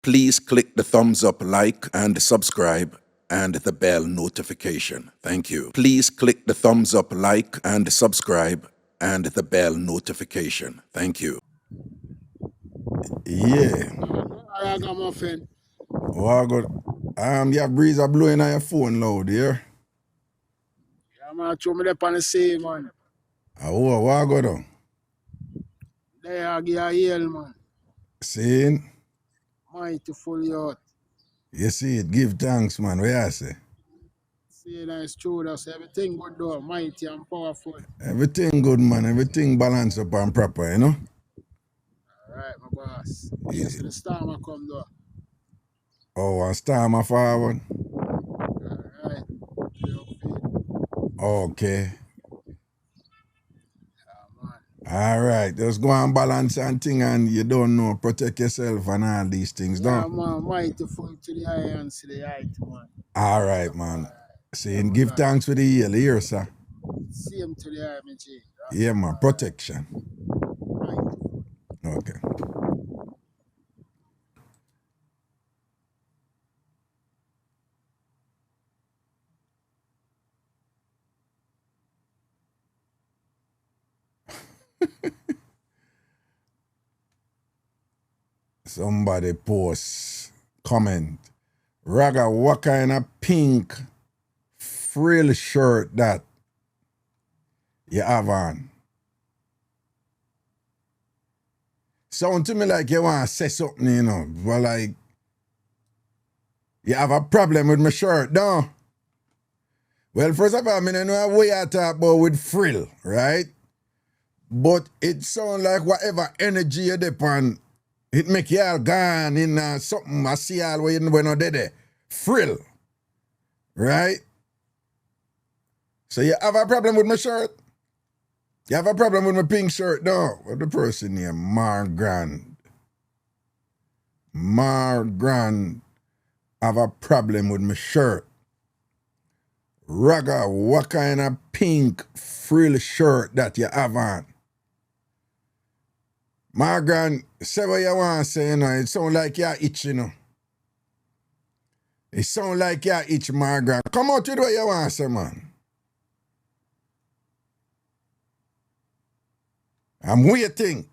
Please click the thumbs up, like, and subscribe, and the bell notification. Thank you. Please click the thumbs up, like, and subscribe, and the bell notification. Thank you. Yeah. Ragamuffin. Well, good. Your breeze are blowing on your phone loud, yeah? Yeah, man, throw me up on the same, man. Oh, what good on? There I give a yell, man. Saying, Mighty full yacht. you see it, give thanks, man. What you say? See, that's true. That's everything good, though. Mighty and powerful. Everything good, man. Everything balanced up and proper, you know? All right, my boss. Yeah. Yes, the storm will come, though. Oh, and storm a forward? All right. Okay. Yeah, man. All right. Just go and balance and thing and you don't know, protect yourself and all these things, Yeah, don't? man. Mighty full to the eye and see the height, man. All right, man. Saying, give thanks for the year, sir. Same to the eye, my G. Yeah, man. Protection. Mighty. Okay. Somebody post, comment. Raga, what kind of pink frill shirt that you have on? Sound to me like you want to say something, you know, but like, you have a problem with my shirt, no? Well, first of all, I don't know what you talk about with frill, right? But it sound like whatever energy you depend, it make you all gone in something I see all when you not there. Frill, right? So you have a problem with my shirt? You have a problem with my pink shirt? No. What the person here? Margrand. Margrand have a problem with my shirt. Raga, what kind of pink frill shirt that you have on? Margrand, say what you want to say, you know. It sound like you're itching, you know. It sound like you're itch, Margrand. Come out with what you want to say, man. I'm waiting.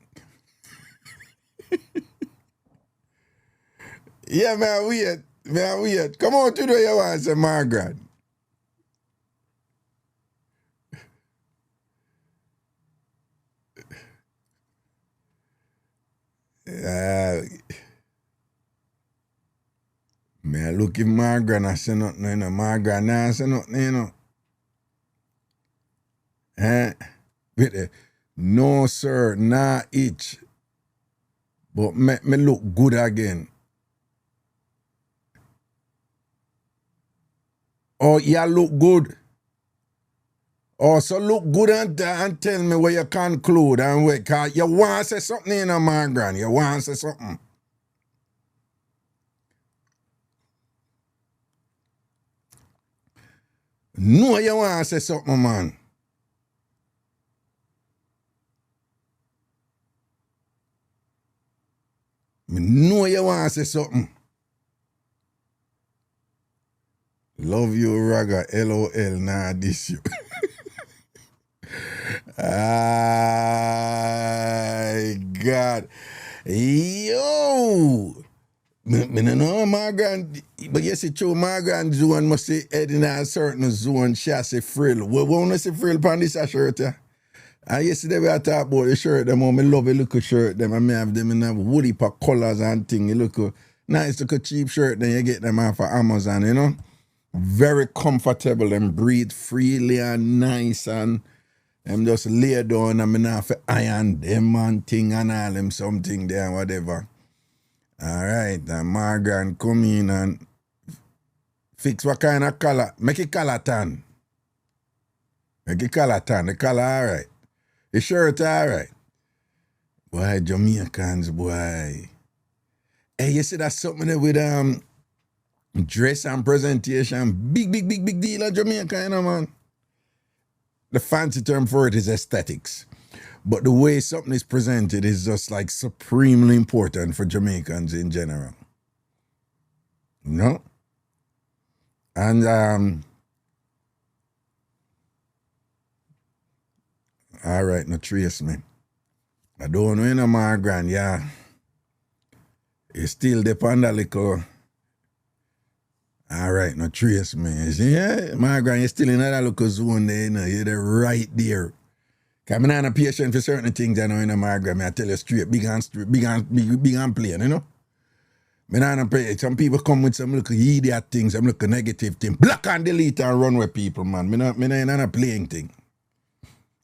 Yeah, man, wait. Man, wait. Come on to the you want to say, Margaret. Me look at Margaret and I say nothing, you know. Margaret now say nothing, you know. No, sir, nah itch. But make me look good again. Oh, you look good. Oh, so look good and tell me where you conclude and where. Cause you want to say something, you know, Margaret. You want to say something. No, you want to say something, man. Me know you want to say something. Love you, Raga. LOL, nah, this you. Ay, God. Yo! Me no know Margaret, but yes, it's true. Margaret zone must say head in a certain zone. She has a frill. We want to see frill on this shirt, yeah? And yesterday we talked about the shirt, them. I love a little shirt, them. I may have them in a woolly pack colors and thing. You look nice, look cheap shirt, then you get them off of Amazon, you know? Very comfortable and breathe freely and nice and them just lay down and me not have to iron them and thing and all them something there and whatever. Alright, and Margaret come in and fix what kind of color. Make it color tan. Make it color tan. The color alright. The shirt alright. Boy, Jamaicans, boy. Hey, you see that's something there with dress and presentation. Big deal in Jamaica, you know, man. The fancy term for it is aesthetics. But the way something is presented is just like supremely important for Jamaicans in general. No. And all right, no trace me. I don't know, you know, my grand, yeah. It still depend a little. All right, no trace me. You see, yeah, my grand, you're still in that little zone there, you know, you're there right there. Cause I'm not a patient for certain things, I know, you know, my grand, I tell you straight, big and plain, you know. Me not pay. Some people come with some little idiot things, some little negative thing. Block and delete and run with people, man. Me not playing thing.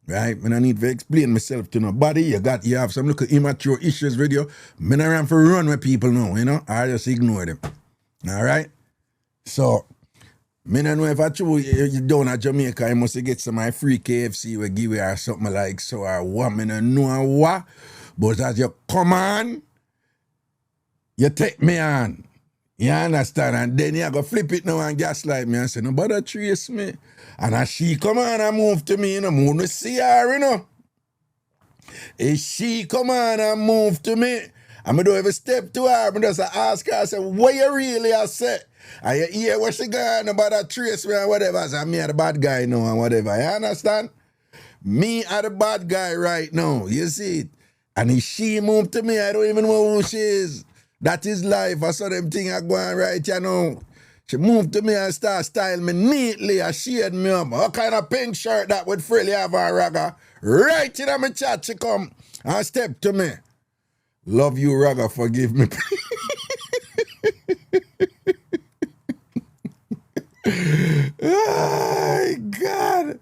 Right? Me not need to explain myself to nobody. You have some little immature issues with you. Me not run for run with people now, you know. I just ignore them. All right? So, me not know if I true you down at Jamaica, I must get some of my free KFC we give you or something like so or what. Me not know what. But as you come on, you take me on. You understand? And then you go flip it now and gaslight me and say, nobody trace me. And as she come on and move to me, you know, I'm going to see her, you know. If she come on and move to me, I'm going to do every step to her. I'm just ask her, I say, what you really I say? And you hear what she got, nobody trace me and whatever. I say, me are the bad guy now and whatever. You understand? Me are the bad guy right now. You see it? And if she move to me, I don't even know who she is. That is life. I saw them thing I go on right, you know. She moved to me and start styling me neatly and shade me up. What kind of pink shirt that would freely have her ragga? Right in my chat she come and step to me. Love you, ragga, forgive me. Oh, God.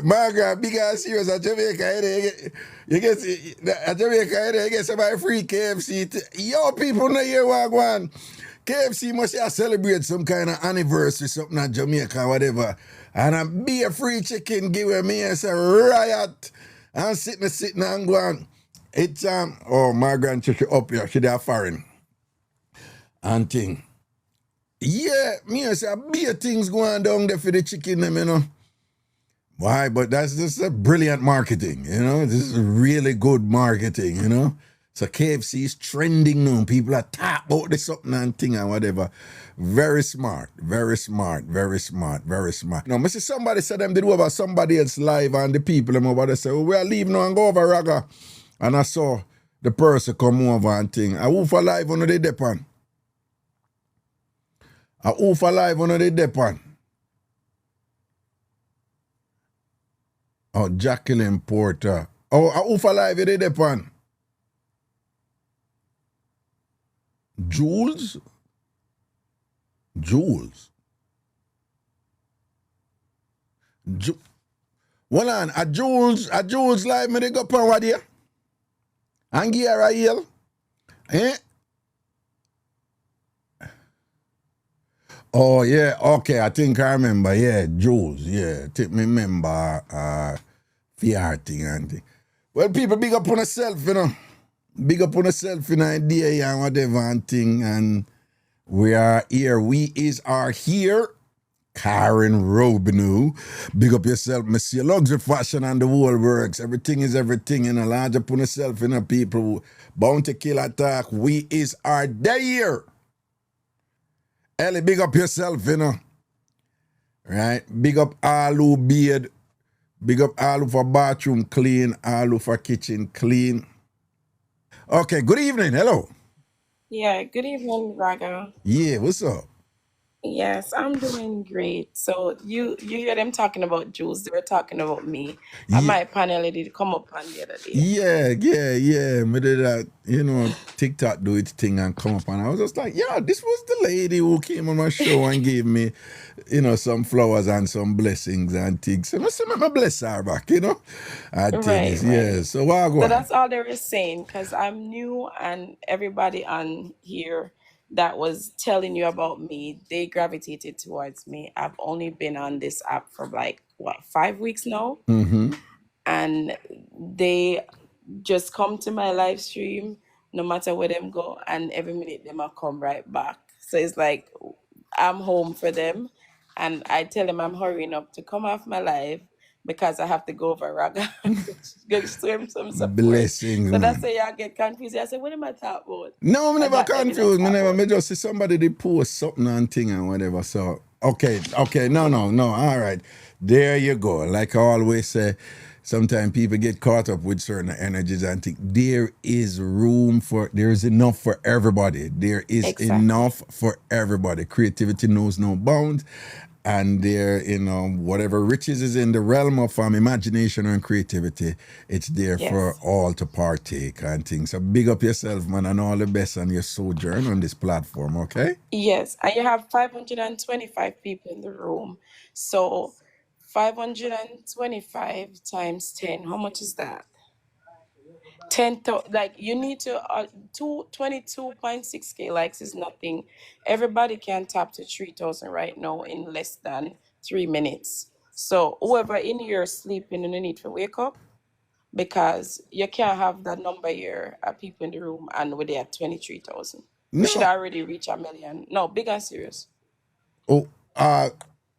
My God, big ass serious at Jamaica. You get at Jamaica, you get somebody free KFC. Yo, people know here what one. KFC must have celebrate some kind of anniversary, something at Jamaica, whatever. And a be a free chicken give me and say riot. And sitting and go on. It's oh my grandchild up here, she there foreign. And thing. Yeah, me I say a be things going down there for the chicken them, you know. Why? But that's just a brilliant marketing, you know. This is really good marketing, you know. So KFC is trending now. People are talking about this something and thing and whatever. Very smart, very smart, very smart, very smart. Now, see somebody said them did over somebody else live and the people them over there say, well, we are leaving now and go over Raga. And I saw the person come over and thing. I who for live on the depend. I who for live on the depend. Oh, Jacqueline Porter. Oh, I who for live the depend. Jules? Jules. Hold on, a Jules live me they go pan what here? And give her a yell. Eh? Oh yeah, okay, I think I remember, yeah, Jules, yeah. I think me remember fear thing and thing. Well, people big up on yourself, you know. Big up on yourself in idea and whatever and thing. And we are here. We are here. Karen Robinu. Big up yourself, Monsieur. Luxury fashion and the whole works. Everything is everything. You know, large up on yourself, you know, people. Bounty kill attack. We are there. Ellie, big up yourself, you know. Right? Big up all who beard. Big up all who for bathroom clean. All who for kitchen clean. Okay, good evening. Hello. Yeah, good evening, Raga. Yeah, what's up? Yes, I'm doing great. So you hear them talking about Jules, they were talking about me. And Yeah. my panel did come up on the other day. Yeah. Me did that, you know, TikTok do its thing and come up, and I was just like, yeah, this was the lady who came on my show and gave me, you know, some flowers and some blessings and things. So I said, I bless her back, you know. And Right, things, yeah. right. So what I go So on? that's all they were saying because I'm new and everybody on here that was telling you about me, they gravitated towards me. I've only been on this app for like what, 5 weeks now? Mm-hmm. And they just come to my live stream no matter where them go and every minute them will come right back. So it's like I'm home for them and I tell them I'm hurrying up to come off my live because I have to go over Raga go swim some support. Blessings, So that's man. why y'all get confused. I said, what am I talking about? No, I'm And never that them in a confused. Me talk never. about. Me just see somebody they post something and thing and whatever. So okay. No. All right. There you go. Like I always say, sometimes people get caught up with certain energies and think there is enough for everybody. There is Exactly. enough for everybody. Creativity knows no bounds. And there, whatever riches is in the realm of imagination and creativity, it's there for Yes. all to partake and things. So big up yourself, man, and all the best on your sojourn on this platform, okay? Yes. And you have 525 people in the room. So 525 times 10, how much is that? 10,000, like you need to 22.6K likes is nothing. Everybody can tap to 3,000 right now in less than 3 minutes. So whoever in here sleeping, you need to wake up, because you can't have that number here of people in the room and we're there at 23,000. We should No. already reach 1 million. No, big and serious. Oh,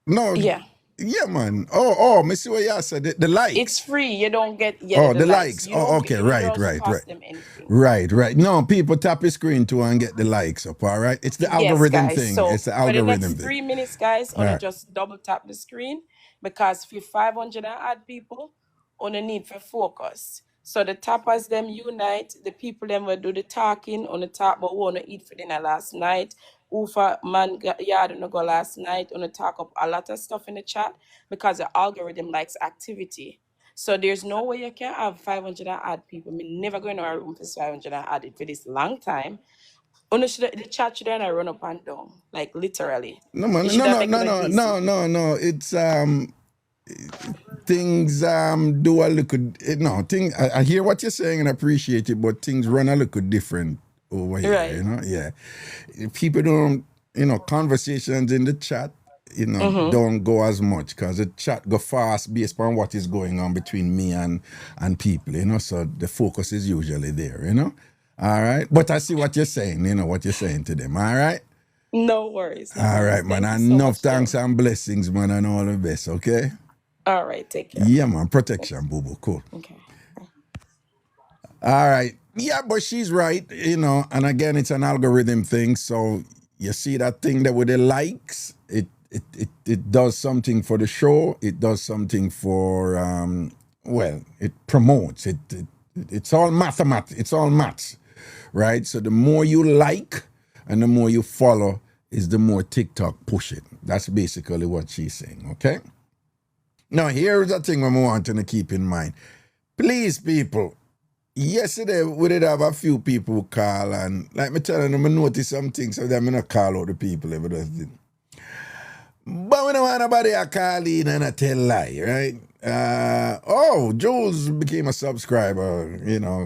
no. Yeah. Yeah, man. Oh, me see what you said. The likes. It's free. You don't get the likes. likes. Oh, okay, You right. don't cost them anything. Right. No, people tap your screen too and get the likes up, all right? It's the Yes, algorithm guys. thing. So It's the for the algorithm next thing. 3 minutes, guys, All right. just double tap the screen, because if you 500 and add people, on a need for focus. So the tappers them unite, the people them will do the talking on the talk about who wanna eat for dinner last night, who for man yard no go last night, on the talk up a lot of stuff in the chat, because the algorithm likes activity. So there's no way you can have 500 and add people. Me never going to a room for 500 and add it for this long time. The chat should then run up and down, like literally. No, man. It should have make it No. It's things do a little I hear what you're saying and appreciate it, but things run a little different over here. Right. Yeah. People don't conversations in the chat don't go as much, because the chat go fast based on what is going on between me and people, so the focus is usually there, all right. But I see what you're saying, what you're saying to them, all right. No worries. All right, man. Thank you so Enough much, thanks Joe. and blessings, man, and all the best, okay? All right, take care. Yeah, man. Protection, boo-boo. Cool. Okay. All right. Yeah, but she's right, and again, it's an algorithm thing. So you see that thing there with the likes, it does something for the show. It does something for, it promotes. It's all mathematics. It's all maths, right? So the more you like and the more you follow is the more TikTok push it. That's basically what she's saying, okay? Now, here's the thing we want to keep in mind. Please, people, yesterday we did have a few people who call, and like me telling them, I noticed some things, so I'm going to call out the people. Everything. But we don't want nobody to call in and tell lie, right? Jules became a subscriber,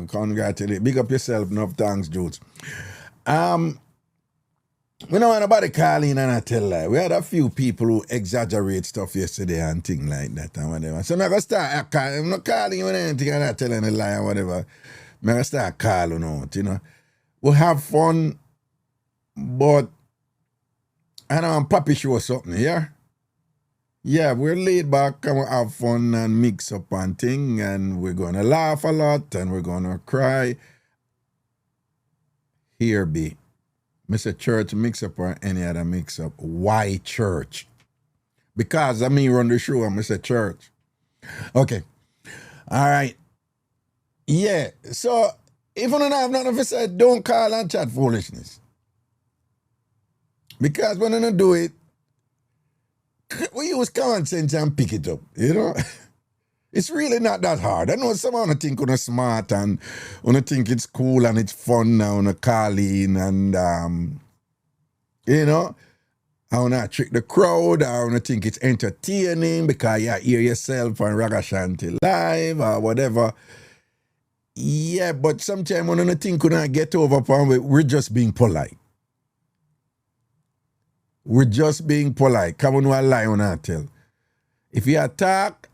congratulations. Big up yourself, enough thanks, Jules. We don't want nobody call in and tell lie. We had a few people who exaggerate stuff yesterday and things like that and whatever. So I'm going to start calling. I'm not calling you anything and not telling a lie or whatever. I'm going to start calling out, We'll have fun, but I know Papi show something, yeah? Yeah, we're laid back and we'll have fun and mix up and thing, and we're going to laugh a lot and we're going to cry. Here be. Mr. Church mix-up or any other mix-up. Why church? Because I mean run the show and Mr. Church. Okay. All right. Yeah. So if you don't have nothing to say, don't call and chat foolishness. Because when you don't do it, we use common sense and pick it up, It's really not that hard. I know someone think you're smart and you think it's cool and it's fun now to call in and, I want to trick the crowd. I want to think it's entertaining because you hear yourself on Ragashanti live or whatever. Yeah, but sometimes when you think you don't get over upon it, we're just being polite. We're just being polite. Come on, we lie on our tell. If you attack,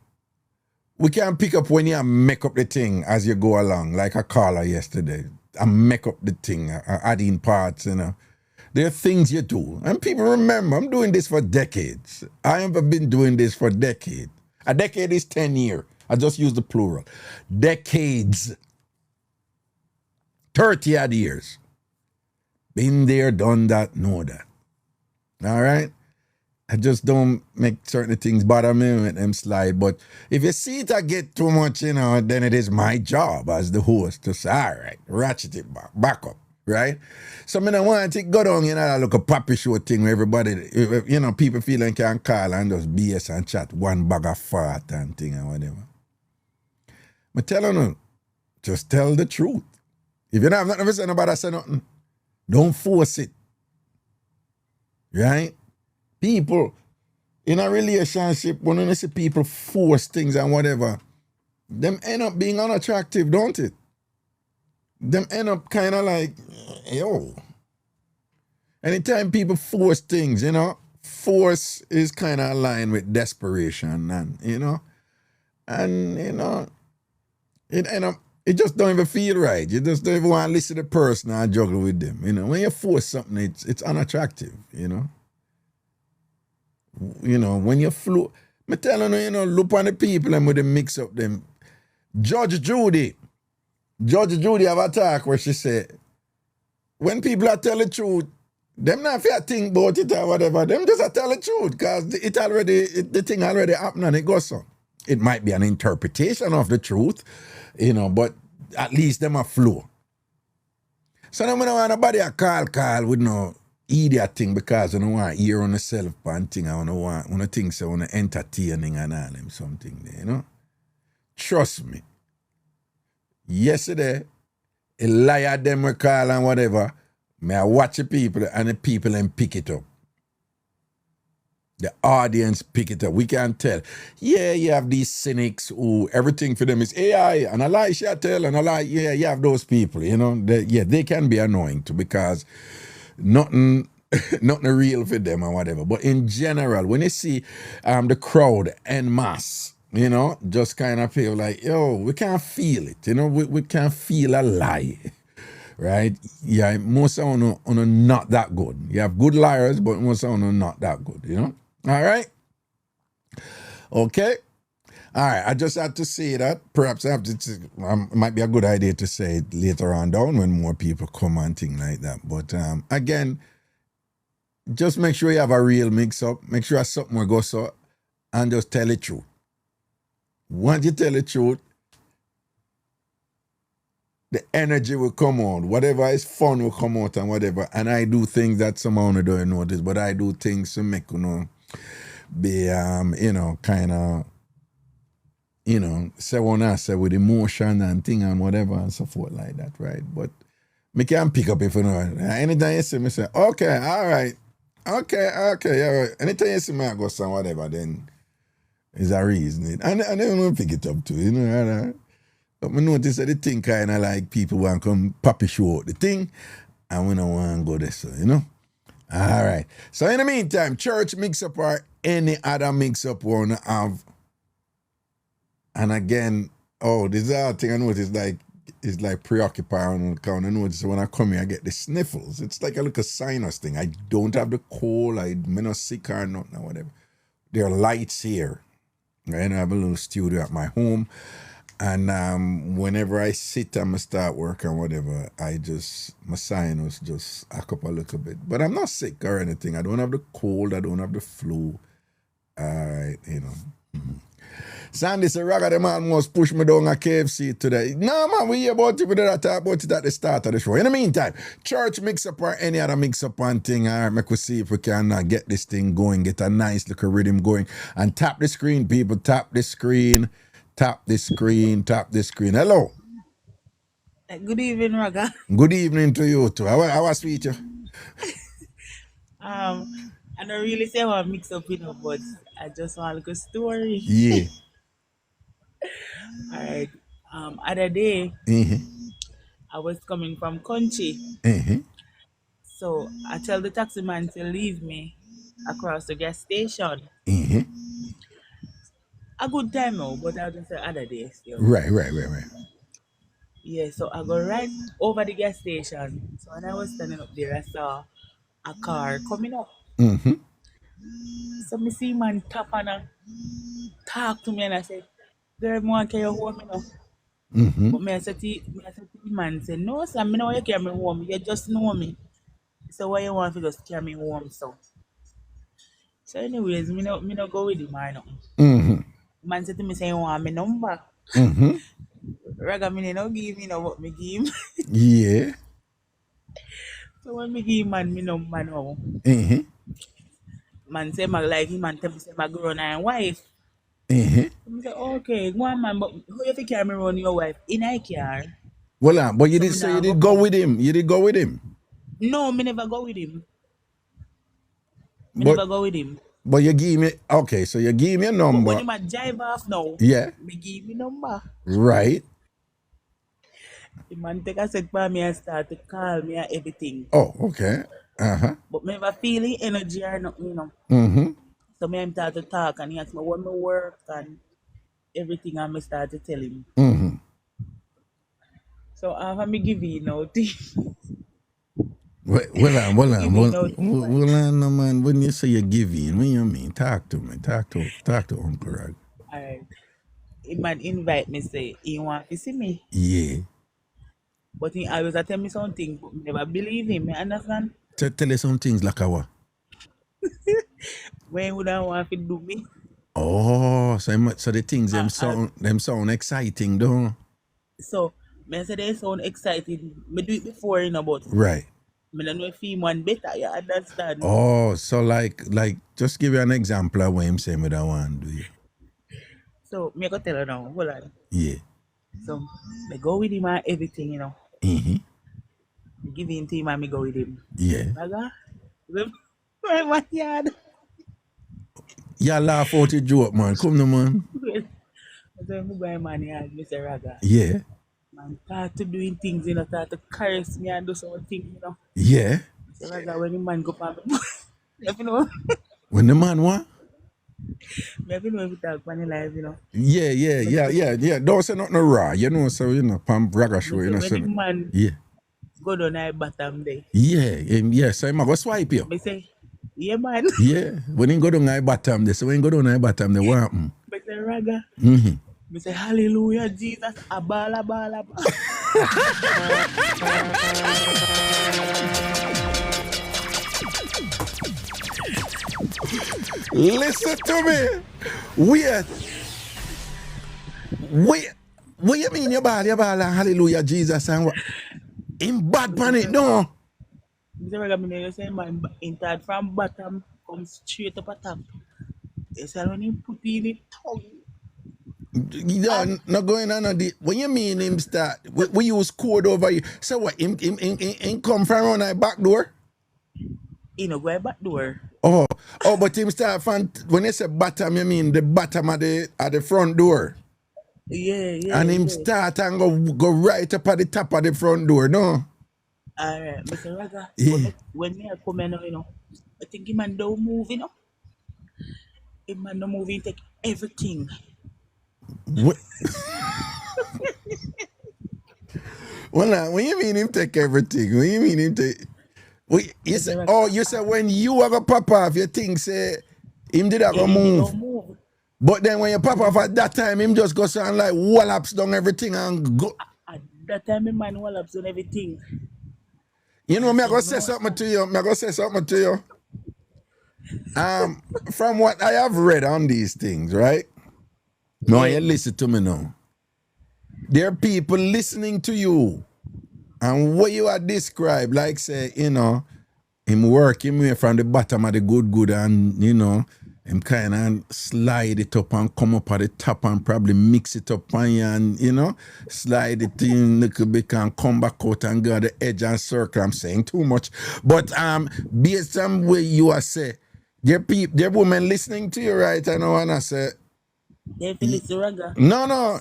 we can pick up when you make up the thing as you go along, like a caller yesterday. I make up the thing, add in parts, There are things you do. And people remember, I'm doing this for decades. I have been doing this for decades. A decade is 10 years. I just use the plural. Decades. 30 odd years. Been there, done that, know that. All right? I just don't make certain things bother me with them slide. But if you see it I get too much, then it is my job as the host to say, all right, ratchet it back up, right? So I don't want to go down, like a puppy show thing where everybody, people feeling can call and just BS and chat one bag of fart and thing and whatever. I'm telling you, just tell the truth. If you don't have nothing to say, nobody say nothing. Don't force it. Right? People in a relationship, when you see people force things and whatever, them end up being unattractive, don't it? Them end up kind of like, yo. Anytime people force things, force is kind of aligned with desperation and, it end up, it just don't even feel right. You just don't even want to listen to the person and juggle with them. When you force something, it's unattractive, when you flow, I'm telling you, look on the people and with the mix up them. Judge Judy have a talk where she said, when people are telling the truth, them not fair think about it or whatever, them just tell the truth because the thing already happened and it goes so. It might be an interpretation of the truth, but at least them a flow. So now I don't want nobody a call with no idiot thing because I don't want to hear on yourself and thing. I don't want to think so, I want to entertaining and all them something there, Trust me. Yesterday, a liar them we call and whatever, may I watch the people and the people and pick it up. The audience pick it up. We can tell. Yeah, you have these cynics who everything for them is AI and a lie shall tell and a lie. Yeah, you have those people, they can be annoying too because nothing real for them or whatever. But in general, when you see the crowd en masse, just kind of feel like, yo, we can't feel it. We can't feel a lie. Right? Yeah, most of them are not that good. You have good liars, but most of them are not that good, All right? Okay? All right, I just had to say that. Perhaps I have to, might be a good idea to say it later on down when more people come and things like that. But again, just make sure you have a real mix-up. Make sure something will go so, and just tell the truth. Once you tell the truth, the energy will come on. Whatever is fun will come out and whatever. And I do things that someone don't notice, but I do things to make, be, kind of, say what I say with emotion and thing and whatever and so forth like that, right? But me can pick up if you know. Anytime you see me say, okay, all right. Okay, yeah. Anytime you see me I go some whatever, then is a reason. And I don't pick it up too, right? But I notice that the thing kind of like people want to come puppy show out the thing, and we don't want to go there, so, All right. So in the meantime, church mix-up or any other mix-up we want to have. And again, this other thing I notice it's like preoccupying on account. I notice when I come here, I get the sniffles. It's like a little sinus thing. I don't have the cold. I'm not sick or nothing or whatever. There are lights here. Right? I have a little studio at my home. And whenever I sit and I start work and whatever, my sinus just act up a little bit. But I'm not sick or anything. I don't have the cold. I don't have the flu. All right, Sandy said, Raga, the man must push me down a KFC today. No, man, we hear about it. We did talk about it at the start of the show. In the meantime, church mix-up or any other mix-up and thing, all right, make we see if we can get this thing going, get a nice little rhythm going. And tap the screen, people. Tap the screen. Tap the screen. Tap the screen. Hello. Good evening, Raga. Good evening to you too. How was sweet you? I don't really say I want to mix up, but I just want a little story. Yeah. All right. Other day, I was coming from country. So I tell the taxi man to leave me across the gas station. A good time now, but I'll just say other day still. Right. Yeah, so I go right over the gas station. So when I was standing up there, I saw a car coming up. So me see man tap and talk to me and I say, girl, me want to carry you home, you know. But me I said to the man, say, no, sir, me know you carry me home. You just know me. So why you want to just carry me home, so? So anyways, me no go with him or nothing. Man said to me, say, you want me number. Raga, me no give me no what me give him. Yeah. So when me give man me number now, man say, like him and tell me, say, my girl and wife. I say, okay, go on, man, but who you think carry me around your wife in a car? Well, but you So did me say now you go did go come. with him. You did go with him. No, me never go with him. Me But never go with him. but you give me okay, so you give me a But number. when him a drive off now, Yeah. me give me number. Right. The man take a set for me and start to call me and everything. Oh, okay. But me never feel the energy or nothing, you know. So me start to talk and he ask me what me work and everything and me start to tell him. So after me give you now, Well on, no man. When you say you give in, what you mean? Talk to me. Talk to Uncle Rag. alright. He man invite me say he want to see me. Yeah. But he always tell me something, but me never believe him, you understand? Tell you some things like what? When would I want to do me? Oh, so the things them sound exciting, though. So me say they sound exciting. Me do it before, you know, but Right. me don't know if he one better, you understand? Oh, so like just give you an example of what him say me that one, do you? So me go tell her now, hold on. Yeah. So me go with him and everything, you know. Me give him to him and me go with him. Yeah. Raga, my yard. Yeah, laugh out your joke, man. Come no, man. So me go in my yard, Mr. Raga. Yeah. Man start to doing things, you know, start to caress me and do something, you know. Yeah. So Raga, when the man go on me, you know, When the man what? me have to know if you talk on the live, you know. Yeah. Don't say nothing raw, you know, so you know, Pam Braga show, you know. When So, the man yeah. go down at bottom there. Yeah, so I'm go swipe you. Me say, yeah man. Yeah. When he go down at bottom, they say when he go down at bottom, they what happen? Me say Raga. Me say hallelujah, Jesus, a ball. Listen to me. Wait. What you mean you ball, hallelujah, Jesus, and what? In bad panic, no. Mr. Raga, me know you say man entered from bottom, come straight up at top. You say when he put in it tongue. Yeah, not going on a what you mean him start? We use code over here. So what? Him come from around the back door? He no go back door. Oh, but him start from when you say bottom, you mean the bottom of the front door? Yeah. And him start and go right up at the top of the front door, no? Alright, Mr. Raga. Yeah. When me come in, you know, I think him man don't move, you know. Him man don't move, he take everything. What? Well, when you mean him take everything? When you mean him take? You say when you are gonna pop off, you think say him did not go move. But then when you pop off at that time, him just go sound like wallops down everything and go. At that time, him man wallops down everything. You know, me I go say something to you. From what I have read on these things, right? No, you listen to me now. There are people listening to you. And what you are described, like say, you know, him working way from the bottom of the good and, you know, him kind of slide it up and come up at the top and probably mix it up on you and, you know, slide it in a little bit and come back out and go at the edge and circle. I'm saying too much. But based on what you are saying, there women listening to you right now and I say, no.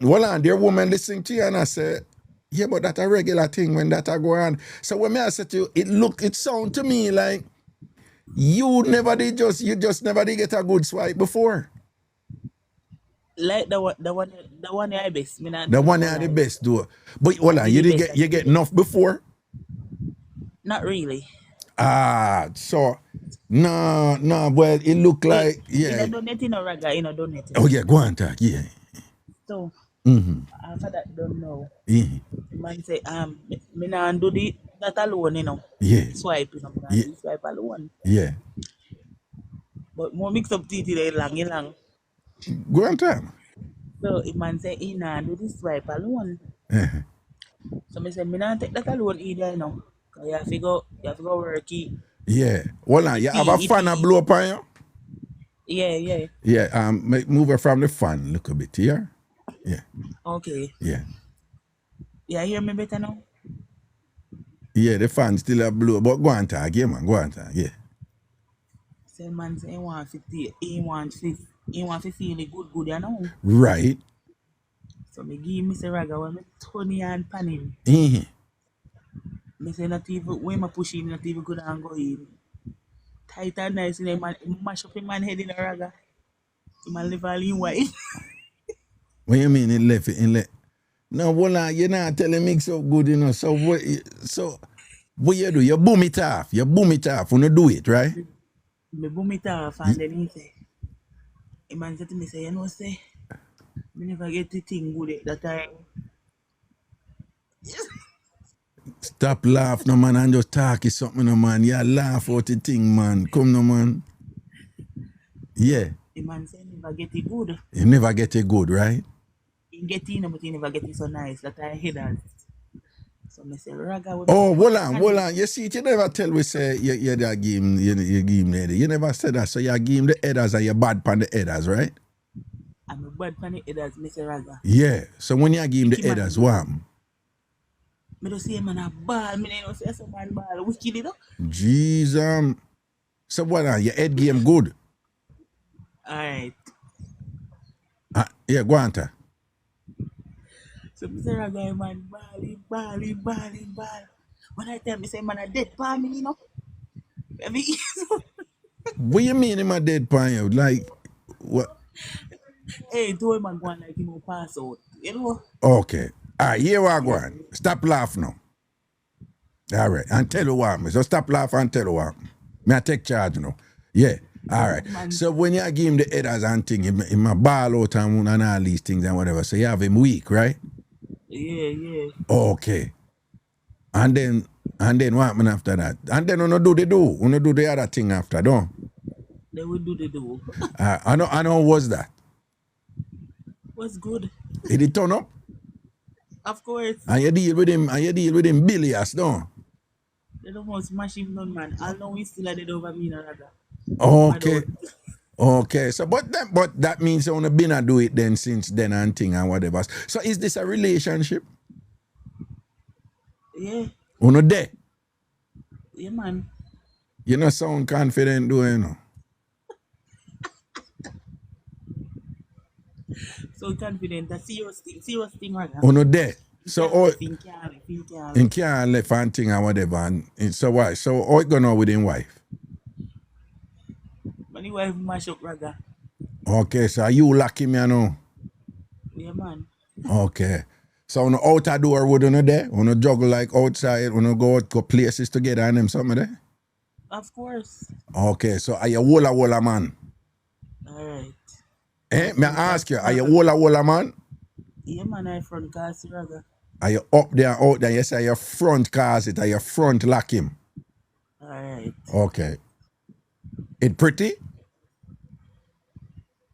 Well, there women listening to you and I say, yeah, but that's a regular thing when that go on. So when I said to you, it sound to me like you just never did get a good swipe before. Like the one I best. The one I the best do. But hold on, you get enough before? Not really. So No, well, it look like, In a yeah. donate, in a raga, in a donate. Oh, yeah, go on, talk, yeah. So, Mm-hmm. after that, don't know. Yeah, The man say, me nah do that alone, you know. yeah, Swipe, you know, me nah yeah, do swipe alone. yeah. But more mix up titi they long. Go on, talk. So, the man say, he nah do this swipe alone. Uh-huh. So, me say, me nah take that alone either, you know. Cause you have to go work it. Yeah. Hold on, you have a fan a blow up on you? Yeah. Yeah, move her from the fan a little bit here. Yeah, Okay. yeah. Yeah, hear me better now? Yeah, the fan still a blow, but go on, talk, yeah, man, go on, talk, yeah. Say man say he want to feel it good, you know. Right. So me give Mr. Raga when me turn and pan him. Mm-hmm. Me say not even when me push him, not even good and go in. Tight and nice in the man, he mash up him man head in the Raga. He man live all in white. What you mean it left it in left? No, hold on, you're not telling mix up good, you know. So what you do? You boom it off. You boom it off when you do it, right? Me boom it off and then he say, the man said to me say, you know say, me never get the thing good at that time. Stop laugh, no man, and just talk is something, no man. You laugh out the thing, man. Come, no man. Yeah, The man say never get it good. you never get it good, right? He get in but he never get it so nice that I hear that. So me say, Raga with Oh, hold on. You see, you never tell we say you give him, you give him the head. You never said that. So you give him the headers and you bad pan the headers, right? I'm a bad pan it as Mr. Raga. Yeah. So when you give him the Mickey man. headers, what happen? Me don't see a man a ball. Me don't say some man ball. We kill it up. Jeez, so what your head game good? Alright. Yeah, go on, ta. So Mr. Raga man ball. When I tell me say man a dead pan me, you know. Every What you mean him a dead pan you? Like, what? hey, do him man go on like him will pass out. You know? Okay. All right, here we go on. Stop laughing now. All right, and tell you what, me. So stop laughing and tell you what. Me I take charge now. Yeah. All right. Man. So when you give him the headers and thing, him a ball out and all these things and whatever. So you have him weak, right? Yeah. Okay. And then what happen after that? And then when you do the other thing after, don't? They will do the do. I know was that. What's good? Did it turn up? Of course. And you deal with him bilious, don't? They don't want to smash him down, man. I know we still dead over me, no rather. Okay. Okay. So but that means you wanna been a do it then since then and thing and whatever. So is this a relationship? Yeah. Uno there? Yeah, man. You not sound confident doing you know. So confident, a serious thing, right now. Uno there. So Think in can't left and thing and whatever. And so why? So how it gonna with him wife? Money wife mash up Raga. Okay, so you lucky me know. Yeah, man. Okay. So on the outer door would you there? On the juggle like outside, on go out go places together and them something there? Of course. Okay, so are you walla man? Alright. May I ask you, are you walla man? Yeah, man, I front cast Raga. Are you up there, out there? Yes, are you front cars it? Are you front lock him? Alright. Okay. It pretty?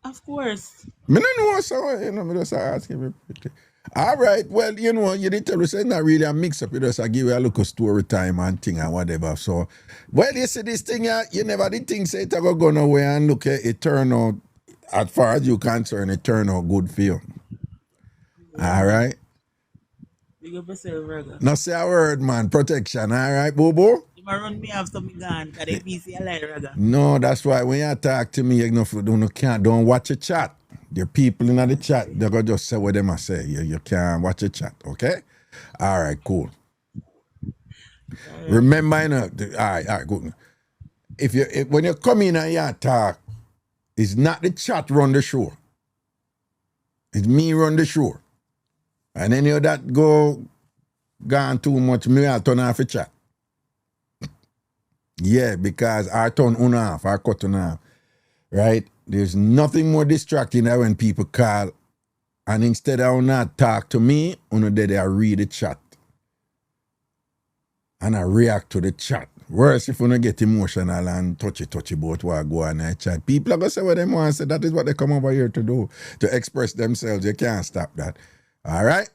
Of course. Me no know, so me just ask him if pretty. All right, well, you did tell us it's not really a mix up. You just give you a look of story time and thing and whatever. So, well, you see this thing, you never did think say it go nowhere and look at it turn out, as far as you concerned, it turn out good for you. Yeah. All right. Big up yourself, Raga. Now say a word, man. Protection, all right, boo-boo? You might run me after me gone, because they busy a lie, Raga. No, that's why when you talk to me, don't watch a chat. The people in the chat, they're going to just say what they must say. You can't watch a chat, okay? All right, cool. Right. Remember, all right, good. When you come in and you talk, it's not the chat run the show. It's me run the show. And any of that gone too much, me I'll turn off the chat. Yeah, because I turn on off, I cut on off. Right? There's nothing more distracting than when people call and instead of not talk to me, they read the chat. And I react to the chat. Worse if you get emotional and touchy about what go on in the chat. People are going to say what they want to say. That is what they come over here to do, to express themselves. You can't stop that. All right?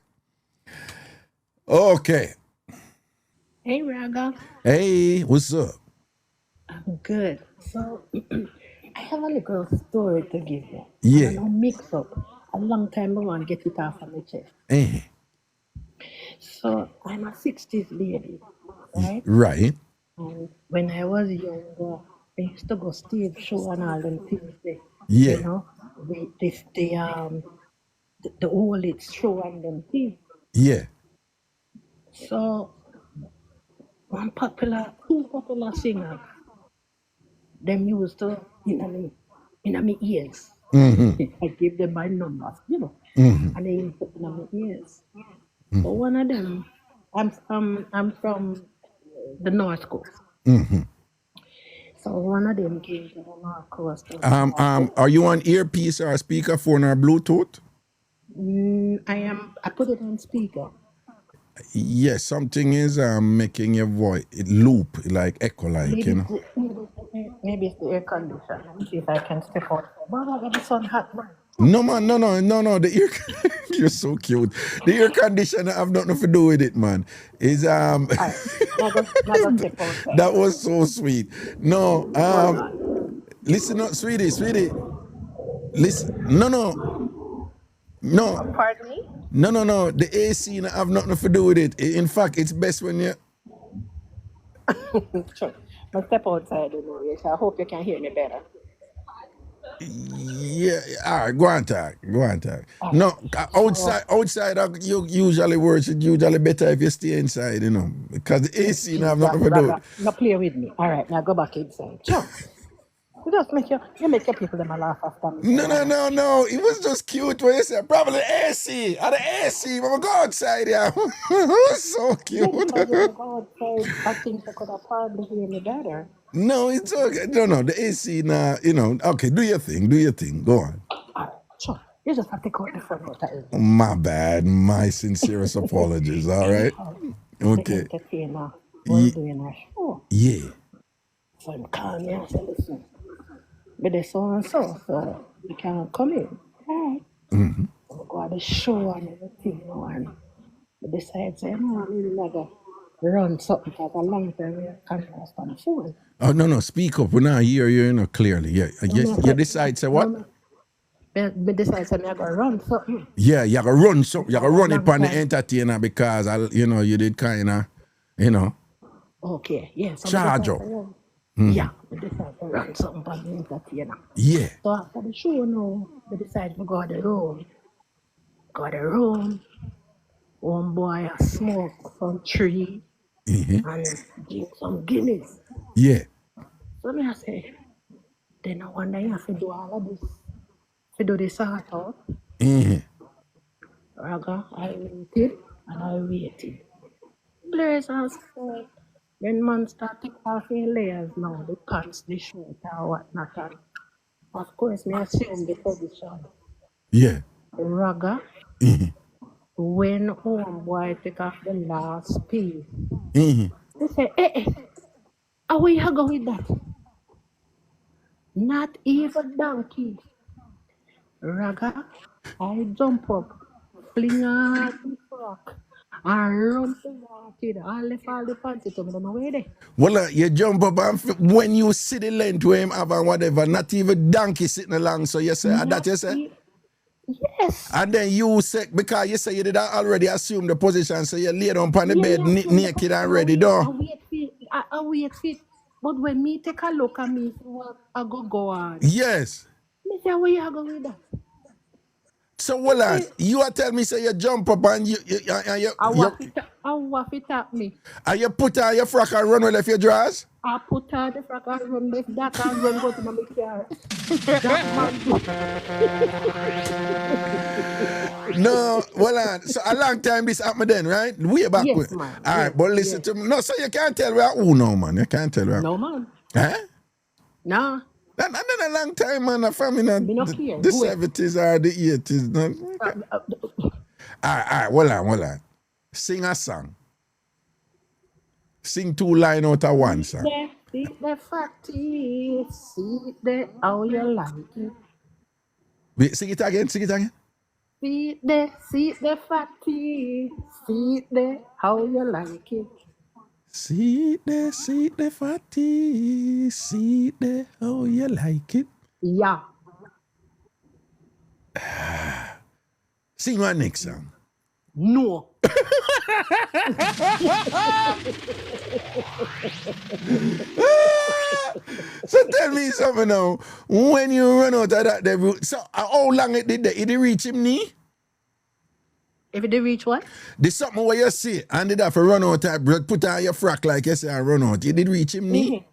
Okay. Hey, Raga. Hey, what's up? I'm good. So, I have a little story to give you. Yeah. And I know mix up. A long time I want to get it off of my chest. Eh. So, I'm a 60s lady, right? Right. And when I was younger, I used to go stage show and all them things there. Yeah. You know, the whole it show and them things. Yeah. So, two popular singers, them used to in my ears. I give them my numbers, and they used to in my ears. So one of them, I'm from the North Coast. So one of them came to the North Coast. Are you on earpiece or speakerphone or Bluetooth? I put it on speaker. Yes, something is making your voice loop, like echo, like, Maybe you know. maybe it's the air conditioner. Let me see if I can step out. But I got the sun hot, man. No, man, no. The ear, you're so cute. The air conditioner have nothing to do with it, man. Is All right, now go step outside. that was so sweet. No, Hold on. listen up, sweetie. Listen, no. Pardon me? No. The AC have nothing to do with it. In fact, it's best when you. Sure. I'll step outside, yes. I hope you can hear me better. Yeah, all right, go on talk. No, outside you usually works. It's usually better if you stay inside, because the AC have nothing to do. Now play with me. All right, now go back inside. Sure. You just make your people them a laugh after me. No. It was just cute when you said probably AC. At the AC, but we go outside, yeah. It was so cute. Because when I go outside, I think you could have probably hear me better. No, it's okay. No, the AC now, okay, do your thing. Go on. All right, sure. You just have to cut the phone out of it. My bad. My sincerest apologies, all right? Okay. The entertainer was doing a show. Yeah. So I'm calling me and say, listen, but there's so and so you can't come in. All right. So go to the show and everything, and we decide, say, no, I'm really not going to run something because a long time we can't on the phone. Oh, no, speak up. We're not hear you, clearly. Yeah. You decide, say what? But decide, say, I'm going to run something. Yeah, you got to run something. You got to run it on the entertainer because, you did kind of, Okay, yeah. So charge up. Yeah, we decide to run something on the entertainer. Yeah. So after the show, we decide to go to the room. One boy smoke some tree and drink some Guinness. Yeah. So I say, then I wonder you have to do all of this. To do this sort out. Raga, I waited. Blaze and sport. Then man start take off in layers now, the pants, the shirt or whatnot. And of course, me assume the position. Yeah. Raga, when homeboy take off the last piece, they say, hey, how we go with that? Not even donkey. Raga, I jump up, fling out the frock, and run to water. I left all the panties to me, don't know where they. Well, you jump up and when you see the length where him have and whatever, not even donkey sitting along, so you say, that you say? Yes. And then you say, because you say you did already assume the position, so you lay down on the bed naked and ready, though. I wait for it. But when me take a look at me, what I go on. Yes. Me say, where you go with that? So hold on. You are telling me say you jump up and you waff it at me. and you put on your frock and run with your drawers? I put her the frack and run left that and run go to my car. That man do. No, hold on. So a long time this happened then, right? Way back. Yes, man. All right, Yes, but listen to me. No, so you can't tell where who no, man. You can't tell where. No, man. Huh? Nah. That's a long time, man. From the 70s or the 80s. No? All right, hold on. Sing a song. Sing 2 lines out of one song. See the fatty, see the how you like it. Wait, sing it again. See the fatty, see the how you like it. See the fatty, see the how you like it. Yeah. Sing one next song. No. So tell me something now. When you run out of that, so how long it did that? Did it reach him knee? If it did reach what? There's something where you see and did have to run out of blood, put on your frock like you say and run out. You did reach him knee?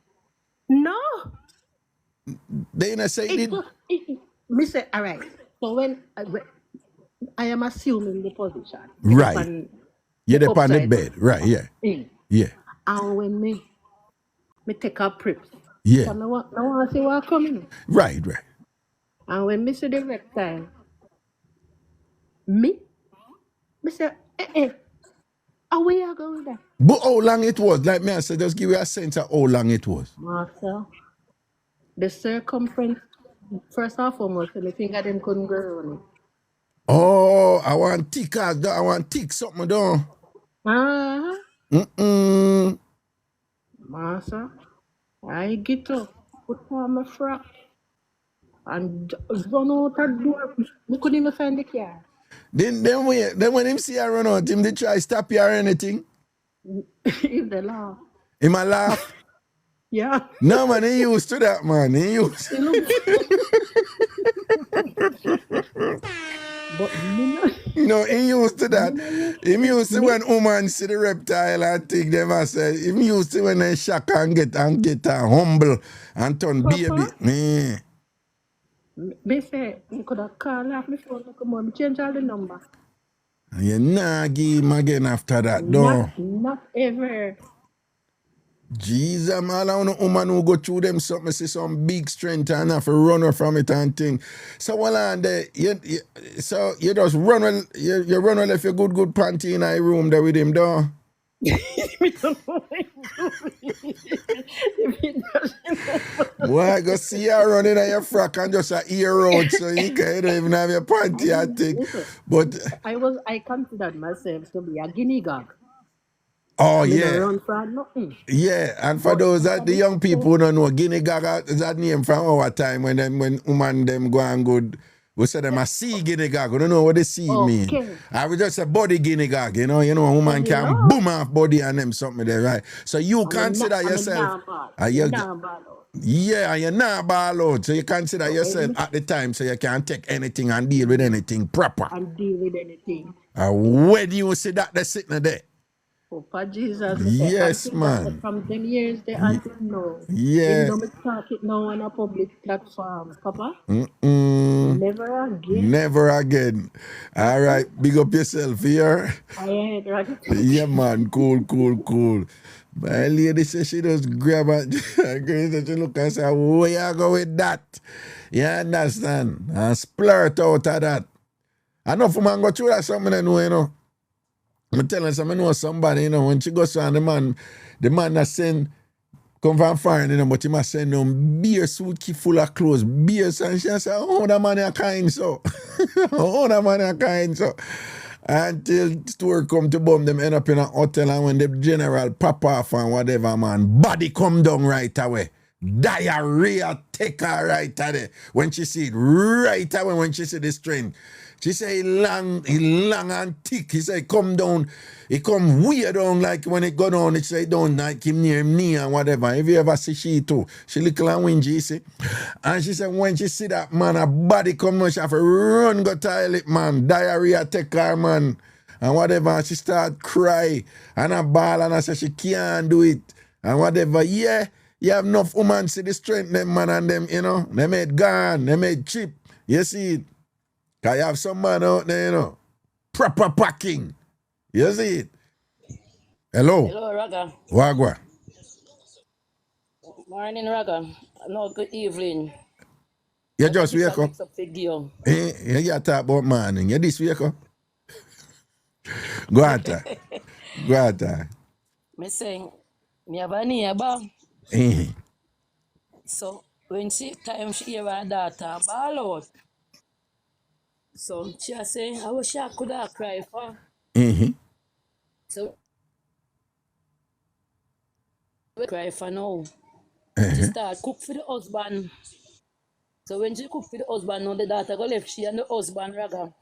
No. They didn't say it did. Me say, all right. So when I am assuming the position. Right. You're the on the bed. Right, yeah. Yeah. And when me take a prep. Yeah. So I want to see what coming. Right. And when me see the reptile, me say, how we are going there? But how long it was? Like me, I said, just give you a sense of how long it was. Master, the circumference, first and foremost, the finger them couldn't go on it. Oh, I want thick something down. Master, I get up, put on my frock, and run out the door. We couldn't even find the car. Then when him see I run out, him they try stop you or anything? If they laugh. Him a laugh? Yeah. No, man, he used to that, man. He used to. But no, he used to that. Him used to when woman see the reptile and think them I say. Him used to when they shock and get humble and turn baby. Me. They say you could have called off my phone, come on, change all the number. You nah give him again after that, no. Not ever. Jesus, man, I want a woman who go through them something, see some big strength and have to run her from it and thing. So while on there, you just run well, you run well if you good panty in a room there with him, though. Boy, I go see you running on your frock and just a ear out, so you don't even have your panty and thing. But I considered myself to be a guinea gog. Oh, yeah. Run from nothing. Yeah, and for those that the young people who don't know, Guinea Gaga is that name from our time when woman them go and good. We say them a sea Guinea Gag. We don't know what the sea mean. I would just say body Guinea Gag, you know, a woman can boom off body and them something there, right? So you consider yourself. You're not ball out. So you consider yourself at the time so you can take anything and deal with anything proper. And deal with anything. When you see that they're sitting there. For Jesus. Yes, man. From 10 years they until now. Yeah. You know, talk it now on a public platform, Papa. Never again. Never again. All right, big up yourself here. I ain't right. Yeah, man. Cool. My lady says she just grab it. She look and say, where you go with that? You understand? And splurt out of that. I know for man go through that something I know, you know. I'm telling you, I know somebody, you know, when she goes around the man that send, come from foreign, you know, but he must send them beer suit full of clothes, beers, and she say, oh, that man is kind so. Until Stewart come to bomb them, end up in a hotel, and when the general pop off and whatever, man, body come down right away. Diarrhea take her right away. When she see it, right away when she see the strain. She say he long and thick. He say come down, he come way down like when it go down, it say down like him near him knee and whatever. If you ever see she too, she little and whingy, you see. And she said when she see that man, her body come down, she have to run go toilet, man. Diarrhea take her, man. And whatever, and she start cry. And a ball and I say she can't do it. And whatever, yeah, you have enough women see the strength them, man, and them, you know, they made gone, they made cheap. You see it? Cause you have some man out there, you know, proper packing. You see it? Hello. Hello, Raga. Wagwa. Morning, Raga. No, good evening. You just wake up. You You talk about morning. You this wake up. Go out. Go out. Me saying, me have a neighbor. Eh. So, when she hear her daughter ball out, so she say, I wish I could have cried for. So, we cry for now. She start cook for the husband. So when she cook for the husband, now the daughter go left she and the husband Raga.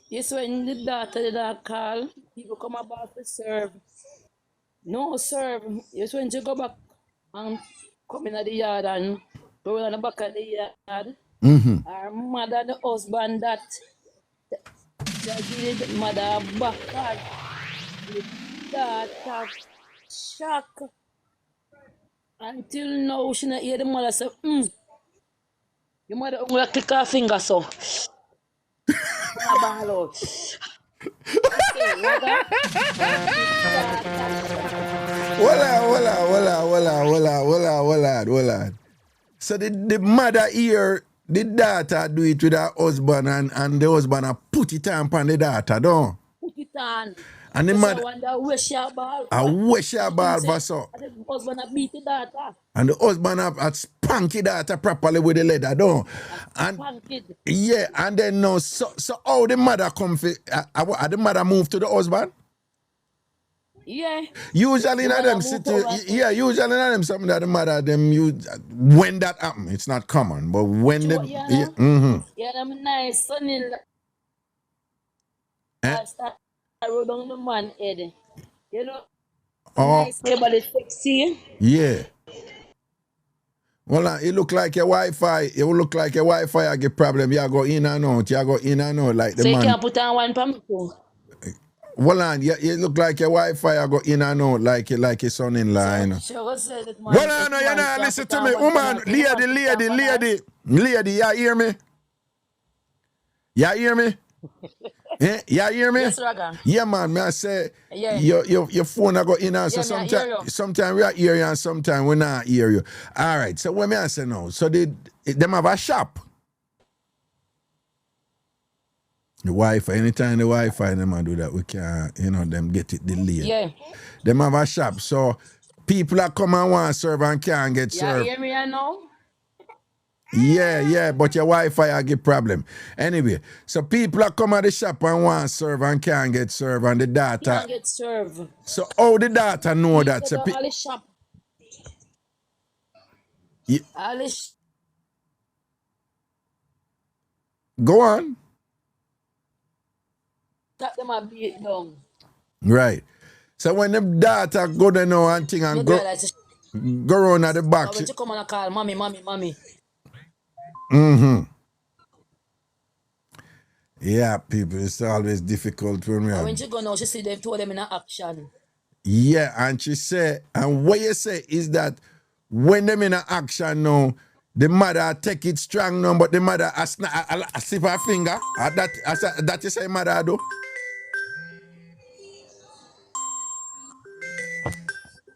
Yes, when the daughter call, people come about to serve. No serve. Yes, when she go back and come in the yard and go on the back of the yard, her mother and the husband that give the mother back card. The daughter shock. Until now, she not hear the mother say, your mother only click her finger so. Ball out. Hold on. So the mother here, the daughter do it with her husband and the husband put it on the daughter, don't? Put it on. And the mother, wonder where she ball. I wish her ball for so. And the husband beat the daughter. And the husband had spanked the daughter properly with the leather, don't? And yeah, and then no, so how the mother come for, the mother move to the husband? Yeah. Usually in them usually in them something that the mother them use when that happen, it's not common, but when them Yeah, them nice son in I start roll down the man head. You know, nice neighborly sexy. Yeah. Well, it look like your Wi-Fi. It will look like your Wi-Fi. I get problem. You go in and out. You go in and out like the so man. So you can't put on one pump too. Well, it look like your Wi-Fi. I go in and out like your son-in-law. You know. Well, no, you know. Listen to me, woman, lady. You hear me? You hear me? Yeah, you hear me? Yes, Raga. Yeah, man. Me I say your phone I go in and so sometimes we are hear you and sometimes we not hear you. All right. So what me I say now? So them have a shop. The Wi-Fi. Anytime the Wi-Fi them do that, we can them get it delayed. Yeah. Them have a shop. So people that come and want to serve and can't get served. You hear me now? Yeah, but your Wi-Fi I get problem. Anyway, so people that come at the shop and want to serve and can't get served and the data. Can't get served. So how the data know that? So all the shop. Yeah. All the Go on. Tap them a beat down. Right. So when the data go there now and thing and go around at the back. When you come and call mommy. Yeah, people, it's always difficult when we when you go now, she see them two of them in action. Yeah, and she say, and what you say is that when them in action now, the mother take it strong now, but the mother slip her finger. That you say mother do?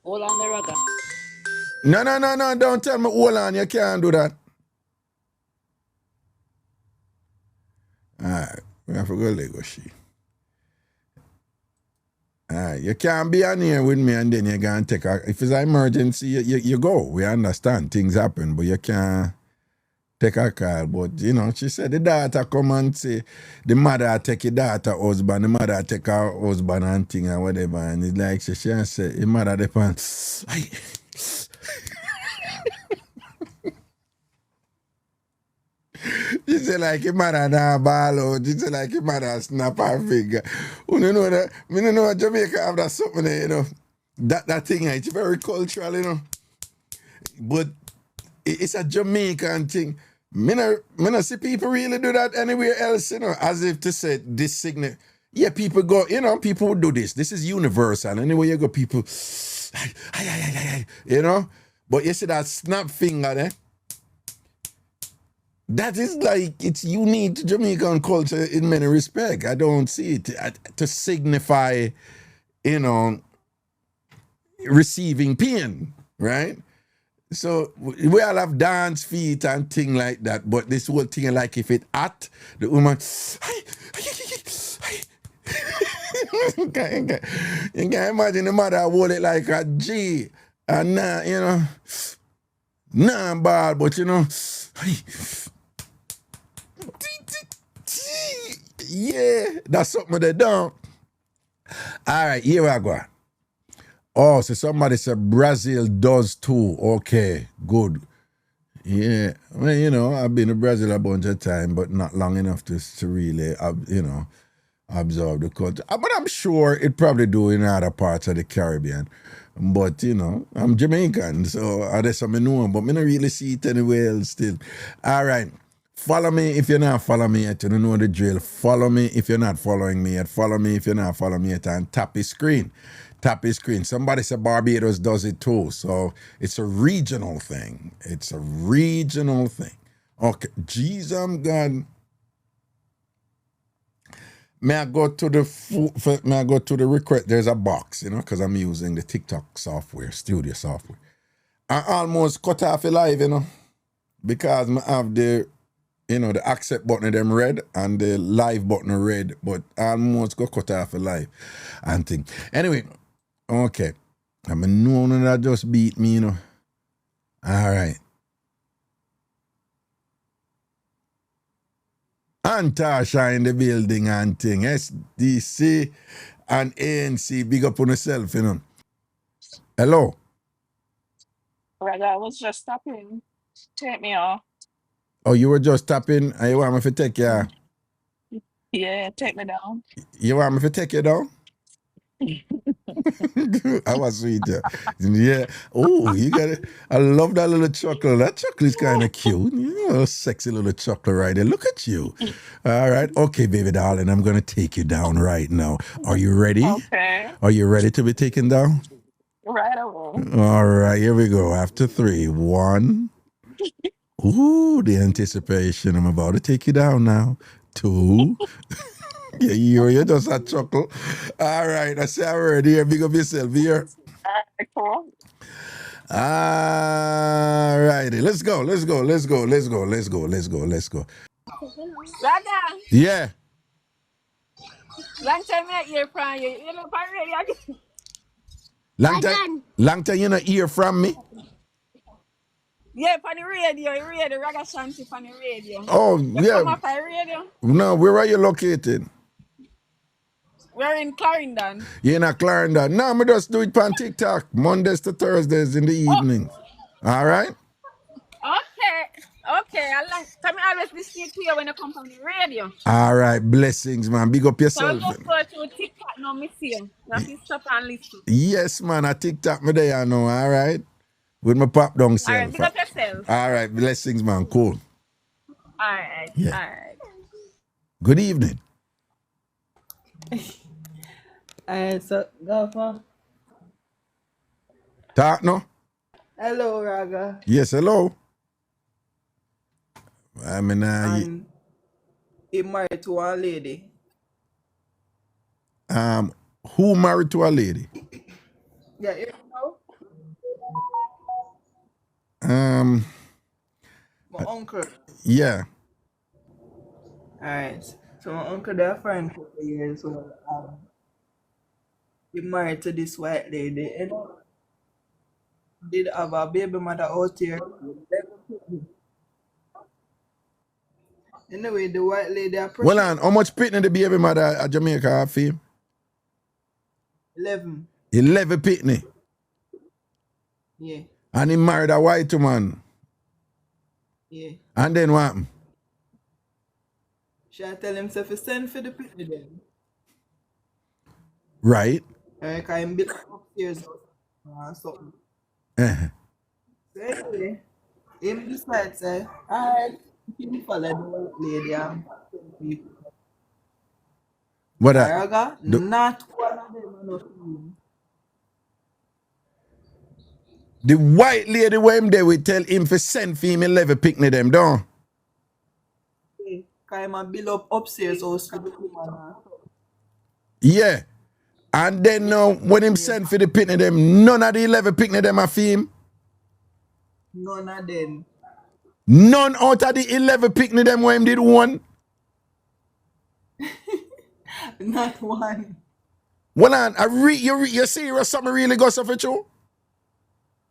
Hold on the Raga. No, don't tell me hold on, you can't do that. Alright, we have to go Lego she. Alright, you can't be on here with me and then you can take a, if it's an emergency, you go. We understand things happen, but you can't take a call. But she said the daughter come and say the mother take your daughter husband, the mother take her husband and thing and whatever. And it's like she say the mother depends. She say like your mother now ball out. She say like your mother snap her finger. You know that? Me don't know Jamaica have that something there, you know. That thing, it's very cultural, you know. But it's a Jamaican thing. Me no see people really do that anywhere else, you know, as if to say this signal. Yeah, people go, you know, people would do this. This is universal. Anywhere you go, people, you know. But you see that snap finger there? That is like, it's unique to Jamaican culture in many respects. I don't see it to signify, you know, receiving pain, right? So we all have dance feet and thing like that, but this whole thing, like if it hot, the woman, you can imagine the mother hold it like a G, and you know, bad, but you know, yeah, that's something they don't. All right, here we go. Oh, so somebody said Brazil does too. Okay, good. Yeah, well, you know, I've been to Brazil a bunch of times, but not long enough to really, you know, absorb the culture. But I'm sure it probably do in other parts of the Caribbean. But, you know, I'm Jamaican, so that's what I know, but I don't really see it anywhere else still. All right. Follow me if you're not following me yet. You don't know the drill. Follow me if you're not following me yet. Follow me if you're not following me yet. And tap his screen. Tap his screen. Somebody said Barbados does it too. So it's a regional thing. It's a regional thing. Okay. Jeez, I'm God. May I go to the request? There's a box, you know, because I'm using the TikTok software, studio software. I almost cut off a live, you know, because I have the, you know, the accept button of them red and the live button red, but I almost got cut off a live and thing. Anyway, okay. I'm a no that just beat me, you know. All right. And Tasha in the building and thing. SDC and ANC. Big up on yourself, you know. Hello. Reggae, I was just stopping. Take me off. Oh, you were just tapping and you want me to take you? Yeah, take me down. You want me to take you down? I was sweet. Yeah. Oh, you got it. I love that little chuckle. That chuckle is kind of cute. You know, sexy little chuckle right there. Look at you. All right. Okay, baby darling, I'm going to take you down right now. Are you ready? Okay. Are you ready to be taken down? Right away. All right, here we go. After 3. 1. Ooh, the anticipation. I'm about to take you down now. 2. You just a chuckle. All right, I say I'm ready. Here, big up yourself here. All right, cool. All righty, let's go. Reggae, Yeah, long time I hear from you. You know, already. long time you not hear from me. Yeah, on the radio, Ragashanti on the radio. Oh, You yeah. come up on the radio? No, where are you located? We're in Clarendon. You're in Clarendon. No, I just do it on TikTok, Mondays to Thursdays in the evening. All right? Okay. I like. Tell me always listen to you when you come from the radio. All right, blessings, man. Big up So yourself. I just go to TikTok now, me see you. Now you stop and listen. Yes, man. I TikTok me there, I know. All right? With my pop down All self. right, big up yourself. All right, blessings, man. Cool. All right. Yeah. All right. Good evening. So go for. Talk no? Hello, Raga. Yes, hello. I mean, And he married to one lady. who married to a lady? Yeah, you know? My uncle. Yeah. Alright. So my uncle, they're friends for years. So he married to this white lady. And did have a baby mother out here. Anyway, the white lady approached Well, and how much pitney the baby mother at Jamaica have for him? 11. 11 pitney. Yeah. And he married a white woman. Yeah. And then what happened? Should I tell him if he send for the picnic then? Right. Because I'm built upstairs or something. Uh-huh. So anyway, him decides, say, alright, you follow the old lady and people. What Raga, not one of them are not him. the white lady where him there, we tell him for send for him 11 picnic them, don't? Because I'm built up upstairs house for the woman. Yeah. And then now, when him send for the picnic them, none of the 11 picnic them are for him. None of them. None out of the 11 picnic them where him did one. Not one. Well, you serious something really goes off with you?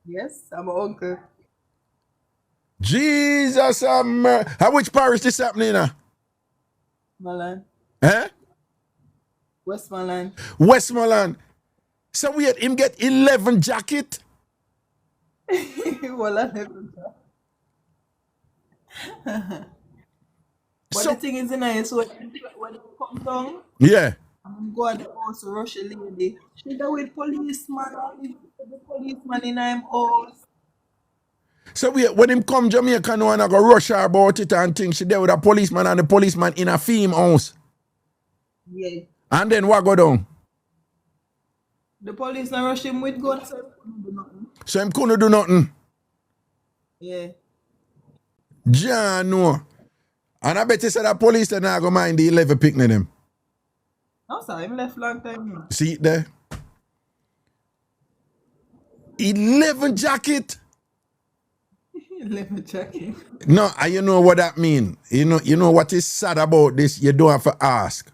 Yes, I'm an uncle. Jesus, how which parish this happening now? Malan. Eh? Westmoreland. Westmoreland. So we had him get 11 jacket. Well, I never But the thing is, so when it comes down, Yeah. I'm going to house rush a lady. She's there with policeman, the policeman in her house. So when him come Jamaica now and I go rush her about it and things, she there with a policeman and the policeman in a theme house. Yeah. And then what go down? The police now rush him with guns, so he couldn't do nothing. So him couldn't do nothing. Yeah. John, no. And I bet you said that police then I go mind the 11 picnic them. No, sir, him left long time now. See it there? 11 jacket. 11 jacket. No, and you know what that mean. You know what is sad about this? You don't have to ask.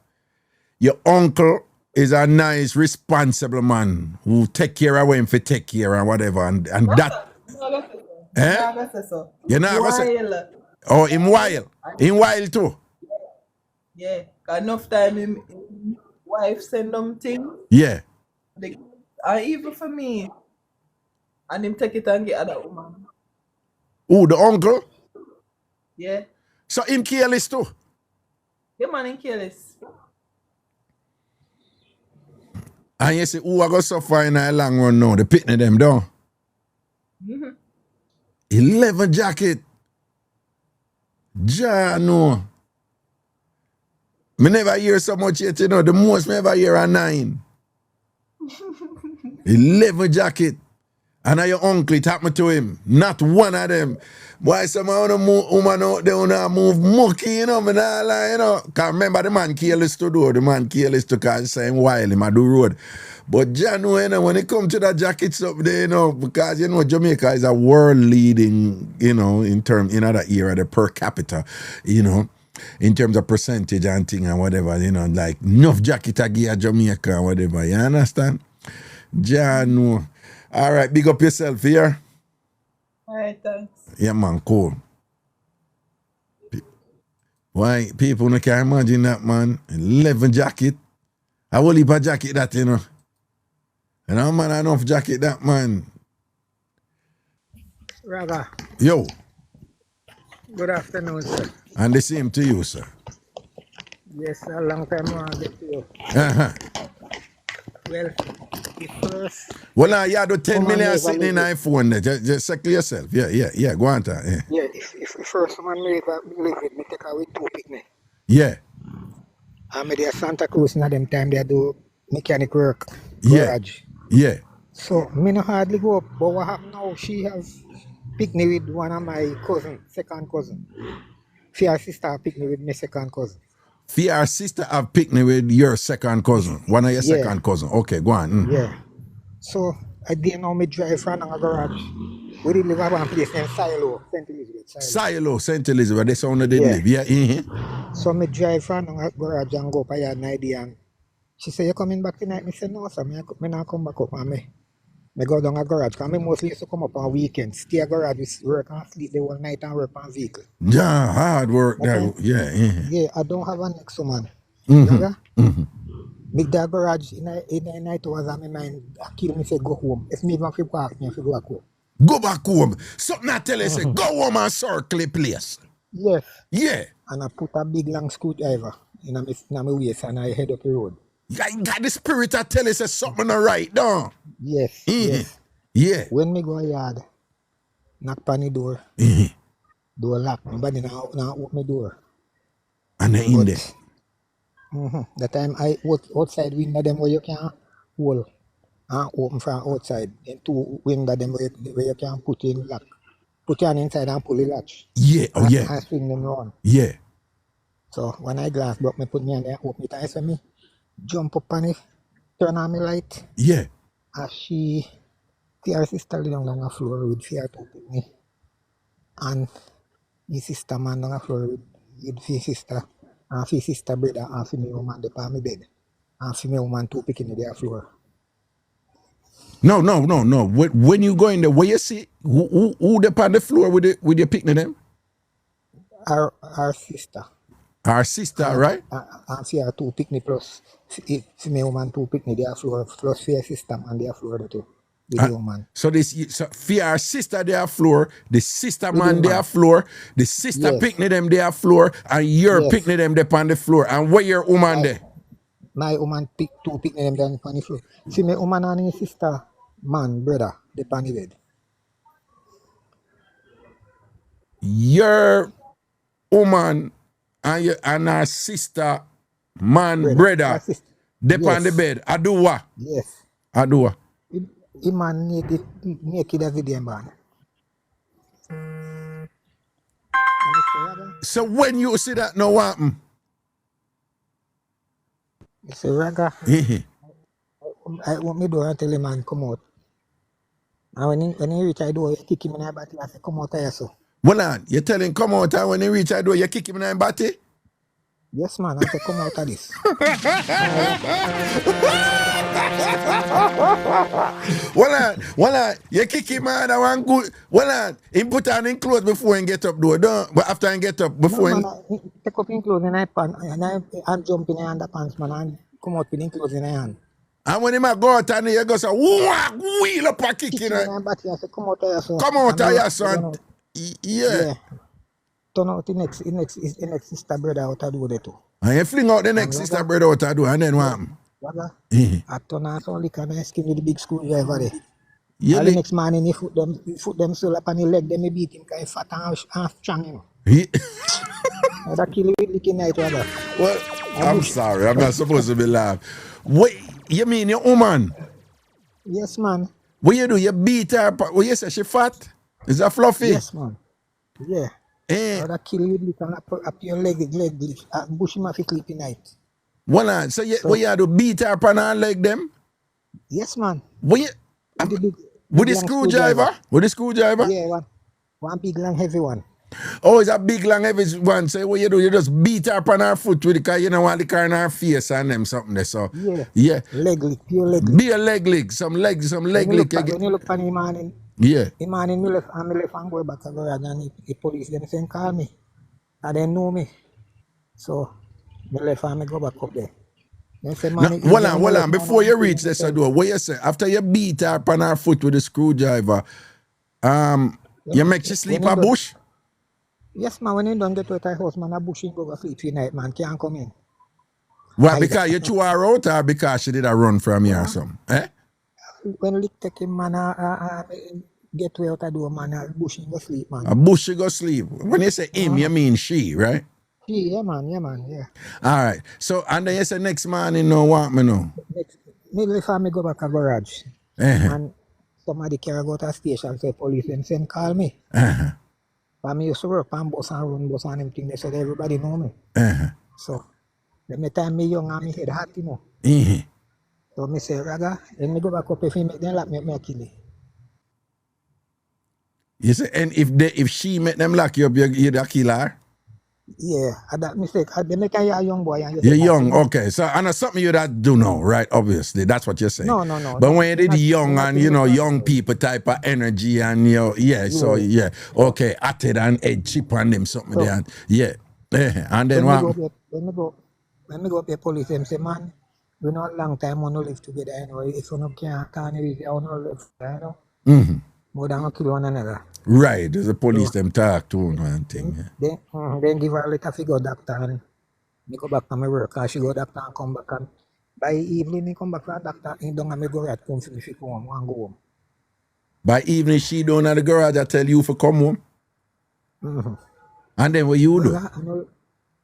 Your uncle is a nice, responsible man who take care of him for take care and whatever. And that. Eh? You know what I say? Oh, him wild. Him wild too. Yeah. Enough time him wife send them things. Yeah. Even for me. And him take it and get other woman. Who, the uncle? Yeah. So him careless too? The man him careless. And you say, who I go suffer in a long run now? The picnic them down. 11 jacket. Ja, no. Me never hear so much yet, you know. The most me ever hear are 9. 11 jacket. And your uncle, it happened to him. Not one of them. Why some of the woman out there wanna move mucky, you know, me nah lie, you know. Cause remember the man careless to do. The man careless to cause same while him a do road. But John, you know, when it comes to the jackets up there, you know, because you know Jamaica is a world leading, you know, in that era, the per capita, you know, in terms of percentage and thing and whatever, you know, like enough jacket I give Jamaica and whatever. You understand? John. All right, big up yourself here. All right, thanks. Yeah, man, cool. Why people no can imagine that, man? 11 jacket. I will leave a jacket that, you know. And I'm man enough jacket that, man. Raga. Yo. Good afternoon, sir. And the same to you, sir. Yes, a long time I want to get to you. Uh-huh. Well, the first... Well, you do 10 million sitting in iPhone there. Just settle yourself. Yeah. Go on, yeah. Yeah, if the first one live it, me take away 2 picnic. Yeah. I'm at Santa Cruz in them time they do mechanic work. Garage. Yeah. So, me no hardly go up. But what happened now, she has picnic with one of my second cousin. Her sister picnic with my second cousin. Your sister have picnic with your second cousin. One of your second cousin. Okay, go on. Yeah. So I didn't know me drive from a garage. We did live at one place named Silo, St. Elizabeth. Silo, St. Elizabeth. That's how they live. Yeah. Mm-hmm. So me drive from a garage and go up here at night and she said, you coming back tonight? I said, no, sir. Me not come back up. And me go down a garage. Because I mostly used to come up on weekends. Stay at garage, work and sleep the whole night and work on vehicle. Yeah, hard work. Okay. Yeah, I don't have an next man. Make that garage in the night was on my mind. I kill me, say go home. If me even feel ask me, if you go back home. Go back home. Something I tell you, say go home and circle the place. Yes. Yeah. And I put a big long screwdriver in my waist and I head up the road. Got the spirit I tell us something all right, don't? Yes, yes. Yeah. When me go yard, knock on the door, door lock, nobody now open my door. And they in there. The time I outside window them where you can hold and open from outside. Then 2 window them where you can put in lock. Put your hand inside and pull the latch. Yeah, oh yeah. And swing them round. Yeah. So when I glass broke, me put me on there, open it, I saw me jump up on it, turn on my light. Yeah. And see her sister lay down on the floor with fear to pick me. And the sister man on the floor with his sister. And his sister brother and female woman dey on my bed. And female woman too picking the floor. No. When you go in there, where you see who dey on the floor with your picnic them? Our sister. Our sister, right? And fear two picnic plus female woman too picnic their floor plus fear sister man their floor too. With the woman. So fear our sister their floor, the sister man their floor, the sister picnic them their floor, and your picnic them there on the floor. And where your woman there? My woman two picnic them down on the floor. See my woman and his sister man brother they on the bed. Your woman and her sister man brother they on the bed. I do what? Yes. I do what? The man naked as the damn man. So when you see that no happen? It's a Raga. I open the door and tell the man come out. And when he reach the door, you kick him in the body and say, come out here so. Well on, you tell him come out and when he reach the door, you kick him in the body? Yes man, I say come out of this. Well on, you kick him out and one good. Well on, he put on his clothes before he get up door, don't? But after he get up, before no, man, he take up his clothes in his pants and I jump in the underpants man and come out with his clothes in his hand. And when he might go out and you go say, wheel up a kick in it. Come out here, so. Come out here, son. Yeah. Turn out the next sister brother out of the door too. And you fling out the next sister brother out of the door and then what happen? I turn out some liquor and I skin with the big screwdriver there. Yeah, the next morning he foot them so up on the leg, then he beat him because he fat and strong him. That kill you with licking night, brother. Well, I'm sorry, I'm not supposed to be laughing. Wait, you mean your woman? Yes, man. What you do? You beat her? What you say? She fat? Is that fluffy? Yes, man. Yeah. That kill you with up your leg bush him off sleepy night. Well, so what you do? Beat her upon her leg them? Yes, man. What you, with the screwdriver? With the screwdriver? Yeah, one big long heavy one. Oh, it's a big long heavy one. So what you do? You just beat her upon her foot with the car. You don't want the car in her face and them something there. So yeah. Leg lick, pure leg lick. Be a leg lick, some leg lick. When you look on the morning, the morning me left and go back to garage and the police them saying call me. And they know me. So me left and me go back up there. Hold on. Before you reach this door, what you say? After you beat her upon her foot with the screwdriver, you make she sleep a bush? Yes, man. When you don't get to the house, man, a bush you go sleep tonight, man. Can't come in. Well, because you threw her out or because she did a run from you or something? Eh? When Lick take him, man, get way out the door, man, a bush you go sleep, man. A bush you go sleep. When you say him, you mean she, right? Yeah, man. All right. So, and then you say next morning, no want me know? Me before me go back to garage. And somebody carry go to the station, say police, them send call me. But me used to work on bus and run bus and everything. They said everybody know me. So, the time me young and me head hot, you know. So, me say, Raga, then me go back up if he make them lock me kill it. You say, and if she make them lock you up, you'd kill her? Yeah, that mistake. They make a young boy. And you're young, okay. So, and that's something you that do know, right? Obviously, that's what you're saying. No. But when you did young and, young people type of energy and, okay, atted and head chip on them, something so, there. Yeah. And then what? When me go up the police, them say, man, we know a long time we no live together, if you can't live, you no live, more than kill one another. Right, there's the police So, them talk to her and thing. Yeah. then give her a letter figure doctor and me go back to my work and she go doctor and come back and by evening me come back to the doctor and don't me go right come for me to come home and go home. By evening she down at the garage I tell you for come home. And then what you do?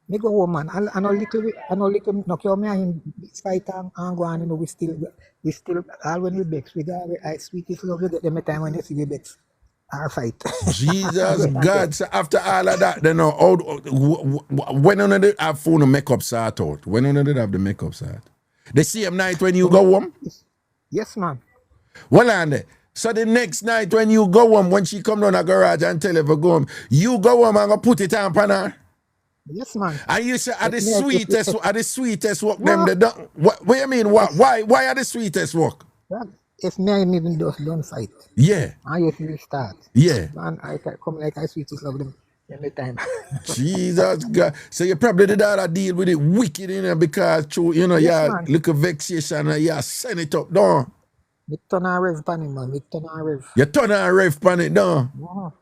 Me go home man. I know little no care me and fight and go on, you know, we still all when we bex, we got I sweetest love you get them time when you see we bex. Our fight. Jesus God, so after all of that, then when on did have phone to make up sort out? When on did have the makeup sort? The same night when you go home? Yes, man. Well, and so the next night when you go home, when she come down the garage and tell her to go home, you go home and go put it on her. Yes, man. And you say are the sweetest work them they don't. What do you mean? Why are the sweetest work? If me and even just don't fight. Yeah. And you feel start. Yeah. Man, I can come like I sweetest love them every time. Jesus God. So you probably did all that deal with it wicked in there because you know, Yes, you look a vexation and you send it up down. Me turn on rev pan it, man. Me turn on rev. You turn on rev pan it down.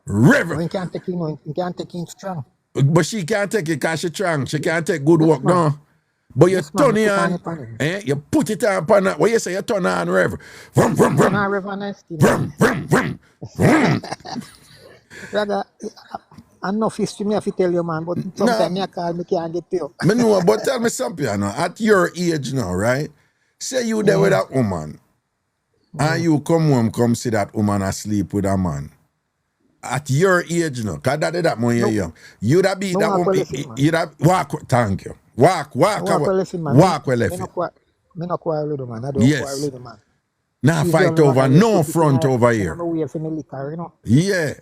Rev. You can't take him, you can't take him strong. But she can't take it because she's strong. She can't take good work down. But you turn it on, you put it on pan. What you say? You turn on rev. Vroom, vroom, vroom. Turn on rev and I steam. Vroom, vroom, vroom. Vroom. Rather, enough history me have to tell you, man, but sometimes I call me can't get to you. Me know, but tell me something, you know, at your age now, right? Say you there with that woman, and you come home, come see that woman asleep with a man. At your age now, because that more you're young. You'd have beat that woman. You'd have walk. Thank you. Walk well left. Me no quarrel with the man. I don't quarrel with the man. Nah, fight over no front over here. Yeah.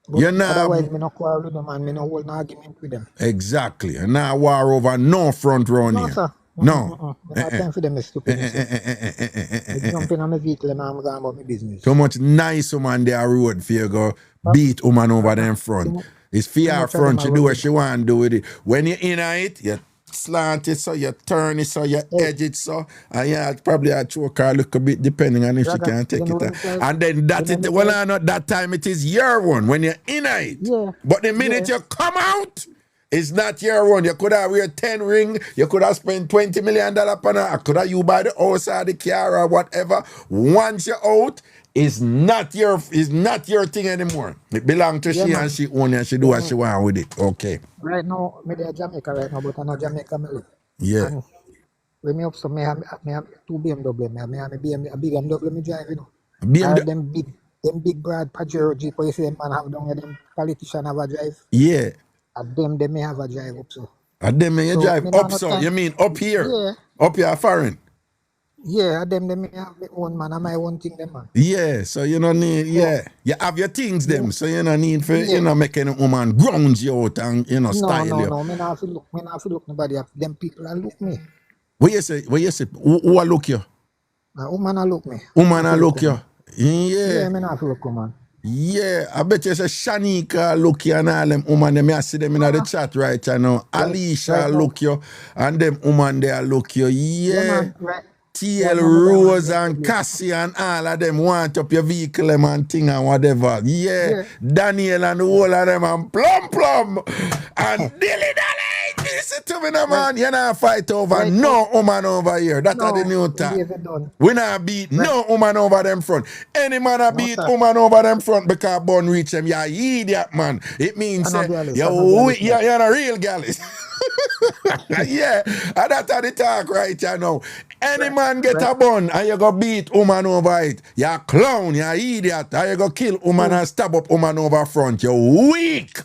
But otherwise, me no quarrel with them and me no hold no argument with them. Exactly. And now war over no front round here. Sir. No. No time for them is stupid. I jump in on my vehicle and I'm going about my business. So much nice woman there road for you go beat woman over them front. It's for your front, she do what she want to do with it. When you're in it, you slant it so, you turn it so, you edge it so, and you probably a choke her a little bit depending on if she can take it. And then that time it is your one when you're in it. Yeah. But the minute you come out, it's not your one. You could have wear 10 ring, you could have spent $20 million on her, could have you buy the house or the car or whatever. Once you're out, it's not your thing anymore. It belongs to she and she own it and she do what she want with it. Okay. Right now, I'm in Jamaica right now, but I'm not Jamaica. Yeah. And when me up, so me have 2 BMW. Me have a BMW me drive, you know. BMW? Them big broad Pajero Jeep, you see them man have down here, them politician have a drive. Yeah. And them may have a drive up so. And them may drive up so? You mean up here? Yeah. Up here foreign? Yeah, them may have their own man and my own thing them man. Yeah, so you don't need, you have your things them, so you don't need for, you know, making a woman ground you out and, you know, style you. No, me not have to look nobody up. Them people that look me. What you say, who a look you? Woman a look me. Woman a look you? Yeah, me not have to look man. Yeah, I bet you say Shanika look you and all them woman them, I see them in the chat right now. Alicia look you and them woman there look you. Yeah. Right. TL Rose and Cassie and all of them want up your vehicle them and thing and whatever. Yeah. Daniel and all of them and plum and dilly dally. Listen to me now, man. You not fight over no woman over here. That's the new time. We not beat no woman over them front. Any man a beat woman over them front because bun reach them. You're idiot, man. It means you're a real gallus. Yeah, and that's how they talk right here now. Any man get a bun and you go beat woman over it, you're a clown, you're an idiot, and you go kill woman and stab up woman over front. You're weak.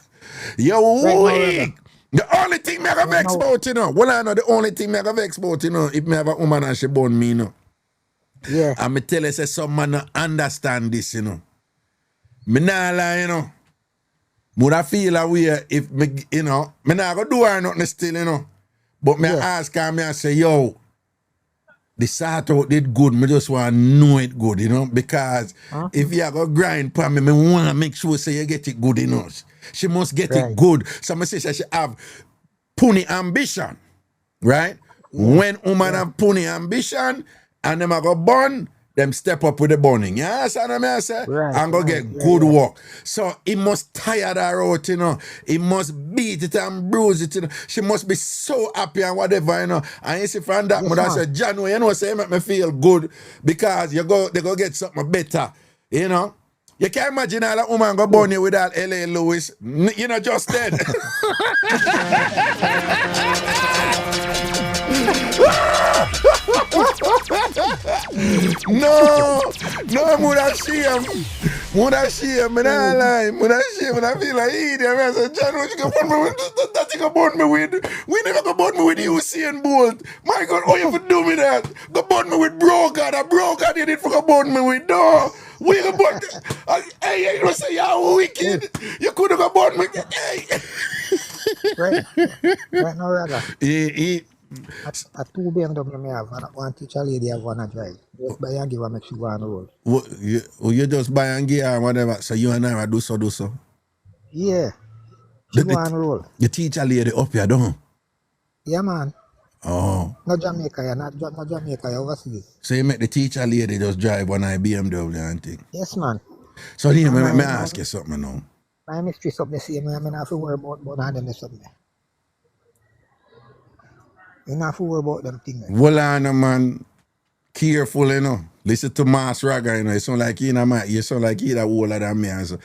You're weak. The only thing me have vex about, you know, well I know the only thing me have vex about, you know, if me have a woman and she bun me, you know. Yeah. And me tell you, say some man not understand this, you know. Me nah lie, you know. Would I feel a way if me, you know, me not go do her nothing still, you know. But me ask her, me I say, yo, the sort out did good, me just want to know it good, you know. Because if you go grind for me want to make sure say you get it good, you know. She must get it good. So me say she have pony ambition, right? When woman have pony ambition and them a go born, them step up with the burning. You understand what I say? Right, And go right, get yeah, good yeah. work. So he must tire her out, you know. He must beat it and bruise it, you know. She must be so happy and whatever, you know. And you see from that, Yes, mother man. said, John, you know, say, make me feel good because they go get something better, you know. You can't imagine all that woman go burn you with that L.A. Lewis. You know, just dead. No, mother shame. Mother shame, me not lie. Mother shame, and I feel like idiot. I said, John, what you gonna burn me with? That you gonna burn me with? We never gonna burn me with Usain Bolt. My God, how you for do me that? Go burn me with broker. That broker did it for go burn me with. No. We gonna burn. Hey, you know say you're wicked. You couldn't go burn me. Hey. Right now, Raga. He, A 2 BMW me have, and one teacher lady have one a drive. Just buy and give her, make she go on the road. you just buy and gear and whatever. So you and I do so. Yeah, she go on the road. The teacher lady up here, don't? Yeah, man. Oh. Not Jamaica, yeah, not Jamaica, yeah, overseas. So you make the teacher lady just drive one BMW and thing. Yes, man. So here, may I ask you something now? My mistress up the same way, I mean, I have to worry about none of them something. You don't have to worry about them things. Well, man, careful, you know. Listen to Mass Raga, you know. You sound like you sound like you that older than me, so.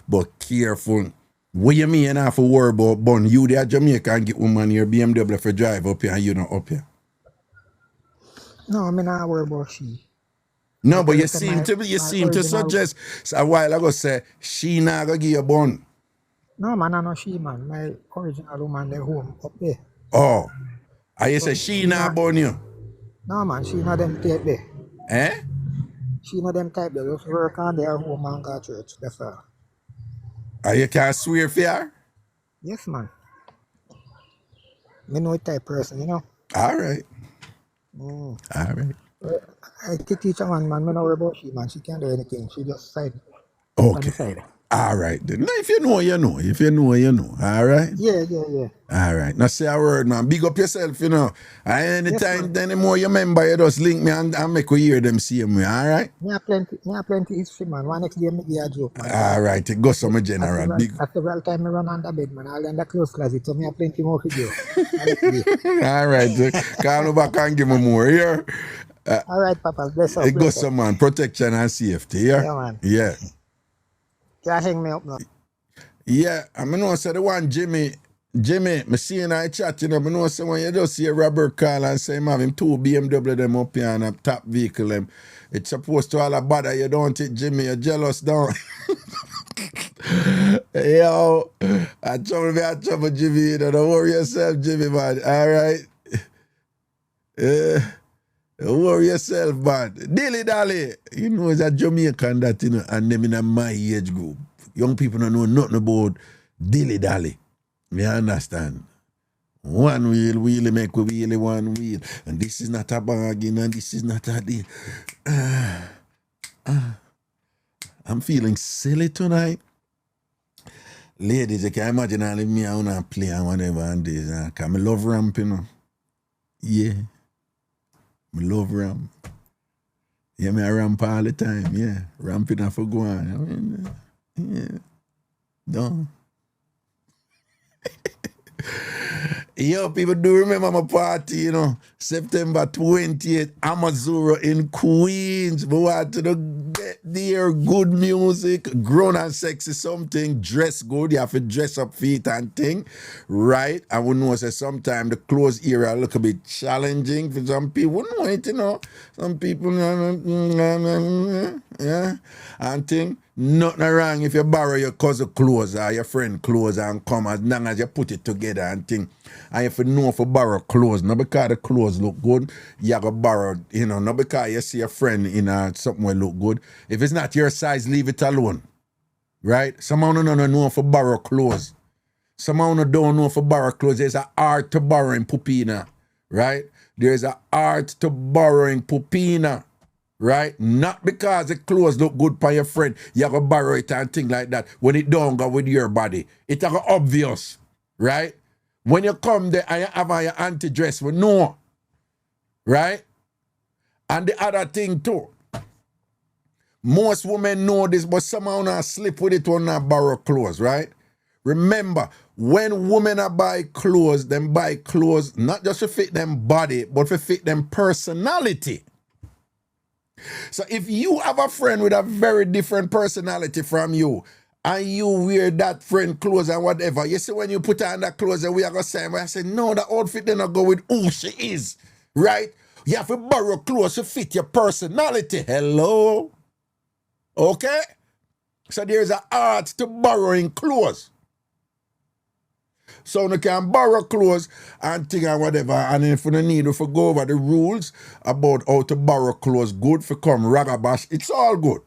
But careful. What you mean you don't have to worry about bun? You there Jamaica and get woman your BMW for drive up here and you not up here. No, I mean, I worry about she. No, but you seem to suggest a while ago say she not gonna give you a bun. No, man, I know she, man. My original woman, they home up there. Oh. And you say she not bun you? No, man, she not them type there. Eh? She not them type there. Just work on their home and go to church. That's all. And you can't swear for her? Yes, man. Me know the type person, you know. All right. All right. I can teach a man, me not worry about she, man. She can't do anything. She just side. Okay. Side. All right. Then. No, if you know, you know. If you know, you know. All right? Yeah. All right. Now say a word now. Big up yourself, you know. And anytime, Yes, anymore you remember, you just link me and make we hear them same way. All right? Me have plenty history, man. One next day, me give a joke, man. All right. It goes some general. At several time, me run under bed, man. I'll end the clothes closet, so me have plenty more video. All right. Call back and give me more here. All right, Papa. Bless up. It goes some man. Protection and safety. Yeah? Yeah, man. Yeah. Can't hang me up now. Yeah, I mean, no, say the one Jimmy, me seeing I chat, you know, I know say when you just see Robert call and say him having 2 BMW them up here and a top vehicle them, it's supposed to all a bother you, don't it, Jimmy? You're jealous, don't? Yo, I trouble Jimmy, you know, don't worry yourself, Jimmy, man. All right. Don't worry yourself, man. Dilly dally. You know, it's a Jamaican that, you know, and them in my age group. Young people don't know nothing about dilly dally. You understand? One wheel, make we one wheel. And this is not a bargain, and this is not a deal. I'm feeling silly tonight. Ladies, you can imagine all of me, I want to play and whatever and this. Because I love ramp, you know. Yeah. I love ramp. Yeah, I ramp all the time, yeah. Ramping off for go on. I mean, yeah. Done. Yo, people do remember my party, you know. September 28th, Amazura in Queens. We want to get there, good music, grown and sexy something, dress good. You have to dress up feet and thing, right? I would know say sometimes the clothes area look a bit challenging for some people. Know it, you know. Some people, yeah, and thing. Nothing wrong if you borrow your cousin clothes or your friend clothes and come as long as you put it together and thing. And if you know for borrow clothes, not because the clothes look good, you have to borrow, you know, not because you see a friend in something will look good. If it's not your size, leave it alone. Right? Someone don't know for borrow clothes. Someone don't know for borrow clothes. There's an art to borrowing pupina. Right? There's an art to borrowing pupina. Right? Not because the clothes look good for your friend, you have to borrow it and things like that. When it don't go with your body, it's obvious. Right? When you come there and you have your anti-dress, we know. Right? And the other thing too, Most women know this, but somehow not slip with it when not borrow clothes, right? Remember, when women are buy clothes, them buy clothes not just to fit them body, but to fit them personality. So if you have a friend with a very different personality from you, and you wear that friend clothes and whatever, you see when you put on that clothes and we are going to say, I say, no, the outfit then not go with who she is, right? You have to borrow clothes to fit your personality. Hello? Okay? So there's an art to borrowing clothes. So you can borrow clothes and thing and whatever, and if you need to go over the rules about how to borrow clothes good for come ragabash, it's all good.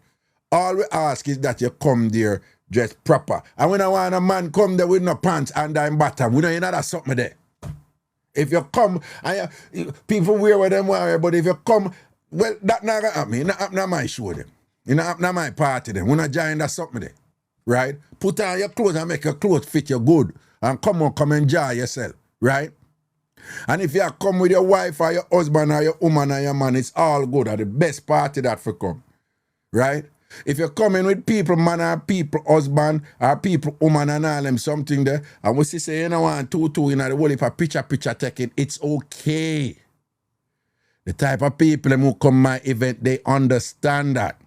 All we ask is that you come there dressed proper. And when I want a man come there with no pants and I'm bottom, we don't know that something there. If you come, and people wear what them wear, but if you come, well, that not gonna happen. It not happen on my show them. It not happen on my party them. We not join that something there. Right? Put on your clothes and make your clothes fit you good. And come enjoy yourself. Right? And if you come with your wife or your husband or your woman or your man, it's all good. At the best party that for come. Right? If you're coming with people, man or people, husband or people, woman and all them something there, and we say, you know, 1, 2, 2, you know, the whole if a picture taking, it's okay. The type of people who come my event, they understand that.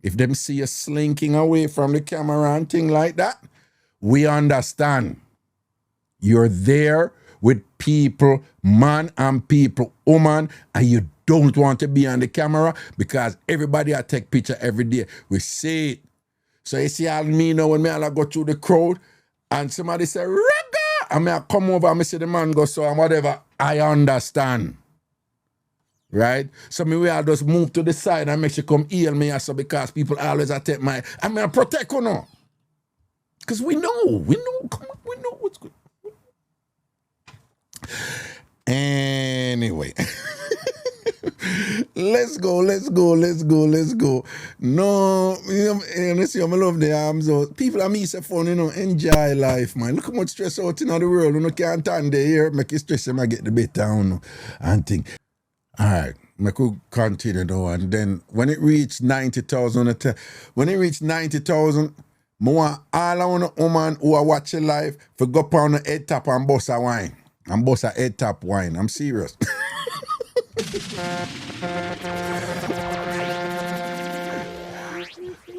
If them see you slinking away from the camera and thing like that, we understand. You're there with people, man and people, woman, and you don't want to be on the camera because everybody I take picture every day. We see it. So you see all me now when I go through the crowd and somebody say, Reggae! And I come over and I see the man go so and whatever, I understand. Right? So me I just move to the side and make sure come heal me so because people always take my, I mean I protect you now. Because we know, come on, we know what's good. Anyway, let's go. No, you see, I love the arms out. People are me say fun, enjoy life, man. Look how much stress out in the world. You can't stand there here, make you stress and get the bit down and think. All right, I could continue though, and then when it reached 90,000, more all I want a woman who are watching live for go pound a head tap and bust a wine. And bust a head tap wine. I'm serious.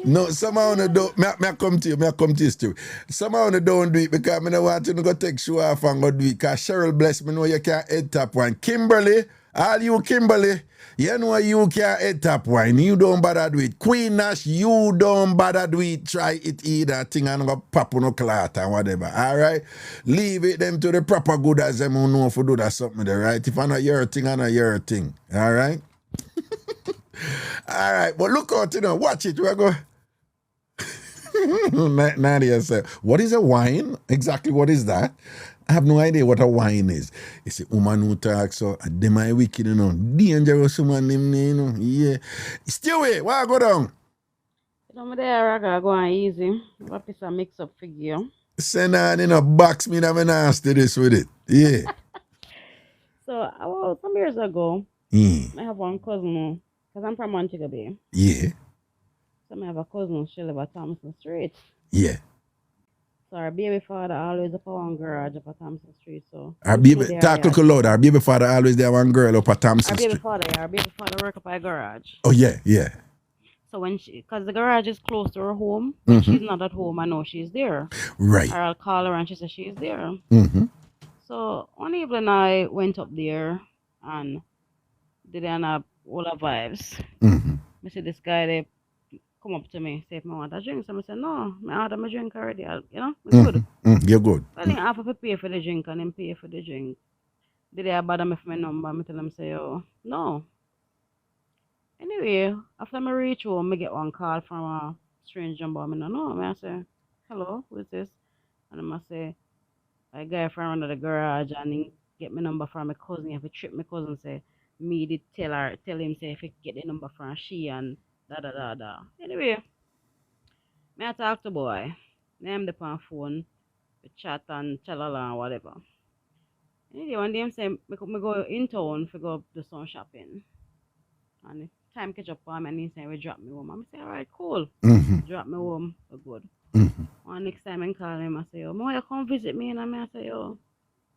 No, somehow I don't. I come to you, Stewart. Somehow I don't do it because I don't want to go take show off and go do it. Because Cheryl bless me know you can't head tap wine. Kimberly, all you Kimberly, you know you can't head tap wine. You don't bother do it. Queen Nash, you don't bother do it. Try it either thing and go pop no clot and whatever. All right? Leave it them to the proper good as them who know if you do that something there, right? If I know your thing, I know your thing. All right? All right, but look out, watch it. We're going. Nadia said, what is a wine? Exactly what is that? I have no idea what a wine is. It's a woman who talks, so they might wicked, dangerous woman, yeah. Stewart, why go down? I'm there, Raga, go on easy. What is a mix-up figure? Send on, box me, I'm nasty this with it. Yeah. So, about some years ago, I have one cousin, because I'm from Montego Bay. Yeah. So I have a cousin, she live at Thompson Street. Yeah. So our baby father always up at one garage up at Thompson Street. So our baby, talk a loud. Our baby father always there one girl up at Thompson Street. Our baby father work up at a garage. Oh yeah. So when because the garage is close to her home, when she's not at home, I know she's there. Right. Or I'll call her and she says she's there. So one evening I went up there and did a all the vibes. I see this guy there come up to me, say if I want a drink. So I said, no, I ordered my drink already. It's good. You're good. I think I have to pay for the drink and then pay for the drink. Did they bother me for my number? I tell them, say, oh, no. Anyway, after I reach home, I get one call from a strange number. I don't know. I say, hello, who is this? And I say, a guy from under the garage and he get my number from my cousin. He have to trip my cousin, say, me did tell him, say, if he get the number from she and da. Anyway, I talk to boy. Name the phone, we chat and chalala and whatever. Anyway, one day I say, me go in town to go do some shopping. And time catch up on me and he said, we drop me home. I say, all right, cool. Drop me home, we're good. And next time I call him, I say, yo, you come visit me? And I say, yo,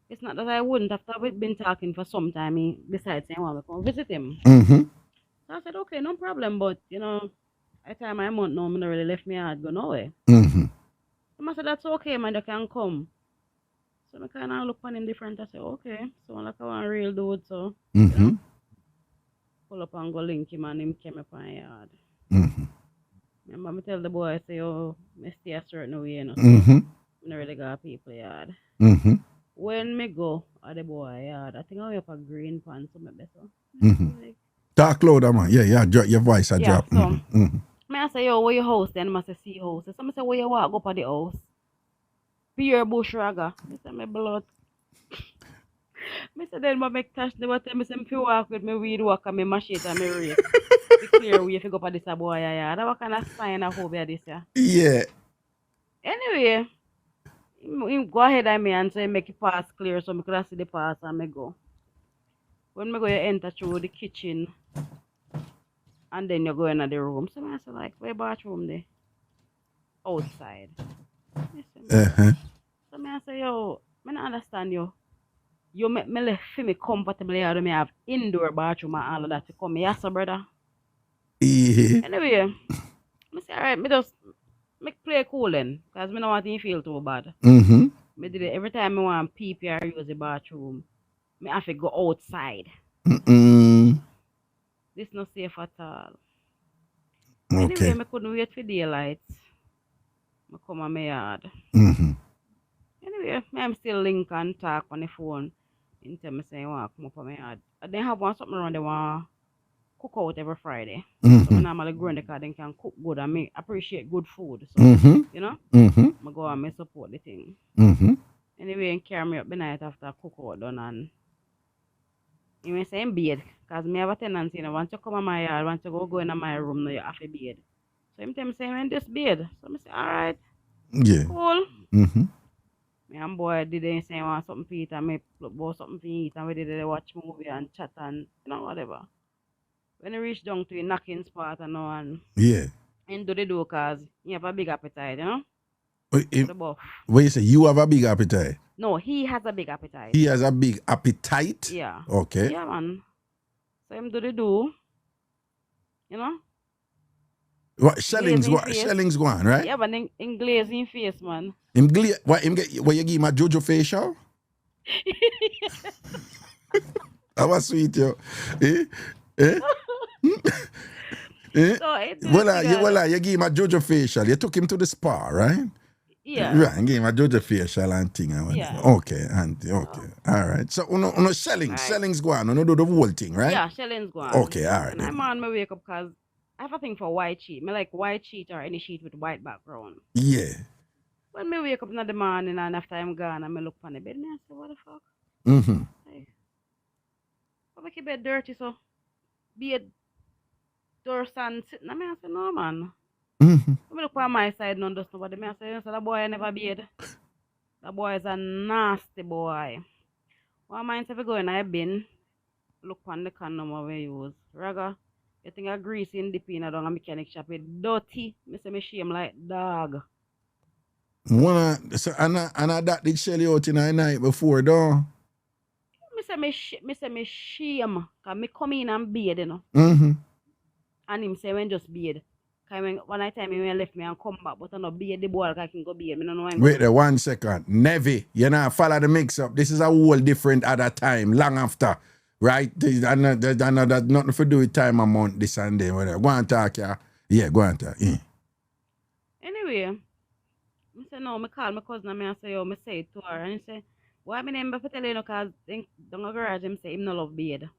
it's not that I wouldn't. After we've been talking for some time, he decides saying, well, I come visit him. So I said, okay, no problem, but, you know, at the time I month now, I not really left me hard go nowhere. I said, that's okay, man, you can come. So I kind of look on him different. I said, okay, so like I want a real dude, so, you know, pull up and go link him and him came up on yard. Remember, I tell the boy, I say, oh, I stay a certain way, you know, so I don't really got people yard. When me go at the boy yard, I think I have a green pants, so my better. Like, Talk louder, man. Yeah, your voice a drop. So, I say, yo, where your house? Then I say, see house. So I say, where you walk go up the house? Pure bush raga. I say, my blood. I say, then I make touch the water. I say, if you walk with me weed walk and me machete and me rake. Be clear where if you go up this boy yard. That what kind of sign of hope this year? Yeah. Anyway, him go ahead and me and say, make it pass clear so I could see the pass and me go. When I go, you enter through the kitchen. And then you go in the room. So I say, like, where bathroom there? Outside. So I say, yo, I don't understand you. You make me feel me comfortable here. Me have indoor bathroom and all of that to come. Yes, sir, brother. Anyway, I say, all right, me just make play cool then. Because I don't want to feel too bad. Me did it every time I want pee or use the bathroom. Me have to go outside. This not safe at all. Okay. Anyway, I couldn't wait for daylight. I come on my yard. Anyway, I'm still link and talk on the phone. Until I say, I want to come up on my yard. And they have something around they want cook out every Friday. So I normally go in the car, they can cook good and me appreciate good food. So, you know, I go and I support the thing. Anyway, and carry me up the night after I cook out done and you may say in bed, because I have a tendency, you know, once you come on my yard, once you go in my room, you have a bed. So I'm telling me, in this bed. So I say, all right, cool. Me and boy did they say, want something to eat, and me bought something to eat, and we did watch movie and chat and, you know, whatever. When you reach down to a knocking spot and all, and into the door, because you have a big appetite, you know? What you say, you have a big appetite? No, he has a big appetite. He has a big appetite? Yeah. Okay. Yeah, man. So him do the do. You know? What shellings go on, right? Yeah, but in glazing face, man. What you give him a Jojo facial? That was sweet, yo. So you give him a Jojo facial. You took him to the spa, right? Yeah. Right, and gave him a Jojo facial and thing. Yeah. Okay, auntie, okay. All right. So, shellings go on. Do the whole thing, right? Yeah, shellings go on. Okay, all right. And I'm on my wake up because I have a thing for white sheet. I like white sheet or any sheet with white background. Yeah. When I wake up in the morning and after I'm gone, I look on the bed and I say, what the fuck? Hey, why make your bed dirty so? Be a door stand sitting. I say, no, man. I look on my side, none does nobody. I say, so that boy I never bed. That boy is a nasty boy. What mind if I go in a bin, look on the condom we use. Raga, you think I grease in the pin down a mechanic shop with dirty. I say me shame like dog. So Anna that did shell you out in the night before, though? Me say me shame. Because me come in and bed, you know. And him say when just bed. Because when I time he left me and come back, but I no bed the boy I can go bed. Me no know wait there 1 second. Nevy, you know, follow the mix-up. This is a whole different other time, long after. Right? There's nothing to do with time amount, this and then. Whatever. Go and talk, yeah. Yeah, go and talk. Yeah. Anyway, I say no, I call my cousin and I say, yo, I say it to her. And he say, why me name for tell you, because down the garage, him say him no love bed.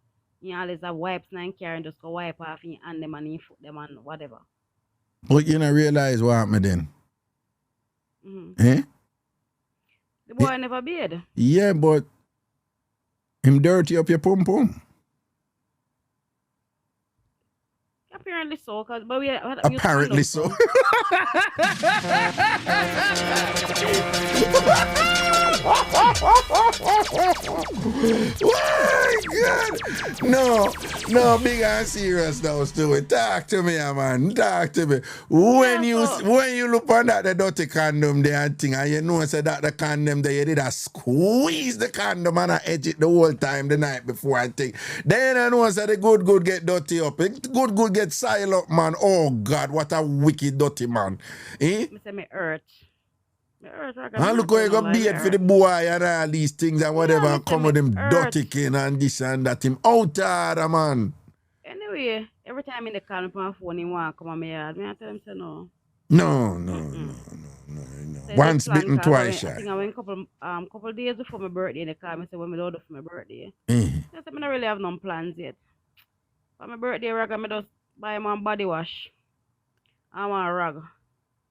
He always have wipes and carry and just go wipe off him and them and he foot them and whatever. But you don't realize what happened then? Eh? The boy never bed. Yeah, but him dirty up your pum-pum. Apparently so, because but we apparently so. My God. No, big and serious now, Stewart. Talk to me, man. Talk to me. When you look on that the dirty condom there and thing, and you know say that the condom there, you did a squeeze the condom and I edge it the whole time the night before and thing. Then I know say the good get dirty up. It good get silent up, man. Oh God, what a wicked dirty man. Eh? Me say me hurt. And look how you go beat for the boy and all these things and whatever and come with them dirty kin and this and that. Him out there, man. Anyway, every time in the call on my phone, he want to come on my yard. Me I tell him say no. No. Once bitten, twice shy. I think I went couple days before my birthday. They call me say when me load up for my birthday. I said I don't really have no plans yet. For my birthday, I just buy my body wash. I want a rag.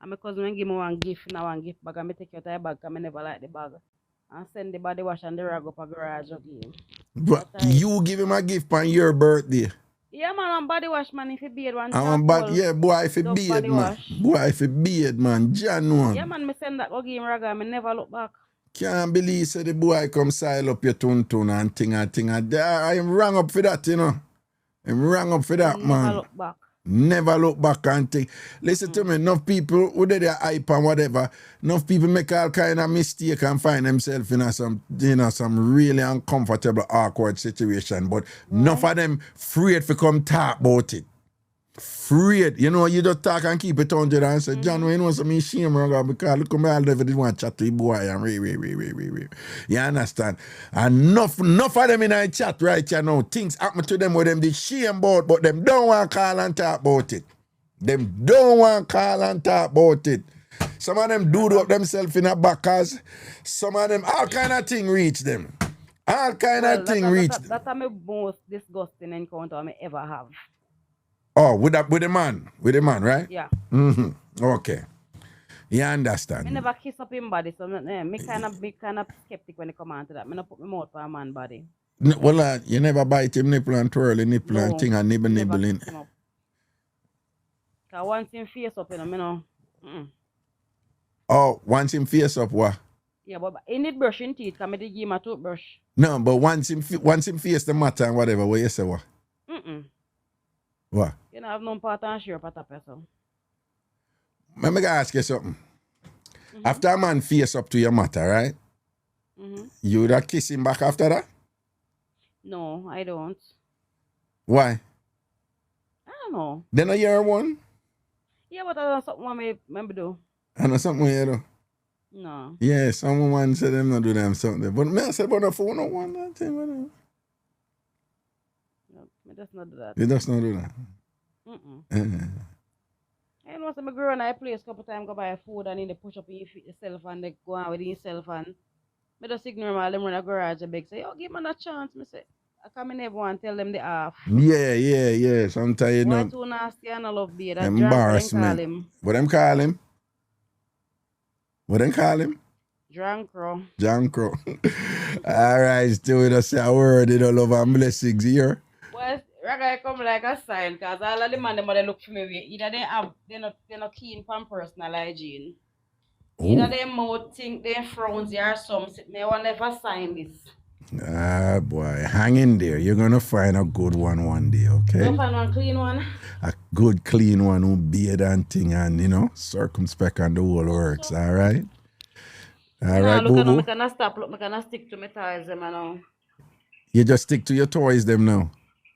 And my cousin give me one gift bag and I take out the bag because I never like the bag. And send the body wash and the rag up a garage again. But you give him a gift on your birthday? Yeah, man, I'm body wash, man, if you beard one. Boy, if you beard, man. Boy, if you beard, man. John one. Yeah, man, me send that go give him rag and I never look back. Can't believe say the boy come style up your tun and thing. I am wrong up for that, you know. I'm wrong up for that, man. Never look back. Never look back and think. Listen to me, enough people who did their hype and whatever, enough people make all kind of mistake and find themselves in some really uncomfortable, awkward situation. But enough of them afraid to come talk about it. Afraid. You know, you just talk and keep it 100 and say, John, you know something shame because look at me, I never did want to chat to you boy and You understand? And enough of them in a chat right here now. Things happen to them where them did shame about, but them don't want to call and talk about it. Them don't want to call and talk about it. Some of them do up themselves in a backers. Some of them, all kind of thing reach them. All kind of thing reach them. That's my most disgusting encounter I ever have. Oh, with the man, right? Yeah. Okay. You understand? I never kiss up him body, so me kind of skeptic when it come on to that. I not put my mouth on a man body. Well, you never bite him nipple and twirl him nipple and thing and nibble in. Because once him face up, you know. Oh, once him face up, what? Yeah, but he need brushing teeth. Because I did give him a toothbrush. No, but once him face the matter and whatever, what you say, what? What? You know, have no part and share part of person. Let me ask you something. After a man face up to your matter, right? You would have kiss him back after that? No, I don't. Why? I don't know. Then I hear one? Yeah, but I don't something I maybe do. I know something you do? No. Yeah, someone said them not do them something. But me I said about the phone no one that thing. No, I just not do that. You just not do that? I know some girl in a place a couple times go buy food and they push up in yourself and they go on with yourself and I just ignore them run a garage and beg say, yo, give man a chance. I say, I come in never and tell them they off. Yeah. Sometimes you know. Why too nasty and I love beer. Embarrassment. What them call him? What them call him? John Crow. All right, Stewart, I say a word, you know, love and blessings here. Well, Reggae come like a sign, because all of the man they look for me with. Either they're not keen on personal hygiene. Either they mouth think they frowns or something. Me will never sign this. Ah boy, hang in there. You're gonna find a good one day, okay? You find one clean one? A good clean one who beard and thing and you know, circumspect and the whole works, all right? All right, boo boo. I cannot stop. Look, I cannot stick to my toys them now. You just stick to your toys them now.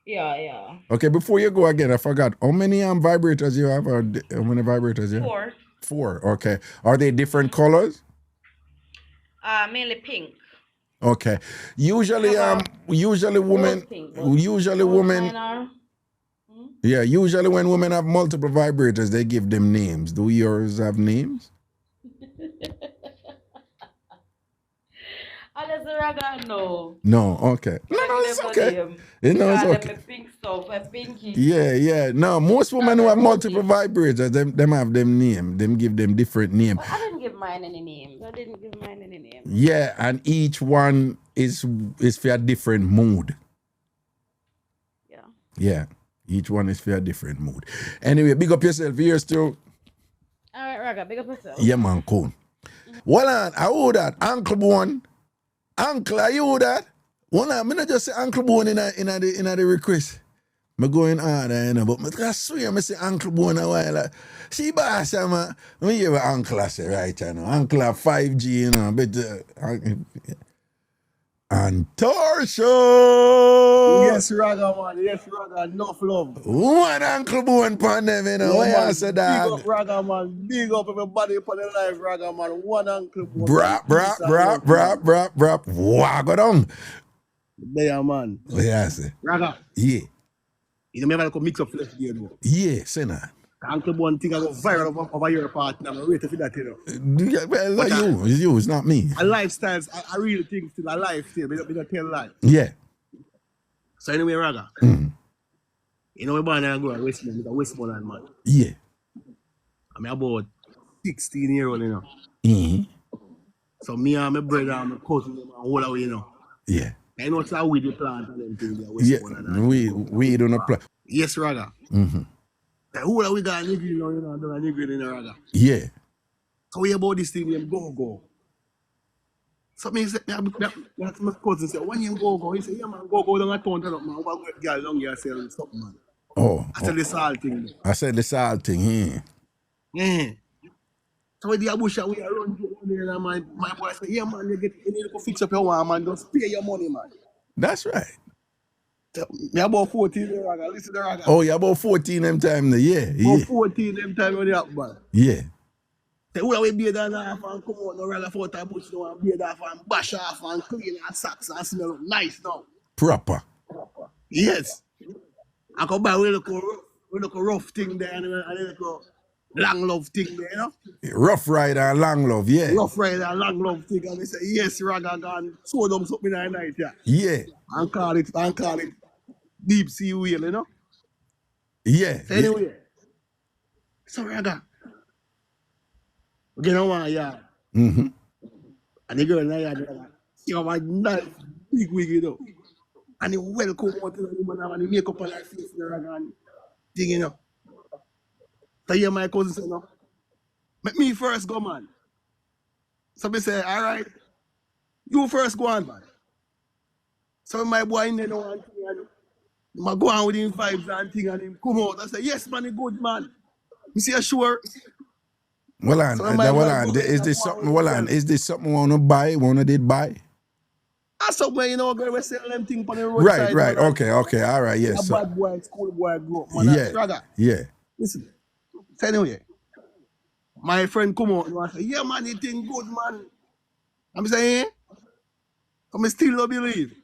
Yeah. Okay, before you go again, I forgot. How many vibrators you have? Or how many vibrators you have? 4. Okay. Are they different colors? Mainly pink. Okay. Usually women. Yeah. Usually when women have multiple vibrators, they give them names. Do yours have names? No, okay. No, it's okay. You know, it's okay. Pink stuff, pinky. Yeah. No, most women who have multiple vibrators, them have them name. Them give them different name. I didn't give mine any name. Yeah, and each one is for a different mood. Yeah. Each one is for a different mood. Anyway, big up yourself. Here's to. All right, Raga, big up yourself. Yeah, man, cool. Well, I owe that. Uncle One. Uncle, are you that? One I'm not just say Uncle Bone in the request. Me going harder, you know, but I swear I say Uncle Bone a while. See, boss, man. Me hear what Uncle I say right, you know. Uncle have 5G, you know, but Antortion! Yes, Raga, man. Yes, Raga. Enough love. One Uncle Bone pan them, you know. What you say, Big dog? up, Raga, man. Big up everybody upon the life, Raga, man. One Uncle Bone, man. Brap. Wow, go down. There, man. What you say? Raga. Yeah. You know, me have to mix up flesh here, though. Yeah, say that. Uncle Bone thing I go viral over your part, and I'm ready for that, you know. Well, but it's you, it's not me. A lifestyles, I really think still a life still. We don't tell lie. Yeah. So anyway, Raga. You know, we're born and grow at Westmoreland, with a Westmoreland, man. Yeah. I'm about 16 years old, you know. So me and my brother and my cousin, them all away, you know. Yeah. I know it's how we plant and everything. Yeah, we don't plant. Yes, Raga. Who are we got a nigga, you know, a nigga in the Raga. Yeah. So we about this thing named Go. So me say, my cousin said, when you go, he said, yeah man, go down a town, tell up man, what girl long here selling something, man. I said the salt thing. I said the salt thing, yeah. So we did a bush and we run there and my boy said, yeah man, you need to fix up your one, man, just pay your money, man. That's right. Me about 14 Raga, listen to Raga. Oh, you about 14 them time, yeah. About 14 them time when you up, man. Yeah. Say, who are we beard and half and come out, no Raga for a bush, no and beard off and bash off and clean and socks and smell nice now. Proper. Yes. I come buy we look a rough thing there and a little long love thing there, you know? Rough Rider and Long Love, yeah. Rough Rider and Long Love thing, and they say, yes, Raga gone, sow them something in the night, yeah. Yeah. And call it deep sea whale, you know? Yeah. So anyway, so Raga, we get on one yard. And the girl in the yard, she have a nice big wig, you know? And he welcome out to the woman and he make up on her face, Raga, and thing, you know? So here my cousin said, no, make me first go, man. So me say, all right, you first go on, man. So my boy in there now and I go on with him vibes and thing and him come out. I say, yes, man, he good, man. You see, sure. Well, is this something we want to buy, did buy? That's something, you know, girl, we sell them things on the roadside. Right, okay, all right, yes. A bad boy, school boy, grow up, man. Yeah. Listen. So anyway, my friend come out and say, yeah man, you think good, man. I'm saying, I still don't believe.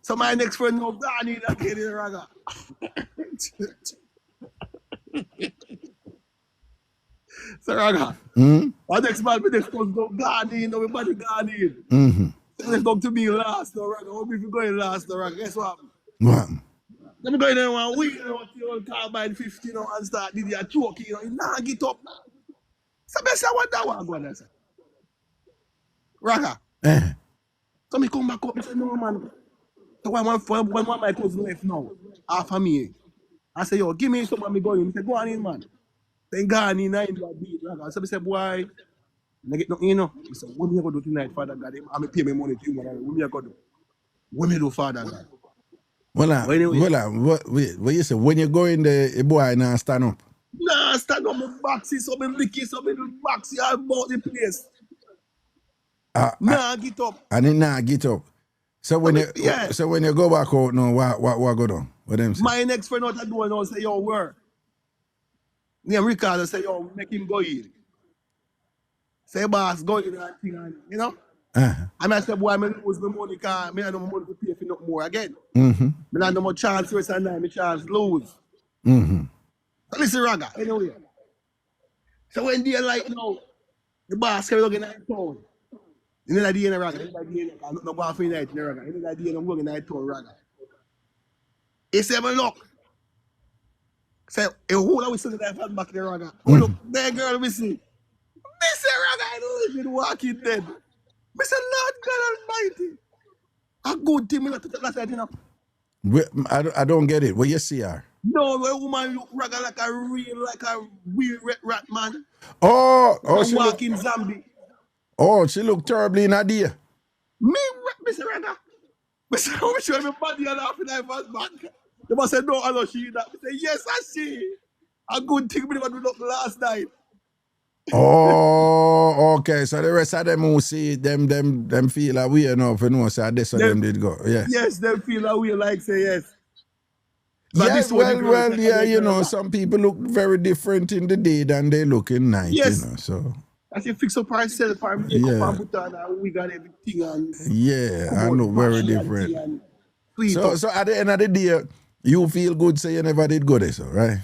So my next friend go, God need a kid in the Raga. So Raga, my next man, my next cousin go, God need, everybody God need. So let's go to me last, no Raga. What if you going last, no Raga? Guess what? What? Let me go in there 1 week, you know, till carbine 50, you know, and start did your choke, you know, you nah get up. So I say, what that one going on, sir? Raga. So me come back up and say, no man. So when one of my cousins left now, after me, I say, yo, give me some money going. He say, go on in, man. Then go on in, I ain't got beat, Raga. So I say, boy, I get nothing, you know. He said, what me going to do tonight, Father God? I'm going to pay me money to you, man. What me going to do? What me do, Father God? What you say? When you go in the boy now stand up? Nah, stand up, my boxy, so my licky, so my boxy all about the place. Nah, get up. I didn't nah get up. So when you go back out now, what go down? What them say? My next friend out the door now say, yo, where? Name Ricardo say, yo, make him go in. Say, boss, go in and thing, you know? I say, boy, I lose my money because I don't have money to pay for nothing more again. I don't have no more chance rest and my chance lose. So listen, Raga, anyway. So when they like now, the boss carry looking at town. You know that day in the Raga, I'm not going for night in the Raga. You know that day I'm going at town, Raga. He said, look. Say, who are we sitting there back in the Raga? Oh, look, there girl we see. Me say, Raga, I don't live in walking dead. I said, Lord God Almighty. A good thing, not to take that, you know. I don't get it. What you see her? No, a woman look Raga like a weird rat man. Oh, she walking zombie. Oh, she look terribly in a day. Me, Mr. Raga. Mr. How much my body and half in I was back. They must say, no, I know she that. I say, yes, I see. A good thing we never do up last night. Oh, okay. So the rest of them who see it, them feel a way enough and know so this of them did go. Yeah. Yes, them feel a way like say yes. So Yeah, this one the girl say, yeah, you girl know, back. some people look very different in the day than they look in night, Yes. you know, so. As you fix up herself, her makeup Yeah. and put on her wig and everything and Yeah, come I out know, very fashion different. and sweet up. So at the end of the day, you feel good, say you never did good, so, right?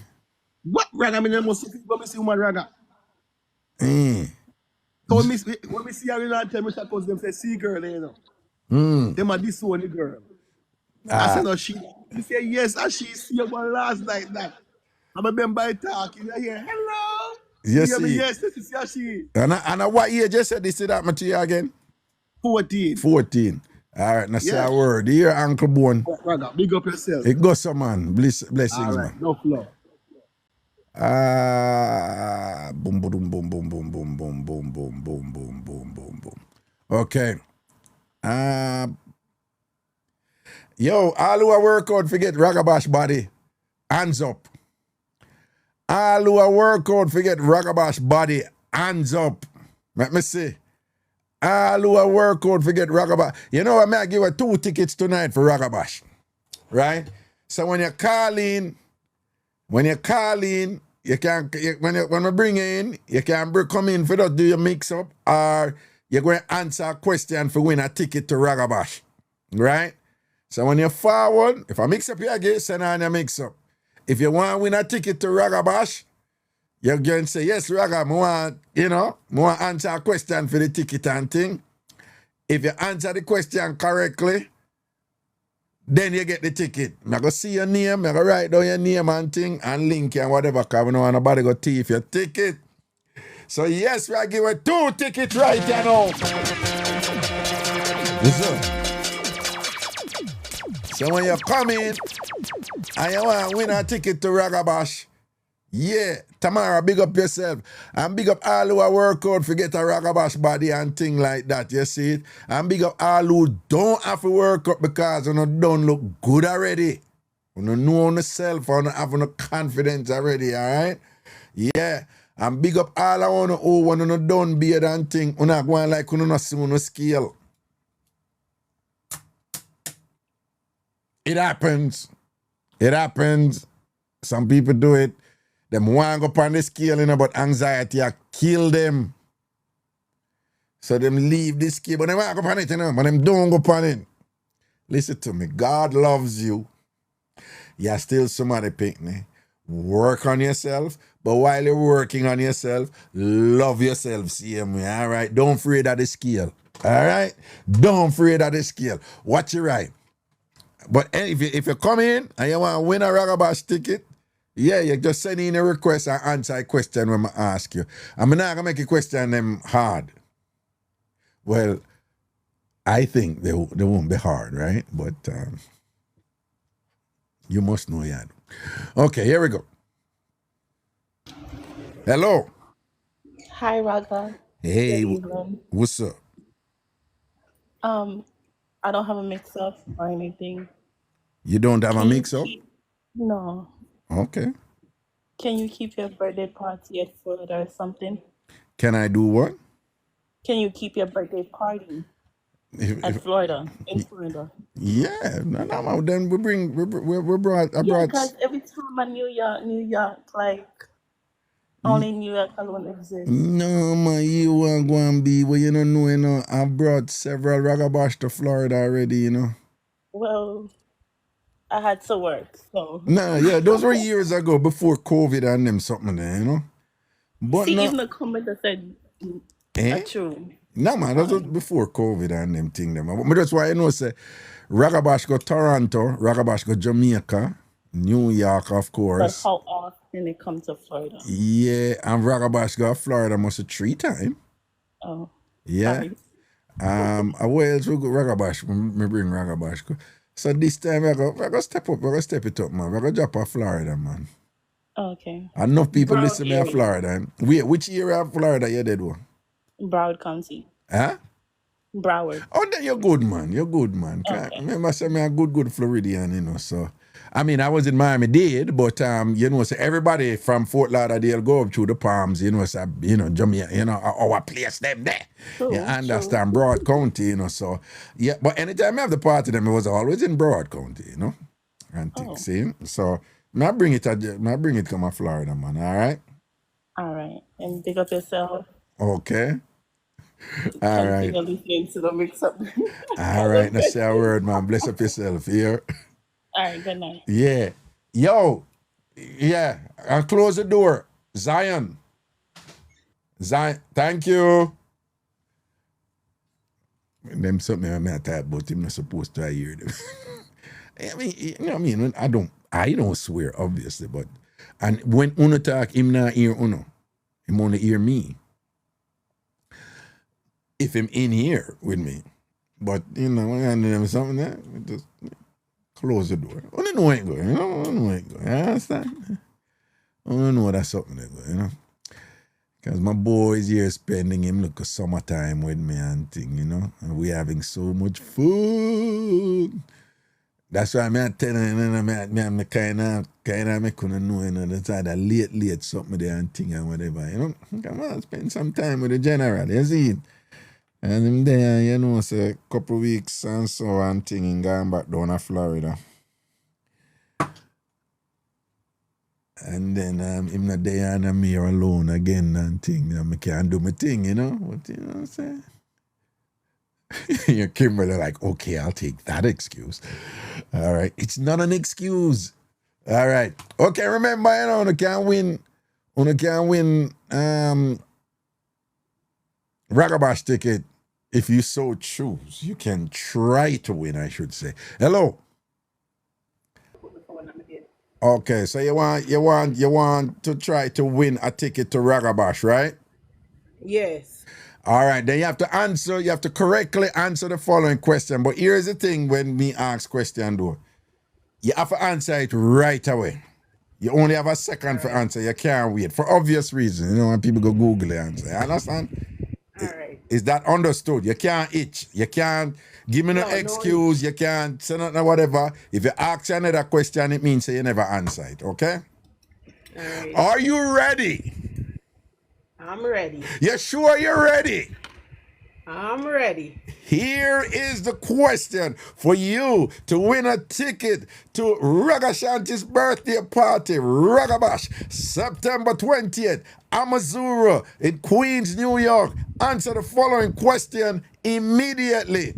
What Raga? I mean, I must see when me see woman Raga. Mm. So when me see her in that time, because them say, see girl, you know. Them are this one, the girl. I said, no, she. He said, yes, and she see you one last night. That. I remember talking. I hear, hello. You hear me? see. Yes, this is how she. And what age you said this to that material again? 14. 14. All right, now say Yeah. a word. Here, Uncle Bone. Raga, big up yourself. It goes some man. Blessings, All right, man. no flow. Boom, boom, boom, boom, boom, boom, boom, boom, boom, boom, boom, boom, boom, boom. Okay. Yo, all who are work out forget Ragabash body. Hands up. All who are work out forget Ragabash body. Hands up. Let me see. All who are work out forget Ragabash. You know what, I give you 2 tickets tonight for Ragabash. Right? So when you call in, you can when we bring you in, you can come in for that, do your mix up, or you're going to answer a question for win a ticket to Ragabash. Right? So when you forward, if I mix up your again, send on your mix up. If you want to win a ticket to Ragabash, you're going to say, yes, Raga, I want to answer a question for the ticket and thing. If you answer the question correctly, then you get the ticket. I'm going to see your name, I'm going to write down your name and thing, and link you and whatever, because we don't want nobody to thief your ticket. So yes, we are giving 2 tickets right here now. What's up? So when you come in and you want to win a ticket to Ragabash, yeah, tomorrow big up yourself. And big up all who are work out for get a Ragabash body and thing like that, you see it? And big up all who don't have to work out because you don't look good already. You know on yourself, you don't have no confidence already, alright? Yeah. And big up all I want to owe when you don't beard and thing. You not going like you not see no scale. It happens. It happens. Some people do it. Them want to go up on the scale, but anxiety kill them. So them leave the scale, but them want to go up on it, but them don't go up on it. Listen to me. God loves you. You're still somebody picnic. Work on yourself, but while you're working on yourself, love yourself, see me, all right? Don't afraid of the scale, all right? Don't afraid of the scale. Watch it right. But if you come in and you want to win a Ragabash ticket, yeah, you just send in a request and answer a question when I ask you. I'm not going to make a question them hard. Well, I think they won't be hard, right? But you must know yet. Okay, here we go. Hello. Hi, Raga. Hey, Good evening. what's up? I don't have a mix-up or anything. You don't have a mix-up? No. Okay. Can you keep your birthday party at Florida or something? Can I do what? Can you keep your birthday party at Florida, in Florida? Yeah, no. Then we brought. Yeah, because every time I'm New York, like only New York alone exists. No, man, you want to go and be where you don't know, I brought several Ragabash to Florida already, Well, I had to work, so. Nah, yeah, those were years ago before COVID and them something there, But see, no, even the comment that said, true. No, man, that was before COVID and them thing, But that's why say Ragabash go Toronto, Ragabash go Jamaica, New York, of course. But how often it comes to Florida? Yeah, and Ragabash go Florida must 3 times. Oh. Yeah. Wales we go Ragabash, me bring Ragabash. So this time I go step it up, man. I go drop a Florida, man. Okay. Enough people Broward listen to me in Florida. Which area of Florida you did one? Broward County. Huh? Broward. Oh, then you're good, man. You're good, man. Okay. Remember, I said me a good Floridian, you know. So, I mean, I was in Miami-Dade, but you know, so everybody from Fort Lauderdale go up through the Palms, you know, so Jamaica, you know, our place them there. True, You understand, Broad County, you know. So, yeah, but anytime I have the party, them it was always in Broad County, you know, and things. See, so I bring it to my Florida, man. All right. All right. And pick up yourself. Okay. All right. Continue listening to the Mixup. All right. Now say a word, man. Bless up yourself here. All right. Good night. Yeah. Yo. Yeah. I'll close the door. Zion. Thank you. Them something I'm not talking about. I'm not supposed to hear them. I mean, you know what I mean? I don't swear, obviously, but and when Uno talk, him not hear Uno. Him only hear me. If him in here with me. But, you know, when I do something there, just close the door. I don't know where it go, you know? I don't know where it go. You understand? I don't know that's something there go, you know? Because my boys here spending him look a summertime with me and thing, you know? And we having so much food. That's why I'm telling you, I'm kind of I couldn't know, you know, that's either late something there and thing and whatever, you know? Come on, spend some time with the general, you see it? And him there, you know, say a couple weeks and so and thing and going back down to Florida. And then him not there and I'm here alone again and thing. I can't do my thing, you know? But you know what I'm saying? Your Kimberly like, okay, I'll take that excuse. All right. It's not an excuse. All right. Okay, remember, you know, you can win Ragabash ticket if you so choose. You can try to win, I should say. Hello. Okay, so you want to try to win a ticket to Ragabash, right? Yes. All right, then you have to correctly answer the following question. But here's the thing when me ask question though. You have to answer it right away. You only have a second for answer. You can't wait for obvious reasons. You know, when people go Google the answer. You understand? All right. Is that understood? You can't itch. You can't give me no excuse. You can't say nothing or whatever. If you ask another question, it means you never answer it, okay? All right. Are you ready? I'm ready. You sure you're ready? I'm ready. Here is the question for you to win a ticket to Ragashanti's birthday party, Ragabash, September 20th, Amazura in Queens, New York. Answer the following question immediately.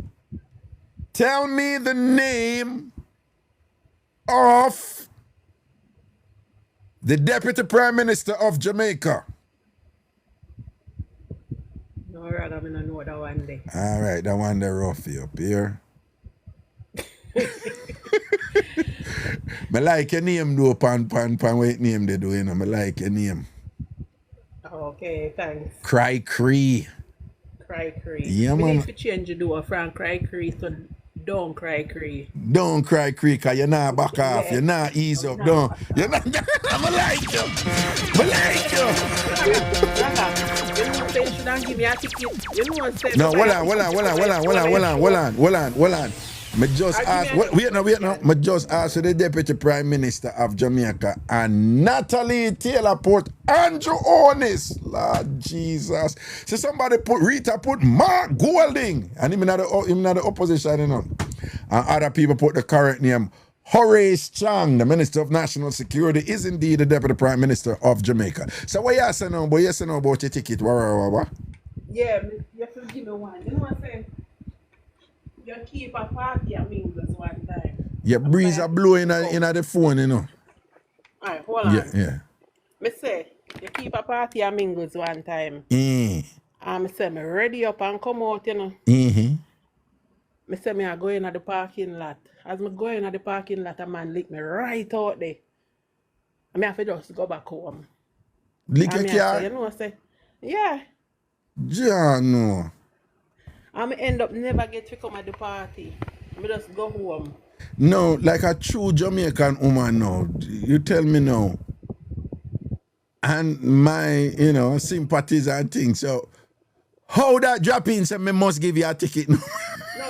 Tell me the name of the Deputy Prime Minister of Jamaica. No, I'm going to know that one day. All right, that one there rough you up here. I like your name though, pan, what name they do, you know. I like your name. Okay, thanks. Cry Cree. Yeah, man. We need to change the door from Cry Cree to Don't Cry Cree. Don't cry Cree, because you're not back off. Yeah. You're not ease up. Don't. You're not. I like you. I like you. You know what you shouldn't give me a ticket. You know what I'm saying? No, hold on. Me just ask. Wait now. Me just ask the Deputy Prime Minister of Jamaica and Natalie Taylor put Andrew Onis. Lord Jesus. So somebody Rita put Mark Golding, and him in the opposition, you know. And other people put the correct name. Horace Chang, the Minister of National Security, is indeed the Deputy Prime Minister of Jamaica. So what you say now? What you say now about your ticket? What? Yeah, you have to give me one. You know what I'm saying? You keep a party at Mingles one time. Your breeze are blowing in the phone, you know. Alright, hold on. Yeah. Me say, you keep a party at Mingles one time. Me say, me ready up and come out, you know. Mm-hmm. Me say, me are going at the parking lot. As me going at the parking lot, a man lick me right out there. I have to just go back home. Lick your car? Say, you know what I say? Yeah. Yeah, no. I end up never get to come at the party. I just go home. No, like a true Jamaican woman now. You tell me now. And my, sympathies and things. So, How that drop in, say me must give you a ticket. No,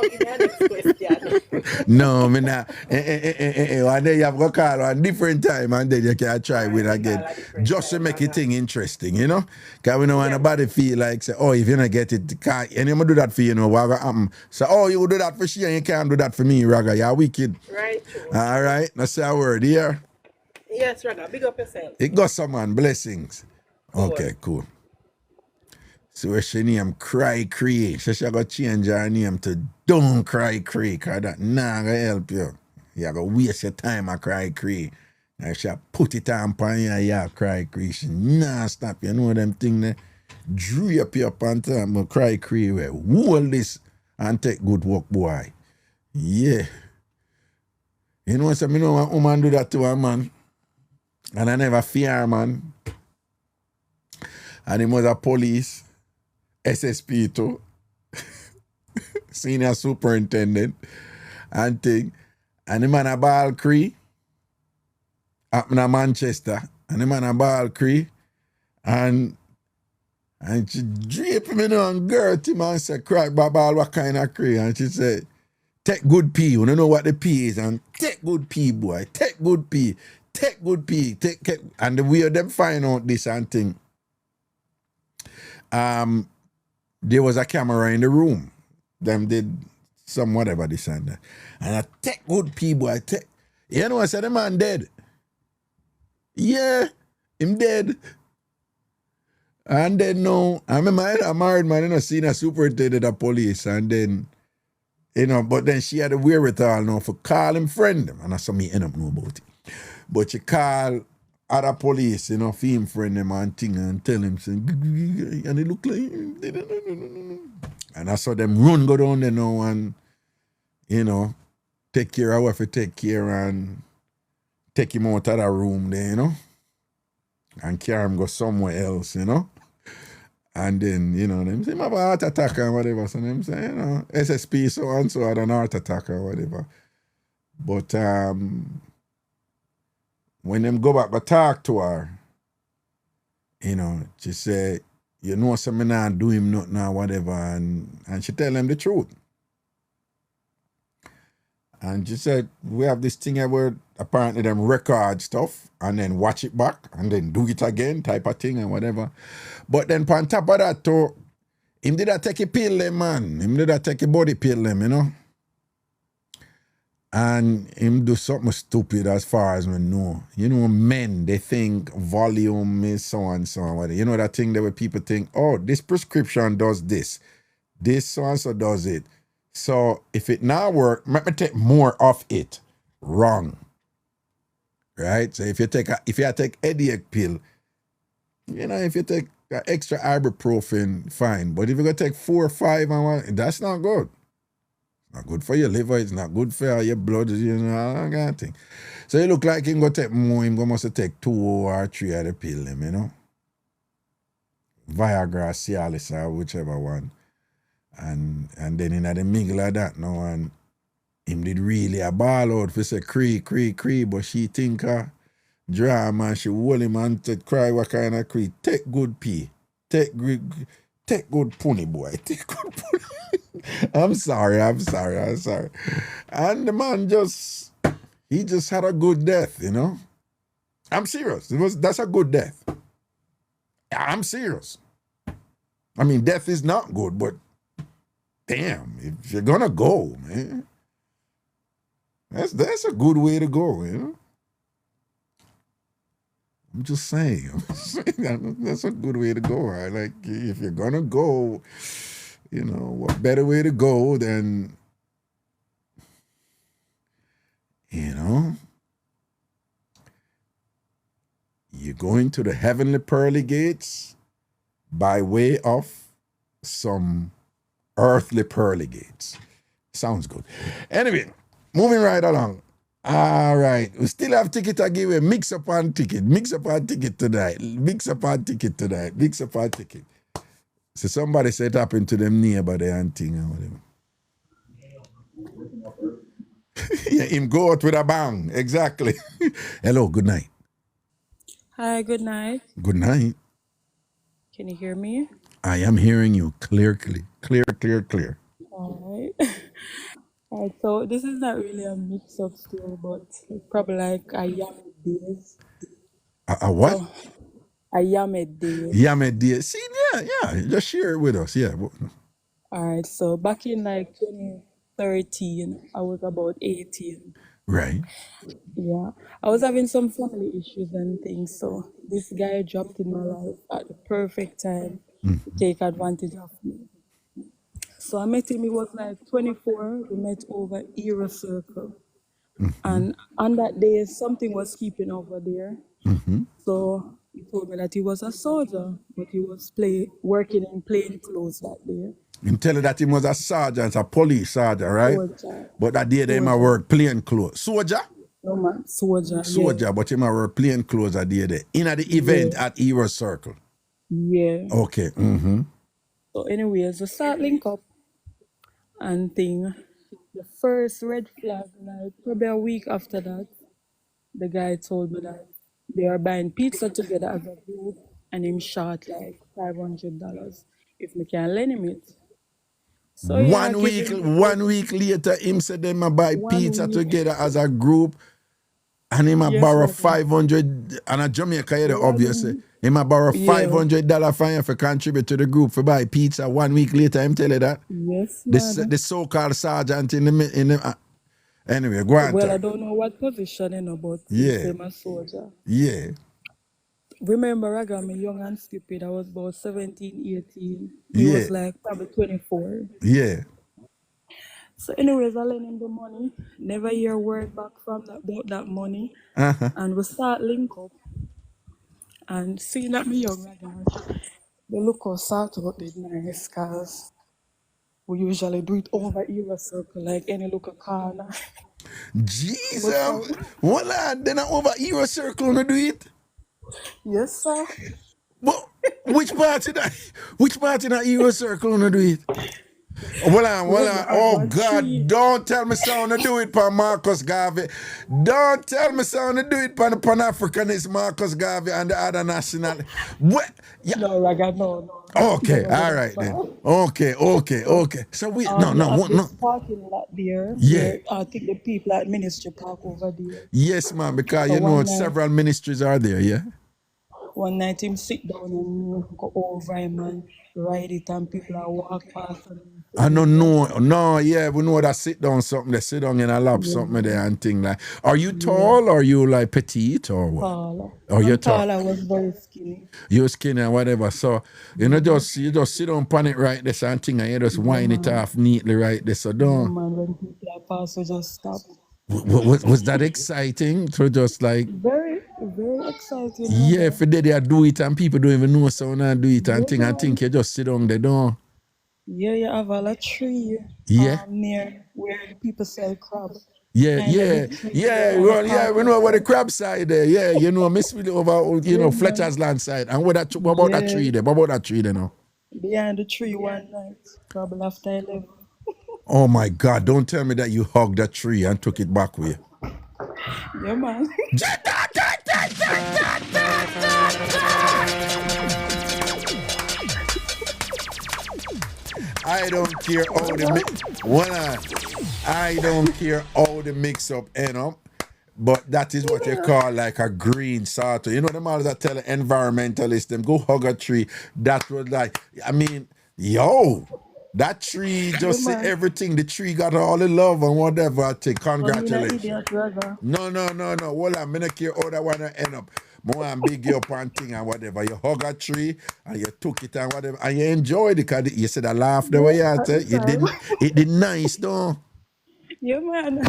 give me a next question. No, me not. One day you have to call one different time and then you can try with again. Just to make it thing interesting, you know? Because we don't want nobody feel like, say, oh, if you don't get it, and you do that for you know, what will happen? So, oh, you do that for she and you can't do that for me, Raga. You're wicked. Right, true. All right, that's a word here. Yes, Raga, big up yourself. It got some man, blessings. Okay, cool. So she name Cry Cree. So she got change her name to Don't Cry Cree, because that not gonna help you. You gotta waste your time at Cry Cree. And she put it on you, yeah, Cry Cree. She nah stop. You know them thing there. Drew up your pants and Cry Cree. Hold this and take good work, boy. Yeah. You know, so me know a woman do that to a man. And I never fear, man. And he was a police. SSP too, senior superintendent, and thing. And the man a ball cree, up in Manchester, and the man a ball cree, and she drape me on girt him and say, cry ball what kind of cree? And she said, take good pee. You don't know what the pee is, and take good pee, boy. Take good pee. Take good pee. Take. And the way them find out this and thing. There was a camera in the room. Them did some whatever this and that. And I take good people. You know, I said the man dead. Yeah, him dead. And then no, I remember a married man, you know, seen a superintendent of police, and then, you know, but then she had the wherewithal now for call him friend. And that's something me end up know about it. But she call other police, you know, film friend them and thing and tell him, say, and they look like, and I saw them run go down there now and, you know, take care of what to take care and take him out of the room there, you know, and carry him go somewhere else, you know. And then, you know, them say, him have a heart attack or whatever. So them say, you know, SSP so and so had an heart attack or whatever. But when them go back to talk to her, you know, she said, you know, so me not do him nothing or whatever, and she tell them the truth. And she said, we have this thing where apparently them record stuff and then watch it back and then do it again type of thing and whatever. But then on top of that too, him did that take a pill them, man. Him did that take a body pill them, you know. And him do something stupid as far as we know. You know, men, they think volume is so and so and whatever. You know that thing that where people think, oh, this prescription does this. This so and so does it. So if it not work, let me take more of it. Wrong. Right? So if you take headache pill, you know, if you take extra ibuprofen, fine. But if you go take 4 or 5 and 1, that's not good. Not good for your liver, it's not good for your blood, you know, all that kind of thing. So it look like him go take more, him go must take 2 or 3 of the pill, him, you know. Viagra, Cialis, or whichever one. And then in the middle of that now, and him did really a ball out for say cree, but she think drama, she hold him and to cry what kind of cree. Take good pee. Take good pony, boy. Take good pony. I'm sorry. And the man just had a good death, you know. I'm serious. That's a good death. I'm serious. I mean, death is not good, but damn, if you're gonna go, man, that's a good way to go, you know. I'm just saying. That's a good way to go. Right? Like, if you're gonna go, you know, what better way to go than, you know, you're going to the heavenly pearly gates by way of some earthly pearly gates. Sounds good. Anyway, moving right along. All right, we still have ticket to give away. Mixup on ticket tonight. So somebody said it happened to them neighbor there and thing or whatever. Yeah, him go out with a bang. Exactly. Hello, good night. Hi, good night. Good night. Can you hear me? I am hearing you clearly. Clear. Alright. Alright, so this is not really a mix-up story, but it's probably like a Yamid days. A what? So, a Yamid days. Yamid dear. See, yeah. Just share it with us. Yeah. Alright, so back in like 2013, I was about 18. Right. Yeah, I was having some family issues and things, so this guy dropped in my life at the perfect time to take advantage of me. So I met him, he was like 24, we met over Era Circle. And on that day, something was keeping over there. So he told me that he was a soldier, but he was working in plain clothes that day. Him tell you that he was a sergeant, a police sergeant, right? Soldier. But that day they might work plain clothes. Soldier? No man, soldier. Soldier, but he might wear plain clothes that day there. In at the event at Era Circle. Yeah. Okay. So anyways, we start link up and thing. The first red flag, like probably a week after that, the guy told me that they are buying pizza together as a group and him shot like $500 if me can lend him it. So yeah, I give him 1 week later, him said they might buy 1 pizza week. together as a group. And he might Yes, borrow Raga. 500, and a Jamaica, yeah, obviously. He might borrow Yeah. $500 for him to contribute to the group for buy pizza. 1 week later, him tell you that. Yes, The so-called sergeant in the anyway, go on. Well, I don't know what position, but Yeah. I'm a soldier. Yeah. Remember, Raga, I'm young and stupid. I was about 17, 18. He Yeah. was like probably 24. Yeah. So anyways, I lend him the money. Never hear word back from about that money. And we start link up. And seeing that me young again, the look of sort out the nice cause we usually do it over Era Circle, like any local corner. Jesus. What lad, then over Era Circle to do it? Yes, sir. But which part in that Era Circle to do it? Well, oh God, don't tell me someone to do it for Marcus Garvey. Don't tell me someone to do it for the Pan-Africanist Marcus Garvey and the other national. What? Yeah. No, Raga, no. Okay, all right then. Okay. So we no. This parking lot there. Yeah. Where I think the people at Ministry Park over there. Yes, man, because So you know one night- several ministries are there, yeah? One night him sit down and go over him and ride it and people are walk past and I don't know. No, yeah, we know that sit down something. They sit down in a lap something there and thing like. Are you tall or you like petite or what? taller. Oh, you're tall. Tall, I was very skinny. You're skinny and whatever. So you just sit on pan it right there and thing and you just wind it off neatly right there. So don't. Man, when people are pass, we just stop. Was that exciting? To just like Very, very exciting. yeah, if they do it and people don't even know so now do it and thing. I think you just sit down there, don't. Yeah, you have a tree Yeah. near where the people sell crab. Yeah, Kind of yeah, the tree yeah, on well, the yeah, we know park about the crab side there. Yeah, you know, Miss Willie over, you know, Yeah, Fletcher's land side. And what about that Yeah. tree there? What about that tree there now? Behind the tree one night, probably after 11. Oh my God, don't tell me that you hugged that tree and took it back with you. Yeah, man. I don't care how I don't care how the mix up end up, but that is what you call like a green sort of. You know them all that tell environmentalists them go hug a tree. That was like, I mean, yo, that tree just say man. everything. The tree got all the love and whatever. I think congratulations. Idiot, Raga. No. Hold on, I don't care how that one end up. More and big your and thing and whatever. You hug a tree and you took it and whatever. And you enjoyed it because you said I laughed the way you had it. It did nice though. Yeah, man.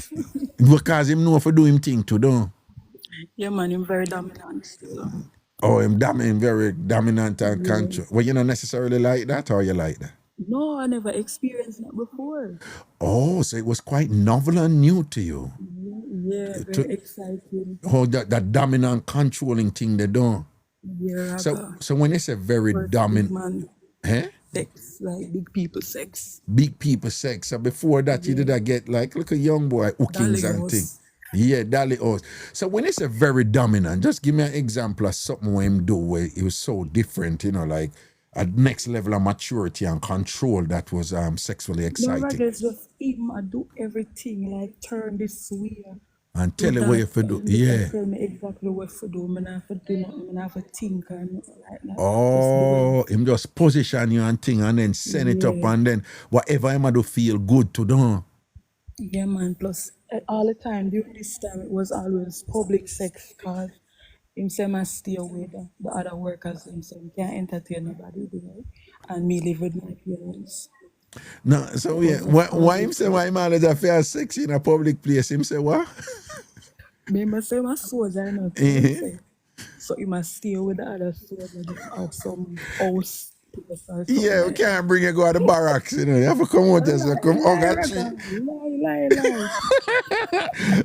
Because him know if do him thing too, though. Yeah, man, I'm very dominant still. Oh, him very dominant and control. Well, you not necessarily like that or you like that? No, I never experienced that before. Oh, so it was quite novel and new to you. Yeah, very exciting. Oh, that dominant controlling thing they do. Yeah, Raga. So when they say very First dominant, man, eh? sex, like big people sex. Big people sex. So before that, you did get like a young boy hookings and things. Yeah, Dolly O's. So when it's a very dominant, just give me an example of something when him do where it was so different, you know, like a next level of maturity and control that was sexually No, exciting. rather it's just him. I do everything, like turn this way. And Do tell you what you that, have to do. and they Yeah. tell me exactly what to do. I don't have to do nothing. I don't have to think or nothing like that. Oh, him just position you and thing and then send it up and then whatever him do feel good to do. Yeah, man. Plus, all the time during this time, it was always public sex because him say I stay away the other workers. Him say can't entertain nobody there, and me live with my parents. No, so yeah, why him say why him always have sex in a public place? Him say what? Me must say my soldier, you know. Say. So you must stay with the other soldiers at some house. Yeah, we can't bring you go to the barracks, you know. You have to come out as a come hug a tree. Lie.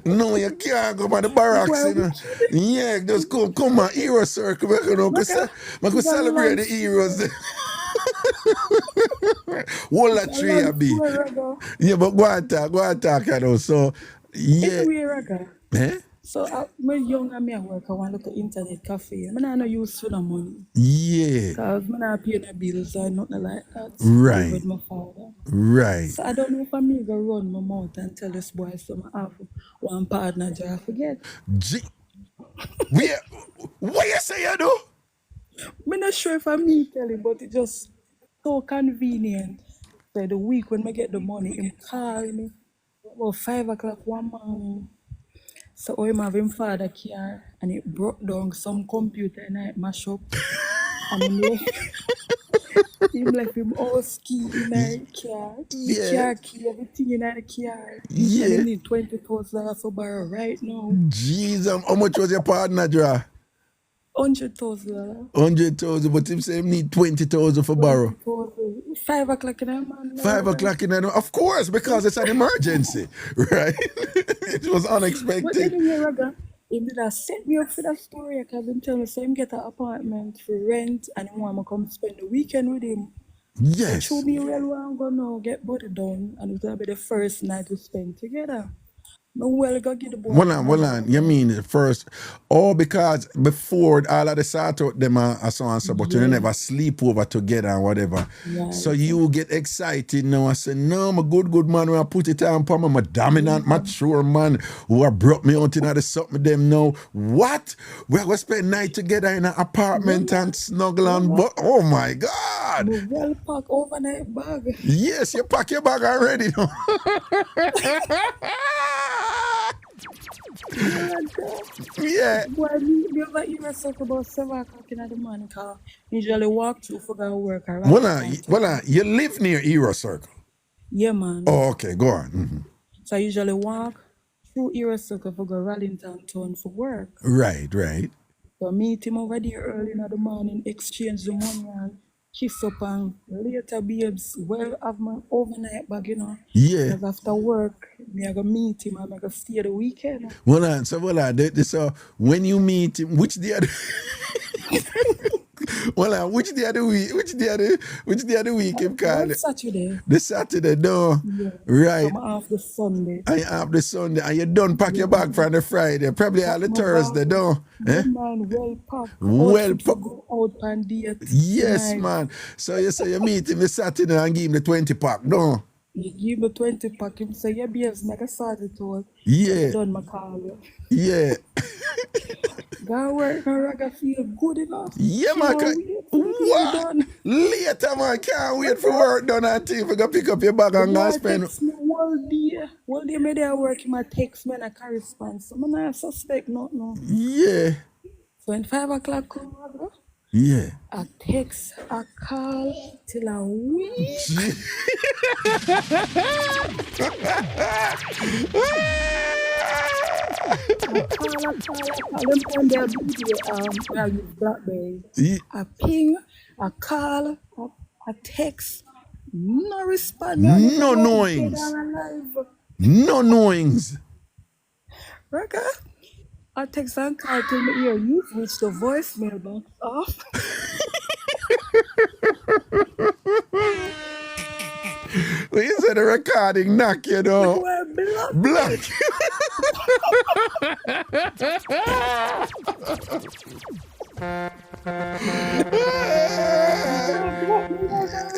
No, you can't go to the barracks, you know. Yeah, just come on, hero circle. We can celebrate the heroes. Whole a tree a be. Yeah, but go and talk, you know. So, yeah. Eh? So when young and me I work, I want to look at internet cafe. I don't use for the money. Yeah. Because I don't pay the bills or nothing like that. Right. With my father. Right. So I don't know if I'm going to run my mouth and tell this boy so I have one partner I forget. What you say you do? I'm not sure if I'm me telling, but it's just so convenient. So the week when I get the money, he call me about 5 o'clock one morning. So I have him father car and it broke down some computer and I mash up. And him left him all ski in the car. The car key, everything in the car. Yeah. And he need $20,000 for borrow right now. Jesus, how much was your partner draw? $100,000. 100,000, but him say him need 20,000 for borrow. 5 o'clock in the morning. 5 o'clock in the morning, of course, because it's an emergency, right? It was unexpected. But anyway, Raga, he did have set me up for that story because he tell me so him get an apartment for rent and he want me come spend the weekend with him. Yes. So me well want go now get body done and it's gonna be the first night we spend together. No, well, go get the boy. Well on. You mean the first? Oh, because before all of the sort out them and so on so, but you never sleep over together and whatever. Yeah, so you get excited now. I say, no, I'm a good man. When I put it on, I'm a dominant, mature man who have brought me out into the something them now. What? We're going to spend night together in an apartment and snuggle and oh my God. Well pack overnight bag. Yes, you pack your bag already. Yeah. Boy, me over here talk about 7 o'clock in the morning because usually walk through for go work. Well, you live near Hero Circle? Yeah, man. Oh, okay, go on. Mm-hmm. So I usually walk through Hero Circle for go Rallington Town for work. Right. So I meet him over there early in the morning, exchange the money and kiss up and later babes, well have my overnight bag, you know. Yeah. Because after work, me I go meet him and I go stay the weekend. So when you meet him, which day of which day of the week? Which day of the week him call it? Saturday. The Saturday, no. Yeah. Right. I'm off the Sunday. I have the Sunday and you don't pack your bag for the Friday. Probably all the Thursday, no. Man, well packed. Well packed. Go out and date. Yes, tonight. man. So you say you meet him the Saturday and give him the 20 pack, no? You give me 20 pack, him say, yeah, babes, make a start it all. Yeah. Done my call. Yeah. Go work, I feel good enough. Yeah, man. What? Later, man. Can't wait for work done until you go pick up your bag and go spend. Text me all day, me there work, him text me and I correspond. So I'm not suspect nothing. Yeah. So when 5 o'clock come, yeah. I text, I call till I week. I call them on their video, I use BlackBerry. I ping, I call, I text, no response. No knowings. No knowings. Raga, I text and call till me hear you've reached the voicemail box off. Well, you said the recording knock, you know.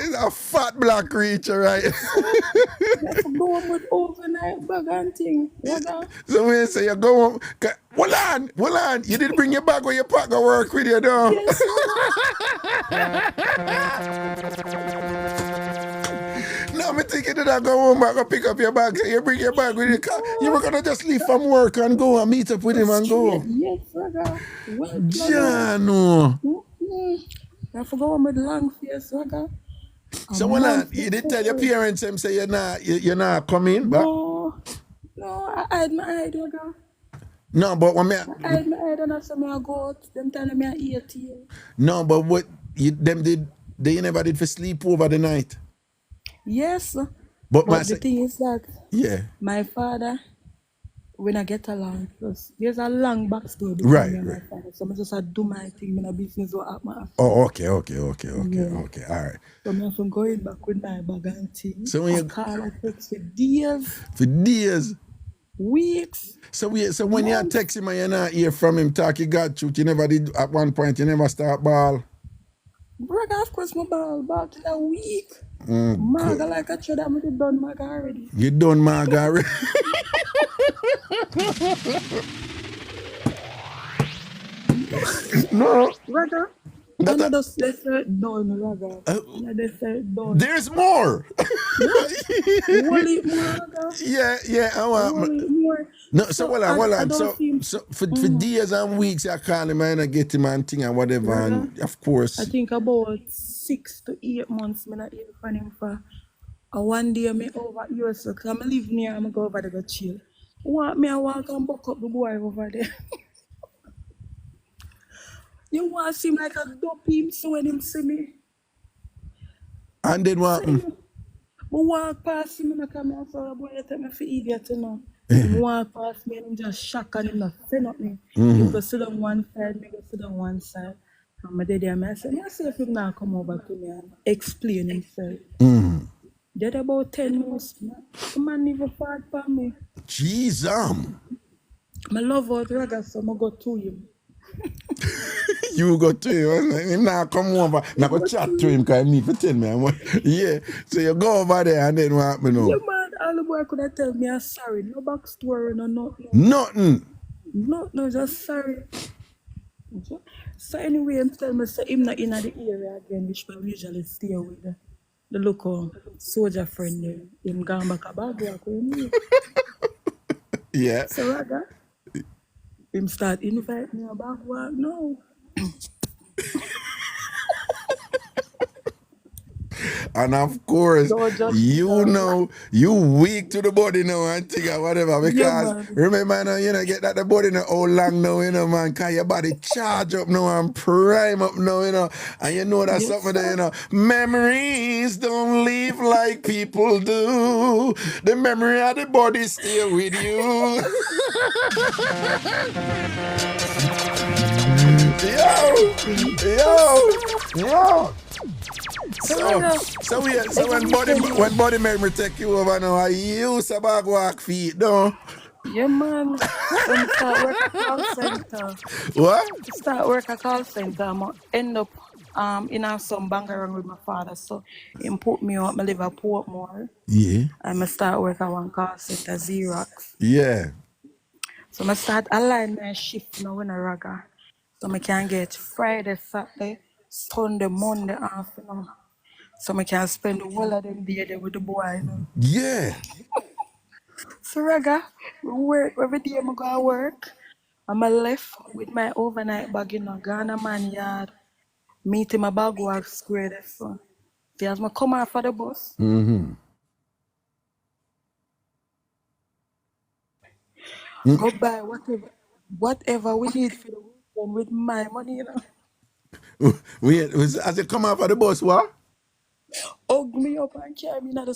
It's a fat black creature, right? Let's go on with overnight bag and thing. So when you say you go home, hold on. You didn't bring your bag or your pack go work with you, though. Yes, Now me thinking that I go home back and pick up your bag. So you bring your bag with you. You were gonna just leave from work and go and meet up with him and go. Yes, Raga. Jano. I forgot with long face, Raga. So when you did tell your parents them say you're not coming back? No, I hide my eye, Raga. No, but when I hide my eye and after me I go out, them telling me I 18. No, but what they never did for sleep over the night. Yes, but the thing is that my father, when I get along, because there's a long backstory between me and my father, so I just do my thing in a business or at my. Oh, okay, all right. So I'm from going back with my bag and thing. So when you call and text for days. Weeks. So when you text him and you not hear from him talk, you got truth, you never did at one point, you never start ball. Brother, of course my ball about in a week. Maga like I should have done Maga already. You done Maga already? No. Raga. Another dessert done, Raga. Another dessert done. There's more. Yeah, I want more. No, so hold on. So for days and weeks I call him and I get him and thing and whatever, and of course. I think about 6 to 8 months I not hear from him for. One day me over here, so because I live near, I'm go over there to chill. Want me I walk and buck up the boy over there. You want to see him like a dope him so when him see me. And then what happened? I walk past him and I come out for a boy that tell me for idiot, you know. He walk past me and him just shock and him not say nothing. He go sit on one side, me go sit on one side. And my daddy and I say if him not come over to me and explain himself. Did about 10 months, the man never fought for me. Jesus. I love out Raga, so I go to him. You go to him, him now come over. Now go chat to him because I need to tell me. Yeah, so you go over there and then what happen now? Yeah, man, all the boy could have tell me I'm sorry. No backstory, no nothing. No, just sorry. So anyway, him tell me so him not in the area again, which I usually stay with the local soldier friend there. Him gone back a bag work with me. Yeah. So Raga, him start invite me a bag work now. And of course, you know, you weak to the body now and think or whatever, because remember now, you know, get that the body now all long now, you know, man, because your body charge up now and prime up now, you know, and you know that's something there, you know, memories don't leave like people do. The memory of the body stay with you. Yo. So when body memory take you over now, you use a bag walk feet, no? Yeah, man. Start work at call center. What? Start work at call center. I end up in some bank around with my father. So he put me up. I live at Portmore. Yeah. And I start work at one call center, Xerox. Yeah. So I start align my shift now in a Raga. So I can get Friday, Saturday, Sunday, Monday off, you know. So I can spend the whole of them day there with the boy, you know. Yeah. So Raga, work every day I go to work. I'm left with my overnight bag in Ghana man yard. Meet him a bag work square there. So as I come out for the bus. Go buy whatever we need for the weekend with my money, you know. As you come out for the bus, what? Hug me up and carry me in the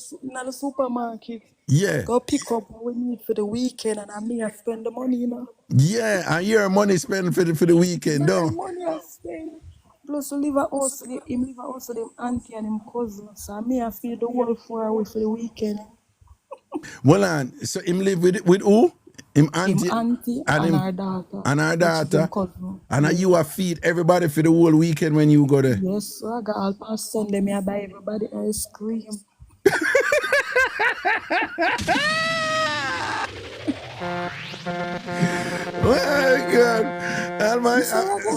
supermarket. Yeah. Go pick up what we need for the weekend and I spend the money, you know. Yeah, and your money spent for the weekend, don't? Money I spend. Plus we live at house, him live at house with them auntie and them cousins. So I feed the whole 4 hours for the weekend. Well, so him live with who? Him auntie, and him, our daughter. and our Which is him daughter. cousin. And Yeah. you are feed everybody for the whole weekend when you go there. Yes, so I got all past Sunday, me I buy everybody ice cream. Oh God. And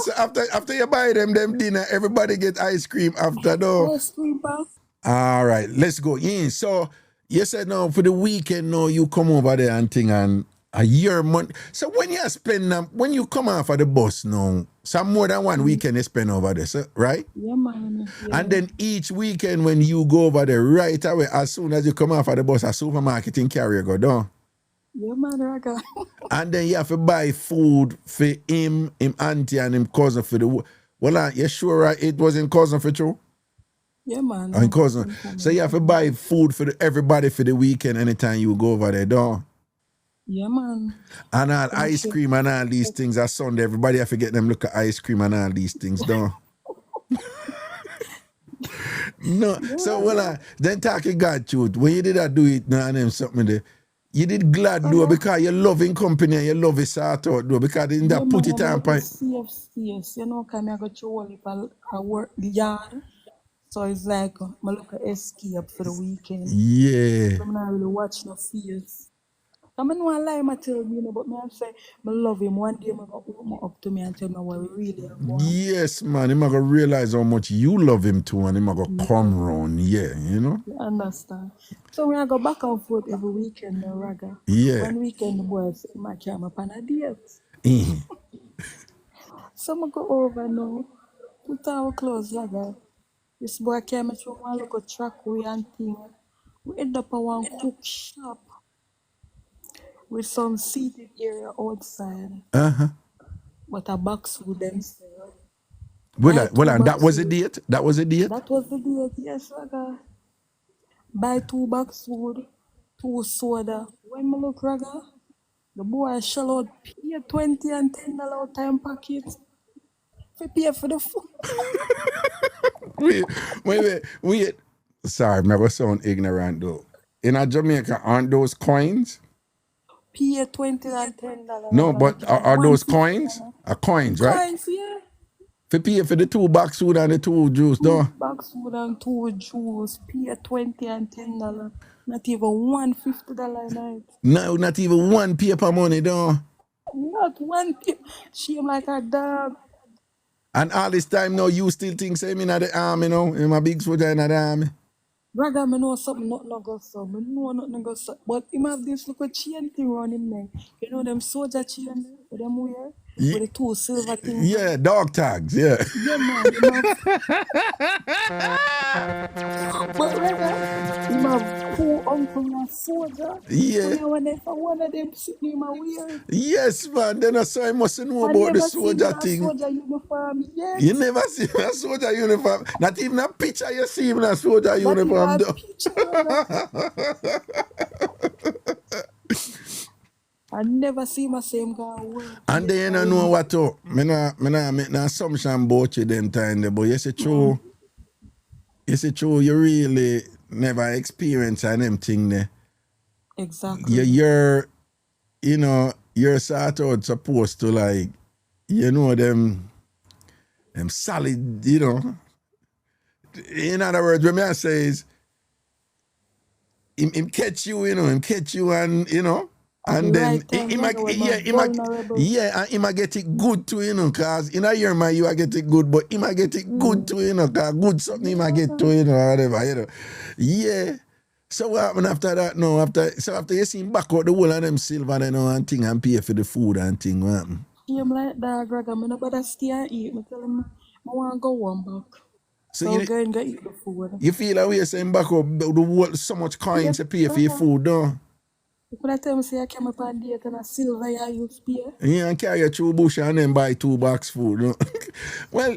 so after you buy them dinner, everybody get ice cream after though. Ice cream, pal. All right, let's go. Yeah, so you said now for the weekend, no, you come over there and thing and a year month. So when you spend when you come off of the bus now, some more than one weekend you spend over there, so, right? Yeah, man. Yeah. And then each weekend when you go over there, right away, as soon as you come off of the bus, a supermarket in carrier go down. Yeah, man, Raga. And then you have to buy food for him auntie and him cousin for the. Well, you sure right? It was in cousin for true? Yeah, man. And cousin. So you have to buy food for everybody for the weekend anytime you go over there, don't? Yeah, man. And all ice cream and all these things are Sunday. Everybody have to get them look at ice cream and all these things, don't? No. Yeah. So, then talking God truth, when you did that do it, now and them something there, you did glad do it because you love in company and you love it sort out do because they didn't put it on point. Yes. You know, come I go to all I work the yard. So it's like I look at escape for the weekend. Yeah. I'm not really watch no fears. I mean, no lie, I tell you, but me I say, I love him. One day, I go open up to me and tell me what we really want. Yes, man. He's going to realize how much you love him too, and he's going to come round. Yeah, you know? You understand? So when I go back and forth every weekend, Raga. Yeah. One weekend, the boys, I carry up on a date. So I go over now, put our clothes, Raga. This boy came to one look at trackway and thing. We end up at one cook shop with some seated area outside. But a box with them. Well, that was a date? That was a date? That was the date, yes, Raga. Buy 2 box food, 2 soda. When I look, Raga, the boy shell out pay $20 and $10 time packet. We pay for the food. Wait. Sorry, I was sound ignorant though. In Jamaica, aren't those coins? Pay $20 and $10. No, but are those coins? Are coins, right? Coins, yeah. For pay for the 2 box food and the 2 juice, though. 2 box food and 2 juice. Pay $20 and $10. Not even $150 a night. No, not even 1 paper money, though. Not 1 paper. Shame like a dog. And all this time now, you still think say me in the army, you know? I'm a big soldier in the army. Brother, I know something not go so. I know nothing go so. But him have this little chain thing around him neck. You know them soldier chain with them wear? With the 2 silver things. Yeah, dog tags, yeah. Yeah, man. But brother, him have 2 uncles and soldier. Yeah. So whenever one of them see him a wear. Yes, man. Then I saw I must know about the soldier thing. Soldier uniform yet. You never see a soldier uniform. Not even a picture you see him in a soldier uniform. I never see my same guy. And then you know what to. I make no assumption about you them time there, but you say true. You say true, you really never experience them thing there. Exactly. You're sort of supposed to like, them solid, In other words, what I say is, him catch you, him catch you and, and then he might get it good too, cause in a year man you get it good, but he might get it good too, cause good something he might get to, whatever, Yeah. So what happened after that? No, after you see him back out the whole of them silver and thing and pay for the food and thing, what happened? I'm like that, Greg, I'm not better stay and eat. I tell him I want to go one back. So you go and go eat the food. You feel like we're saying back up so much coins to pay for your food, don't? When I tell him say I came up on date and a silver I use pay. Yeah, and carry you through bush and then buy 2 box food. No? Well,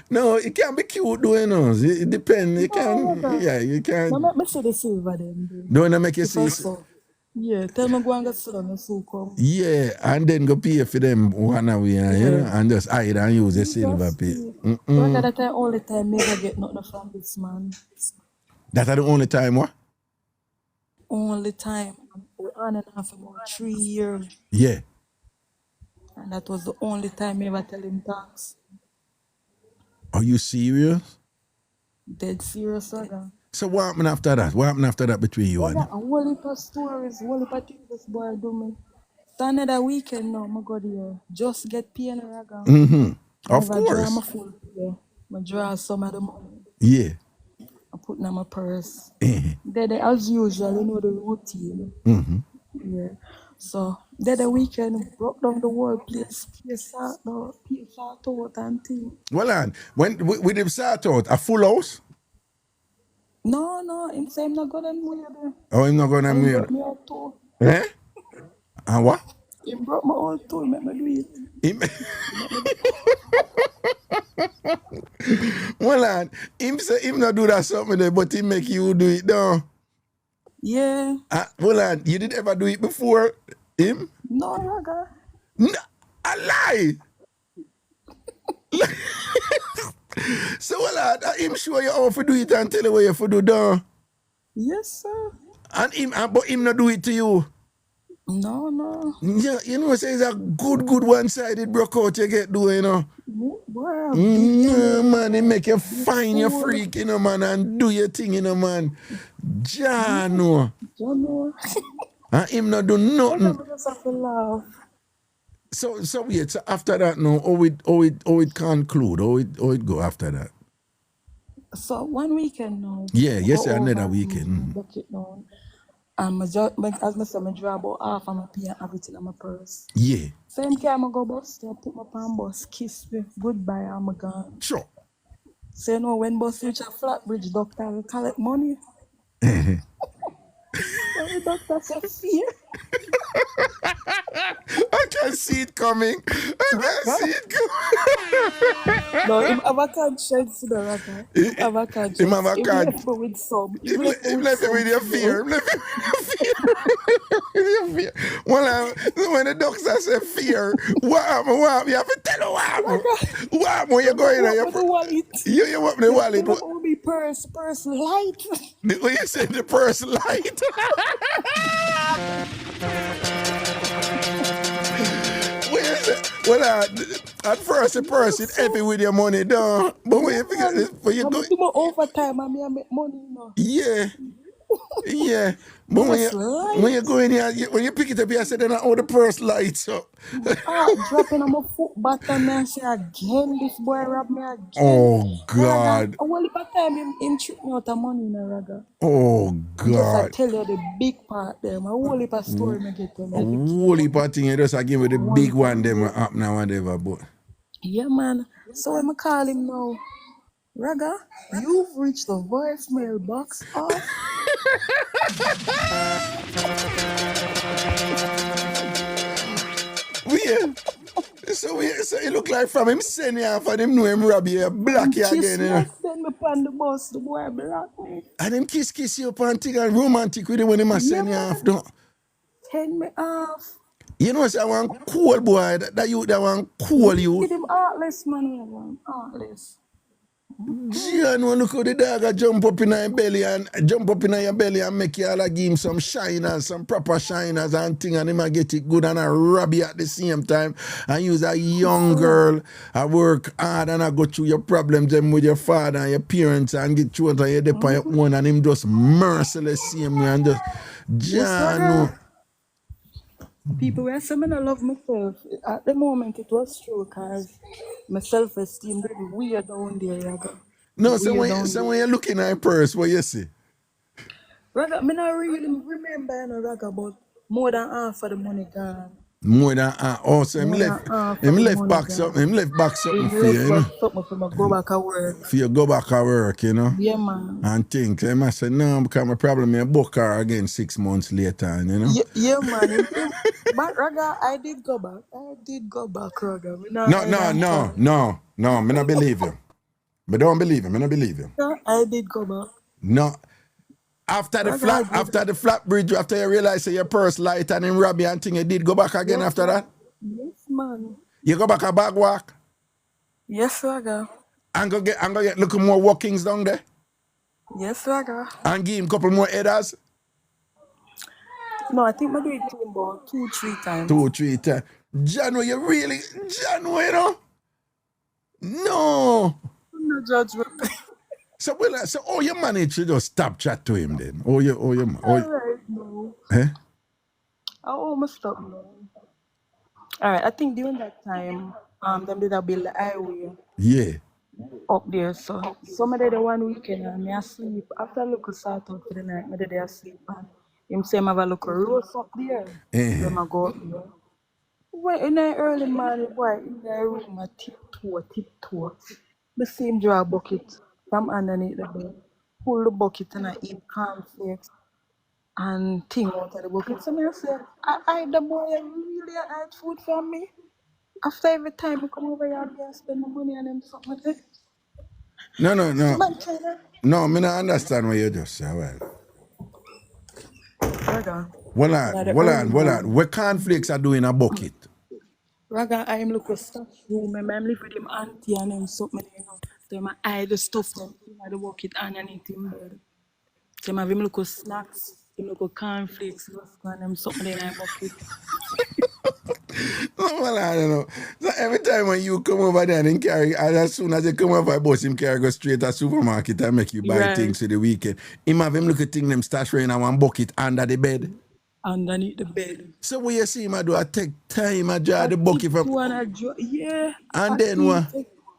no, it can be cute though, It depends. You can. No, make me see the silver then. Don't make you see. Yeah, tell me go and get sit on the food come. Yeah, and then go pay for them one away, and just hide and use the silver pay. But at that time, all the time, never get nothing from this man. That's the only time, what? Only time. on and off about 3 years. Yeah. And that was the only time I ever tell him thanks. Are you serious? Dead serious, Raga. So what happened after that? What happened after that between you and Raga, him? a whole heap of stories, a whole heap of things this boy do me. So another weekend now, I go there. Just get paid, Raga. Of I draw my course. full pay. I draw some of the money. Yeah. I put in my purse. Then as usual, you know the routine. Yeah. So then the weekend broke down the whole place, piece out and thing. Well, on when with him sort out a full house. No, him say him not go them way there. Oh, him not gonna Him marry. broke me out too. Eh? And what? Him broke my out too, make me do it. Him. Well, on him say him not do that something there, but he make you do it though. Yeah. Well, on you did ever do it before him? No, Raga. No, a lie. So well, him show you how to do it and tell you what you have to do though. Yes, sir. And him, but him not do it to you. No. Yeah, you know, say it's a good one-sided broke out you get doing, you know. Boy, Man, it make you find your freak, you know, man, and do your thing, you know, man. Jano. And him not do nothing. I just have to laugh. So wait, so after that now, how it conclude, how it go after that? So one weekend now. Yeah, yes, go another over, weekend. Book it down. And as I said, I draw about half of my pay and everything in my purse. Yeah. Same time I go bus, I put my pan bus, kiss me, goodbye, I'm gone. Sure. So you know when bus reach a flat bridge, doctor will collect money. So the doctor said fear. I can see it coming. I can see it coming. No, him have a conscience, the Raga. Him have a conscience. Him have a Him left me with some. Him left you with your fear. Him left you with your fear. Well, when the doctor said fear, what happened? You have to tell her what happened. What happened when you go in there? The wallet. You open the wallet. What will be purse light? When you said the purse light. Well, at first the person happy with your money, though. But when you figure this, when you go, do my overtime and I make money, you know. Yeah. But when you go in here, when you pick it up, you say then all the purse lights up. Dropping on my foot bottom and say again, this boy robbed me again. Oh God. Well, if I time him trick me out of money in a Raga. Oh God. Just I tell you the big part there. My whole heap of story me get them. Whole heap of thing, you just give me the big one them up now whatever, but. Yeah, man. So when I call him now, Raga, you've reached the voicemail box of. So it look like from him send you off and him know him rob you, black you again. You know? Send me on the bus, the boy black me. And him kiss you up and thing and romantic with him when him send you off. Don't. Send me off. You know, say I want cool boy, that you that want cool you. Give him heartless money, man. Heartless. Yeah, no, look how the dog jump up in your belly and make you all give him some shiners, some proper shiners and thing, and him a get it good and a rob you at the same time. And use a young girl, I work hard and I go through your problems them with your father and your parents and get through it and you depend on your own and him just merciless same way and just Jano. People were saying I love myself. At the moment it was true because my self-esteem very weird down there, Raga. No, so when you're looking at your purse, what you see? Raga, I not really remember, Raga, but more than half of the money gone. More than so him left back something for you, you know. For go back at work. For you go back at work, you know. Yeah, man. And think, I must say no, because my problem is book her again 6 months later, you know. Yeah, man. But Raga, I did go back, Raga. No, me not believe you. Me don't believe you, me not believe you. I did go back. No. After the flat bridge, after you realize your purse light and him rob you and thing, you did go back again after that? Yes, man. You go back a bag walk? Yes, Raga. And go get look more walkings down there? Yes, Raga. And give him a couple more headers? No, I think I do it about 2-3 times. 2-3 times. Jano, you really, Jano, you know? No. No judgment. So, you managed to just stop chat to him then? Alright, no. Eh? I almost stopped now. Alright, I think during that time, them did a build the highway Yeah. up there. So some of the one weekend and me asleep. After I look start out for the night, me dey asleep and him say I have a look roast up there. Then I go up there. Well, in the early morning, boy, in the room, I tiptoe. Me see him draw a bucket from underneath the bed. Pull the bucket and I eat cornflakes and thing out of the bucket. So I say, I the boy really hide food from me. After every time I come over here, I spend my money on them something like that. No. Man, China. No, I don't understand what you just said. Well, hold on. What cornflakes are doing a bucket? Raga, I'm look for stuff room. I'm live with him auntie and them something, you know. So I hide the stuff them in the bucket underneath him bed. So I have him look for snacks, him look for cornflakes, and them something in the bucket. Well, I don't know. So every time when you come over there and carry, as soon as you come over, boss him carry go straight to supermarket and make you buy things for the weekend. Him have him look at thing them stash in one bucket under the bed. Underneath the bed. So when you see him do, I take time, I draw the bucket from. Yeah. And then what?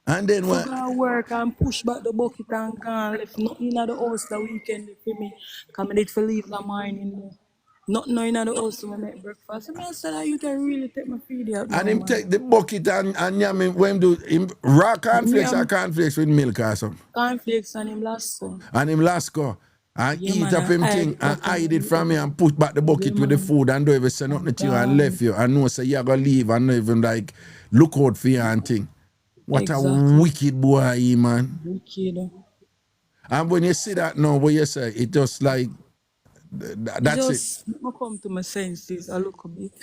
And then what? I work and push back the bucket and gone. Left nothing in the house the weekend for me. Come I need to leave the morning. Not knowing the house to make breakfast. And I said, you can really take my feed out. And him take the bucket and yam him when do him raw cornflakes or cornflakes with milk or something. Cornflakes and him lasco. And him lasco. And eat up him thing and hide it from me and put back the bucket with the food and don't even say nothing to you and left you and know say you're gonna leave and not even like look out for you and thing. What a wicked boy he, man. Wicked. And when you see that now, what you say, it just like that's it. I come to my senses, I look a bit.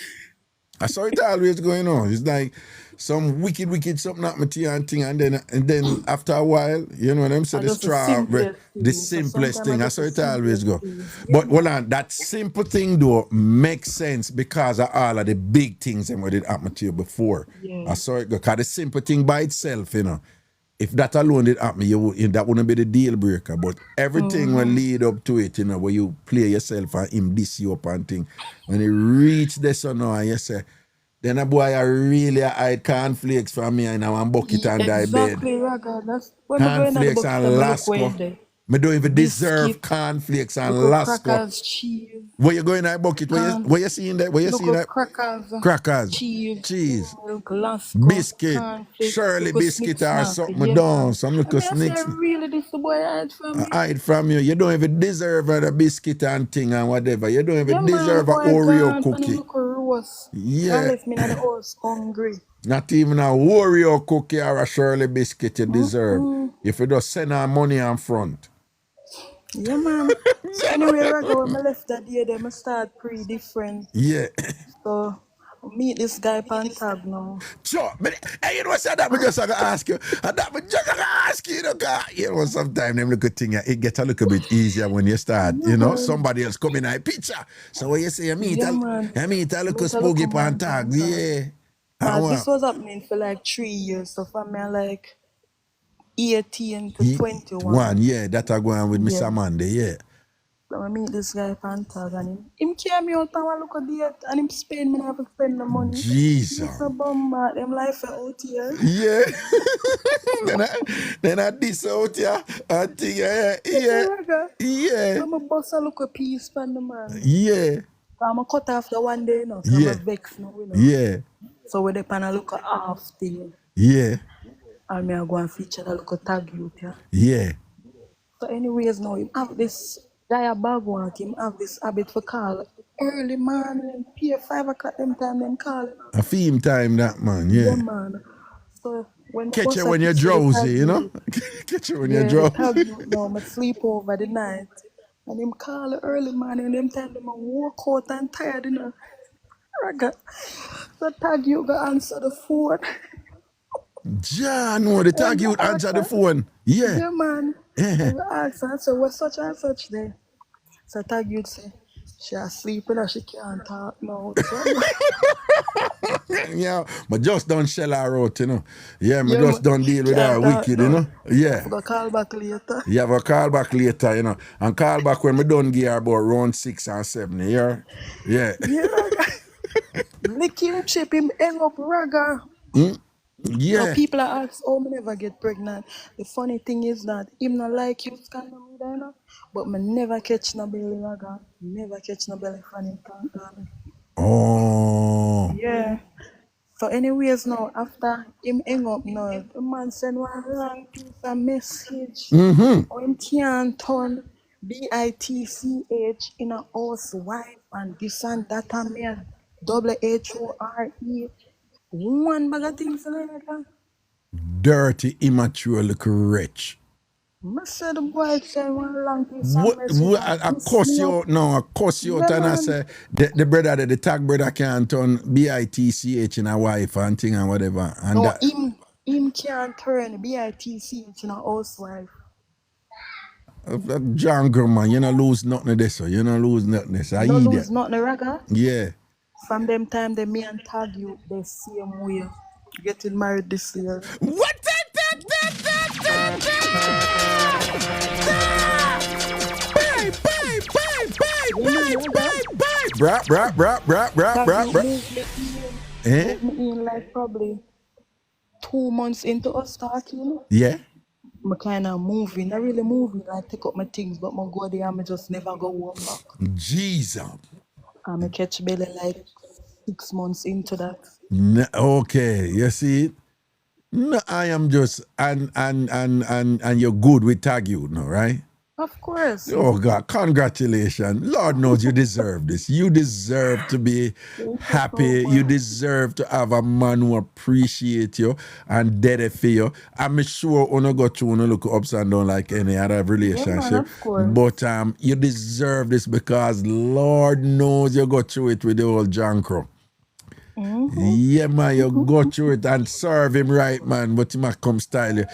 I saw it always going on. It's like some wicked something happened to you and thing, and then after a while, you know what I'm saying? The simplest thing. I saw it always go. But hold on, that simple thing though makes sense because of all of the big things and what did happen to you before. Yeah. I saw it go. Because the simple thing by itself, you know, if that alone did happen, that wouldn't be the deal breaker. But everything will lead up to it, you know, where you play yourself and him diss you up and thing. When you reach this or no, and you say, then a boy I really hide cornflakes from me in one bucket and die bed. Exactly, Raga. That's cornflakes and lasco. Me don't even deserve cornflakes and lasco. Crackers, cheese. Where you going in that bucket? Where you seeing that? Where you seeing that? Crackers. Cheese. Lasco, biscuit. Shirley biscuit or something down. Some little snakes. Really, this the boy hide from me. Hide from you. You don't even deserve the biscuit and thing and whatever. You don't even deserve an Oreo cookie. Yeah. Left me in the house hungry. Not even a Oreo cookie or a Shirley biscuit you deserve. If you just send her money in front. Yeah, man. So anyway, Raga, when I left that day, I start pretty different. Yeah. So, meet this guy on tag now. Sure, but hey, you know what? That we just gonna ask you. That we just gonna ask you, you know, sometimes them little thing it get a little bit easier when you start. You know, somebody else come in a picture. So when you say you meet a little spooky on tag, yeah. This was happening for like 3 years. So for me, like 18 to 21. Yeah, that are going with Mr. Amanda, yeah. So I meet this guy Pantag and him came me out and I look at date and him spend me have to spend the money. Jesus. It's a bomb them life out here. Yeah. then I diss out here. I think yeah. I'm a boss I look a piece from the man. Yeah. I'm a cut off the one day now. So yeah. I'm a vex now, you know. Yeah. So when they pan a look at half thing. Yeah. And me I go and feature that look at tag you here. Yeah. So anyways now him have this diabag him have this habit for call early morning, pay 5 o'clock them time them call. A theme time that man, yeah. Yeah man. So when catch you when you're drowsy, you know? Catch you when you're drowsy. Tag you now, I sleep over the night. And him call early morning, them time them walk out and tired, you know. So tag you go answer the phone. Yeah, no, the tag you would answer the phone. Yeah. Yeah, man. Yeah. I ask, so what's such and such there? So tag you'd say, She asleep and she can't talk now. Yeah, but just don't shell her out, you know. Yeah, me Yeah, just man. don't deal with her Can't talk wicked, you now. know. Yeah. I forgot call back later. You have a call back later, you know. And call back when me done give her about round 6 or 7, you hear? Yeah. Yeah. Lick him, chip him, hang up ragga. Yeah. Now people are ask, oh, me never get pregnant. The funny thing is that him not like you, scandal me, you know. But me never catch no belly ragga. Never catch no belly from him. Oh. Yeah. So anyways now, after him hang up now, the man send one long piece of message. Or him can't turn BITCH in a housewife and this and that and me WHORE. One bag of things like that. Dirty, immature, little wretch. I said the boy send one long piece of What, message. I cuss you out now, I cuss you out, Yeah, and I man. say the brother, the tag brother can't turn BITCH in a wife and thing and whatever. And No, that, him can't turn BITCH in a housewife. John Grumman, you don't lose nothing of this, so you don't lose nothing of this. I No eat lose it. nothing, ragga. Yeah. From them time, they me and tag you the same way. Getting married this year. What? Move me in like probably 2 months into us talking. Yeah. I kind of moving, not really moving, like take up my things, but I go there and I just never go home back. Jesus. And I catch belly like 6 months into that. Okay, you see it? No, I am just and you're good with tag you now, right? Of course. Oh God, congratulations. Lord knows you deserve this. You deserve to be happy. You deserve to have a man who appreciate you and dead for you. I'm sure you go through and look ups and down like any other relationship. Yeah, man, of course. But you deserve this because Lord knows you go through it with the old John Crow. Yeah, man, you go through it and serve him right, man, but he might come style you.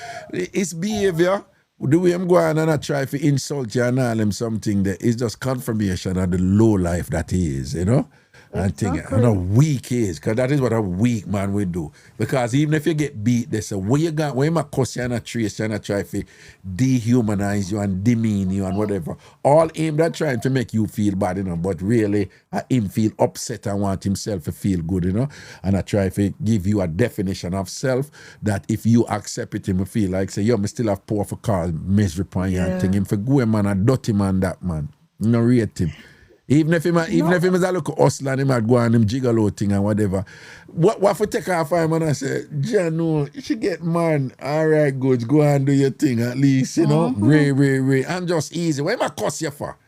His behavior, the way I'm going and I try to insult you and all him something there is just confirmation of the low life that he is, you know? And think and how weak he is, because that is what a weak man will do. Because even if you get beat, they say, where you got, when you cuss you and a trace you and try to dehumanize you and demean you and whatever, all aimed at trying to make you feel bad, you know, but really him feel upset and want himself to feel good, you know, and I try to give you a definition of self that if you accept it, him feel like, say, yo, me still have power for call misery upon you and thing, him for go man, a dirty man, that man, you know, rate him. Even if him is a look hustler and him might go on him Gigolo thing and whatever. What if we take off him and I say, John, no, you should get man. All right, good, go and do your thing at least, you know. Ray. I'm just easy. What am I cost you for?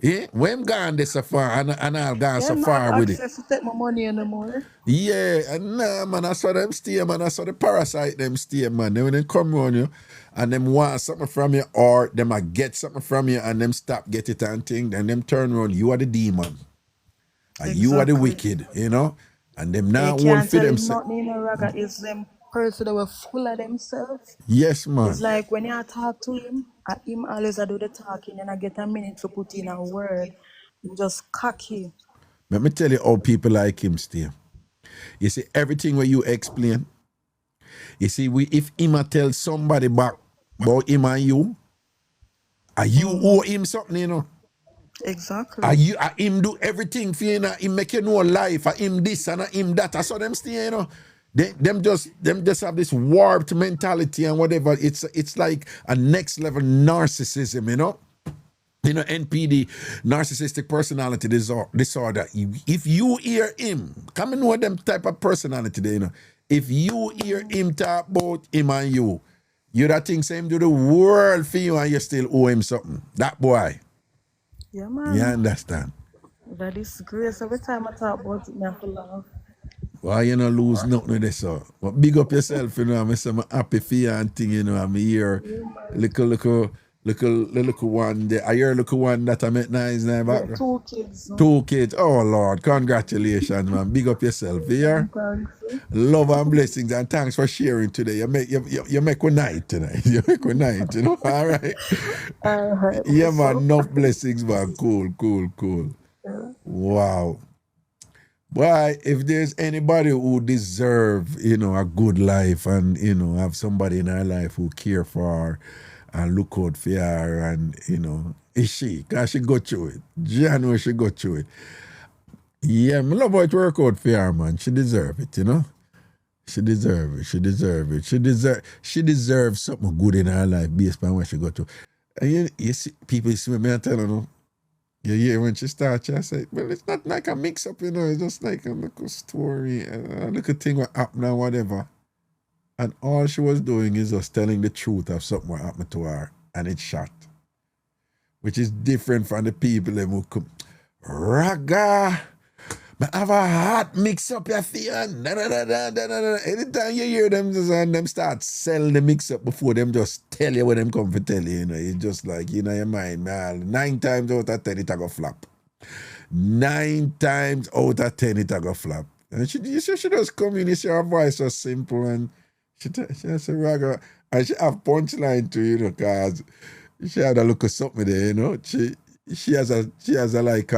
Eh? When I'm gone this so far and I'll gone so far with it. Access to take my money anymore. Yeah, and nah, man, I saw them stay, man. I saw the parasite them stay, man. Then when they come around you and them want something from you or them might get something from you and them stop get it and thing, then them turn around, you are the demon. And you are the wicked, you know? And them now won't fit themselves. Nothing in a ragga is them person that were full of themselves. Yes, man. It's like when you talk to him always do the talking and I get a minute to put in a word. Him just cocky. Let me tell you how people like him stay. You see, everything where you explain, you see, if him tell somebody back about him and you owe him something, you know. Exactly. Him do everything for you, know, him make you know life, him this and him that. I saw them stay, you know. Them just have this warped mentality and whatever. It's like a next level narcissism, you know. You know, NPD, narcissistic personality disorder. If you hear him, come and know them type of personality there, you know. If you hear him talk about him and you that think same do the world for you and you still owe him something. That boy. Yeah, man. You understand? That is great. Every time I talk about it, I have to laugh. Well, you don't lose nothing with this, so. But big up yourself, you know. I'm happy for you and thing, you know. I'm here, little one there. I hear little one that I met nice now. Yeah, 2 kids. No? 2 kids. Oh Lord, congratulations, man. Big up yourself here. Love and blessings and thanks for sharing today. You make one night tonight. You make one night, you know. All right. All right. Yeah, man. Enough blessings, man. Cool. Wow. Boy, if there's anybody who deserve, a good life and, have somebody in her life who care for her and look out for her and, is she? Because she go through it. I know she go through it. Yeah, I love how it work out for her, man. She deserve it, She deserve it. She deserve it. She deserves something good in her life based on what she go through. And you see, people see me and tell her, no. You hear when she starts, I say, well, it's not like a mix-up, it's just like a little story, a little thing what happened or whatever. And all she was doing is just telling the truth of something what happened to her, and it's shot. Which is different from the people that will come, Raga, I have a hot mix-up, you feel? Anytime you hear them, them start selling the mix-up before them just tell you what them come to tell you, It's just like, your mind, man. 9 times out of 10, it go flop. 9 times out of 10, it go flop. And she just come in, her voice was simple, and she say, Raga, and she have punchline too, because she had a look at something there, She has a like,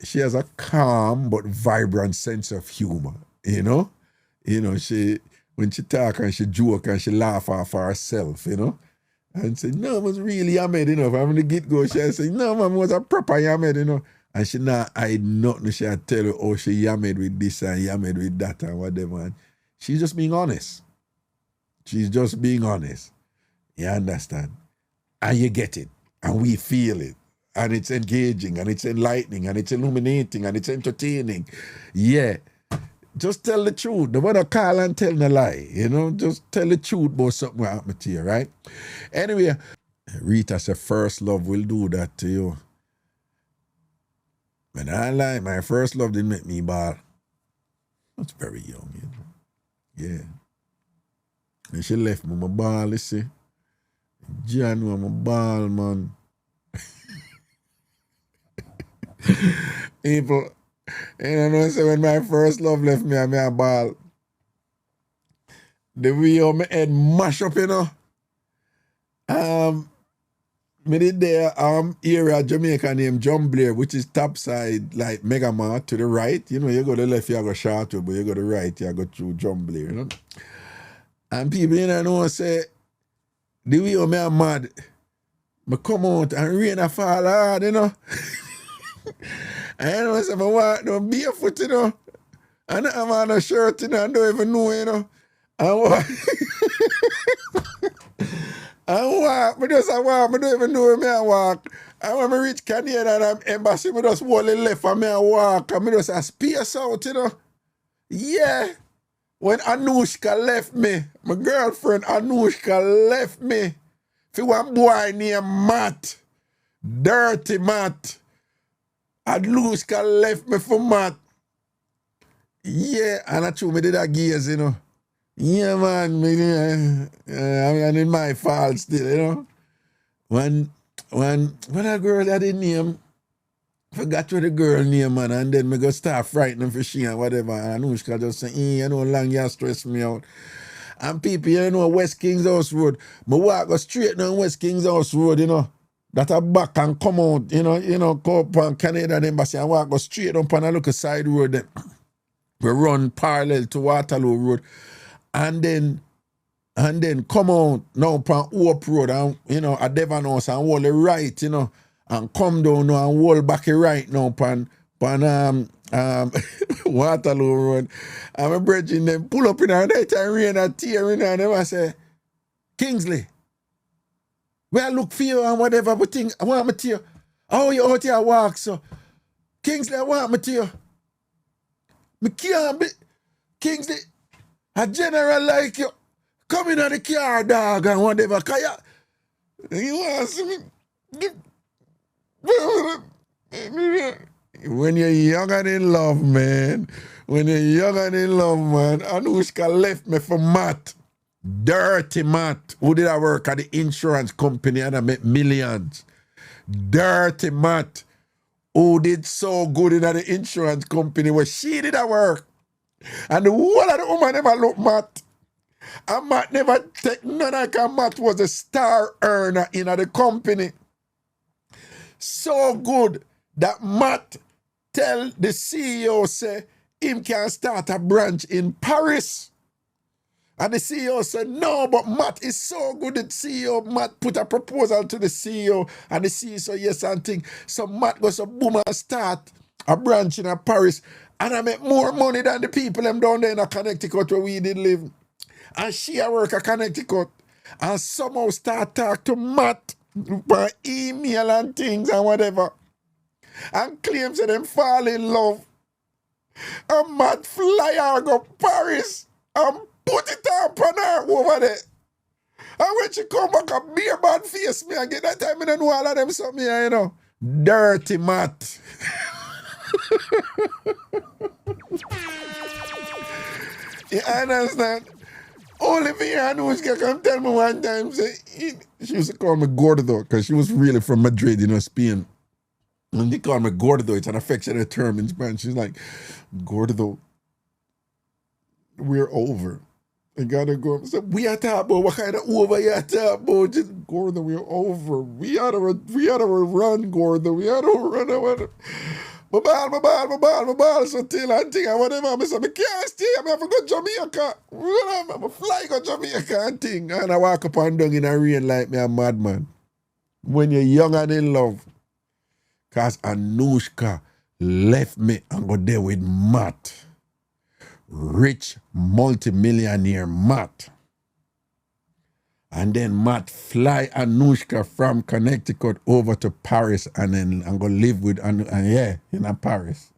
she has a calm but vibrant sense of humor, she when she talk and she joke and she laugh off herself, and say, no, I was really yammed, from the get-go, she say, no, man, was a proper yammed, and she not hide nothing, she tell you, oh, she yammed with this and yammed with that and whatever, and she's just being honest. She's just being honest. You understand? And you get it, and we feel it. And it's engaging, and it's enlightening, and it's illuminating, and it's entertaining. Yeah. Just tell the truth. No matter call and tell no lie. Just tell the truth about something that happened to you, right? Anyway, Rita said, first love will do that to you. When I lie, my first love didn't make me ball. I was very young, Yeah. And she left me my ball, you see. John, I'm a ball, man. People, say when my first love left me, I'm a ball. The way how my head mash up, Me did there area Jamaica named John Blair, which is top side, like Megamart to the right. You go to the left, you go Charter, but you go to the right, you go through John Blair, And people, know, say, the way how me mad, me come out and rain a fall hard, I say, I walk down barefoot, and I have on a shirt, I don't even know, I walk. I don't even know where I walk. And when I reach Canada and I'm embassy, I just walk left and I walk, and I just space out, Yeah. When Anushka left me, my girlfriend Anushka left me for one boy named Matt, Dirty Matt. Anushka left me for Matt. Yeah, and I told me did that gears, Yeah, man, I'm in my fault still, When a girl had a name, forgot what the girl name, man, and then me go start frightening for she and whatever, and Anushka just say, long you stress me out. And people, West Kings House Road, me walk go straight down West Kings House Road, that a back and come out, go up on Canadian Embassy and walk go straight up on a little side road then. We run parallel to Waterloo Road, and then come out now upon Hope Road and a Devon House and hold the right, and come down now and hold back the right now upon Waterloo Road. And my brethren them pull up in our night and rain and tear in and them I say, Kingsley, where I look for you and whatever, but I want me to you. How you out here walk so? Kingsley, I want me to you. Me can't be Kingsley, a general like you. Come in on the car, dog, and whatever. You want to see me? When you're young and in love, man. When you're young and in love, man. Anushka left me for Matt. Dirty Matt. Who did I work at the insurance company and I made millions. Dirty Matt. Who did so good in the insurance company where she did a work. And the whole of the woman never look Matt. And Matt never take none of that. Matt was a star earner in the company. So good. that Matt tell the CEO say him can start a branch in Paris. And the CEO said, no, but Matt is so good. The CEO, Matt put a proposal to the CEO, and the CEO said, yes, and thing. So Matt goes to boom and start a branch in Paris. And I make more money than the people them down there in Connecticut where we did live. And she a work at Connecticut. And somehow start talk to Matt by email and things and whatever. And claims that them fall in love. And Matt fly out go Paris and put it up on her over there. And when she come back, a beer bad face me again. That time I don't know all of them something here, you know. Dirty Matt. You understand? Only Anushka come tell me one time, say, she used to call me Gordo, because she was really from Madrid, you know, Spain. And they call me Gordo, it's an affectionate term in Spanish. She's like, Gordo, we're over. I gotta go. So we are talking about what kind of over you talking about? Just Gordo, we're over. We ought to run, Gordo. We ought to run. My ball. So till I think I whatever. I said, I can't stay. I have to go to Jamaica. I'm fly go to Jamaica and thing. And I walk up and down in a rain like me a madman. When you're young and in love. Because Anushka left me and go there with Matt. Rich multimillionaire Matt. And then Matt fly Anushka from Connecticut over to Paris and then I'm going to live with in Paris.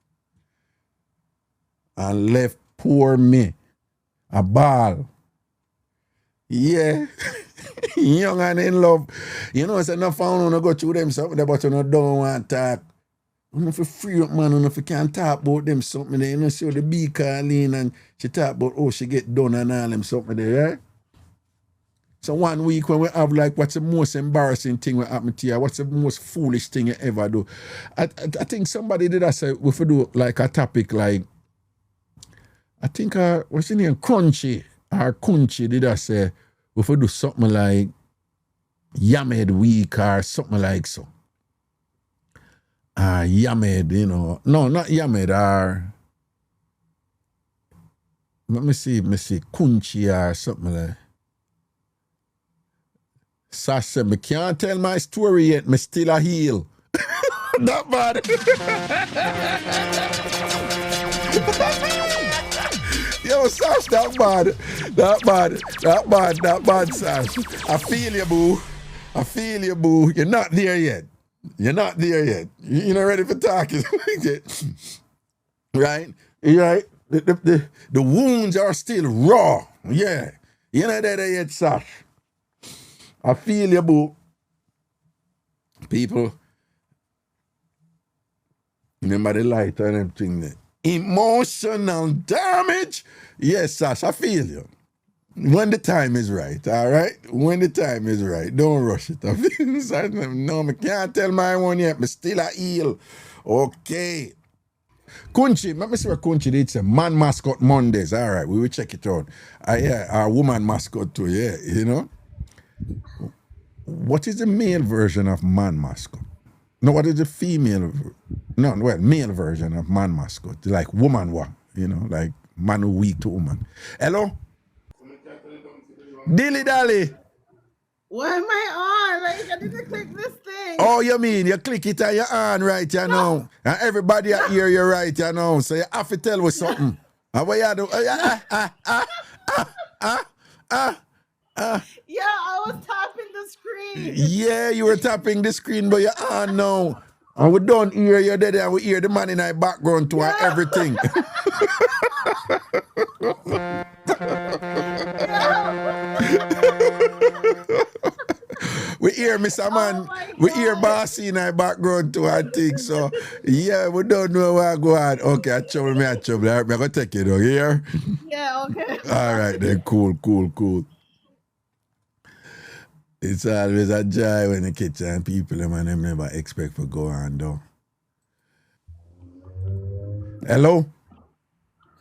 And left poor me a ball. Yeah. Young and in love. You know, it's enough fun to go through them something but you don't want to talk. You know, if you free up, man, if you can't talk about them something there, you know, see the B Carleen and she talk about, oh, she get done and all them something there, right? So 1 week when we have like, what's the most embarrassing thing that happened to you? What's the most foolish thing you ever do? I think somebody did say, we could do like a topic like, I think, what's the name? Crunchy did I say, we could do something like Yamed Week or something like so. Yamed, you know. No, not Yamed. Let me see, Kunchi or something like. Sash said, I can't tell my story yet, me still a heel. Not bad. Yo, Sash, not bad, Sash. I feel you, boo. You're not there yet. You're not ready for talking. Right? Right? The wounds are still raw. Yeah. You're not there yet, Sash. I feel you, boo. People, remember the light and everything there. Emotional damage. Yes, Sash, I feel you. When the time is right, all right? When the time is right. Don't rush it. I feel Sash, no, I can't tell my one yet. I'm still a heel. Okay. Kunchi, let me see what Kunchi did say. Man mascot Mondays. All right, we will check it out. Yeah, our woman mascot too, yeah, you know? What is the male version of man mascot? No, what is the female? No, well, male version of man mascot. Like woman one, you know, like man who weak to woman. Hello? Dilly dally. Why am I on? Like, I didn't click this thing. Oh, you mean you click it and you're on, right, you know? And everybody out here, you're right, you know? So you have to tell us something. And what you do? Yeah, I was tapping the screen. Yeah, you were tapping the screen, but you're on now. And we don't hear you there, and we hear the man in our background to everything. We hear Mr. Man, we hear Bossy in our background to our thing. So, yeah, we don't know where I go on. Okay, I trouble. All right, I'm going to take it, okay? Yeah, okay. All right, then, cool. It's always a joy when the kitchen people them never expect to go on though. Hello?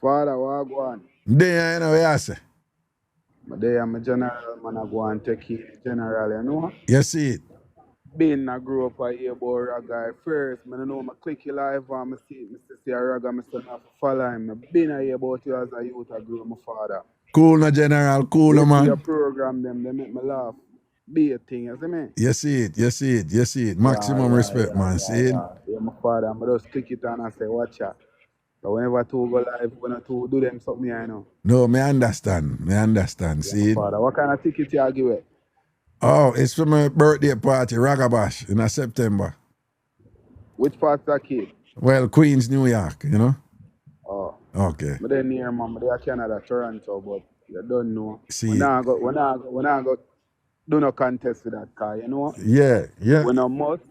Father, what go on? There, you know what I say? But there I'm a general man, I go and take it general, you know? You see it? been I grew up here about Raga first. I know my clicky life and I see a Raga, I still have to follow him. I been here about you as a youth, I grew up my father. Cool no general, cool no Listen to your man. program them, they make me laugh. Be a thing, you see me? You see it, you see it, you see it. Maximum respect, man. See it? Yeah, my father, I just click it on and say, watch out. So whenever two go live, when two do them something, I know. No, me understand. Yeah, See it? father, what kind of ticket you give it? Oh, it's for my birthday party, Ragabash, in September. Which part of the kid? Well, Queens, New York, you know? Oh. Okay. But then near mom, they are Canada, Toronto, but you don't know. See when I go do no contest with that car, you know? Yeah. When I must,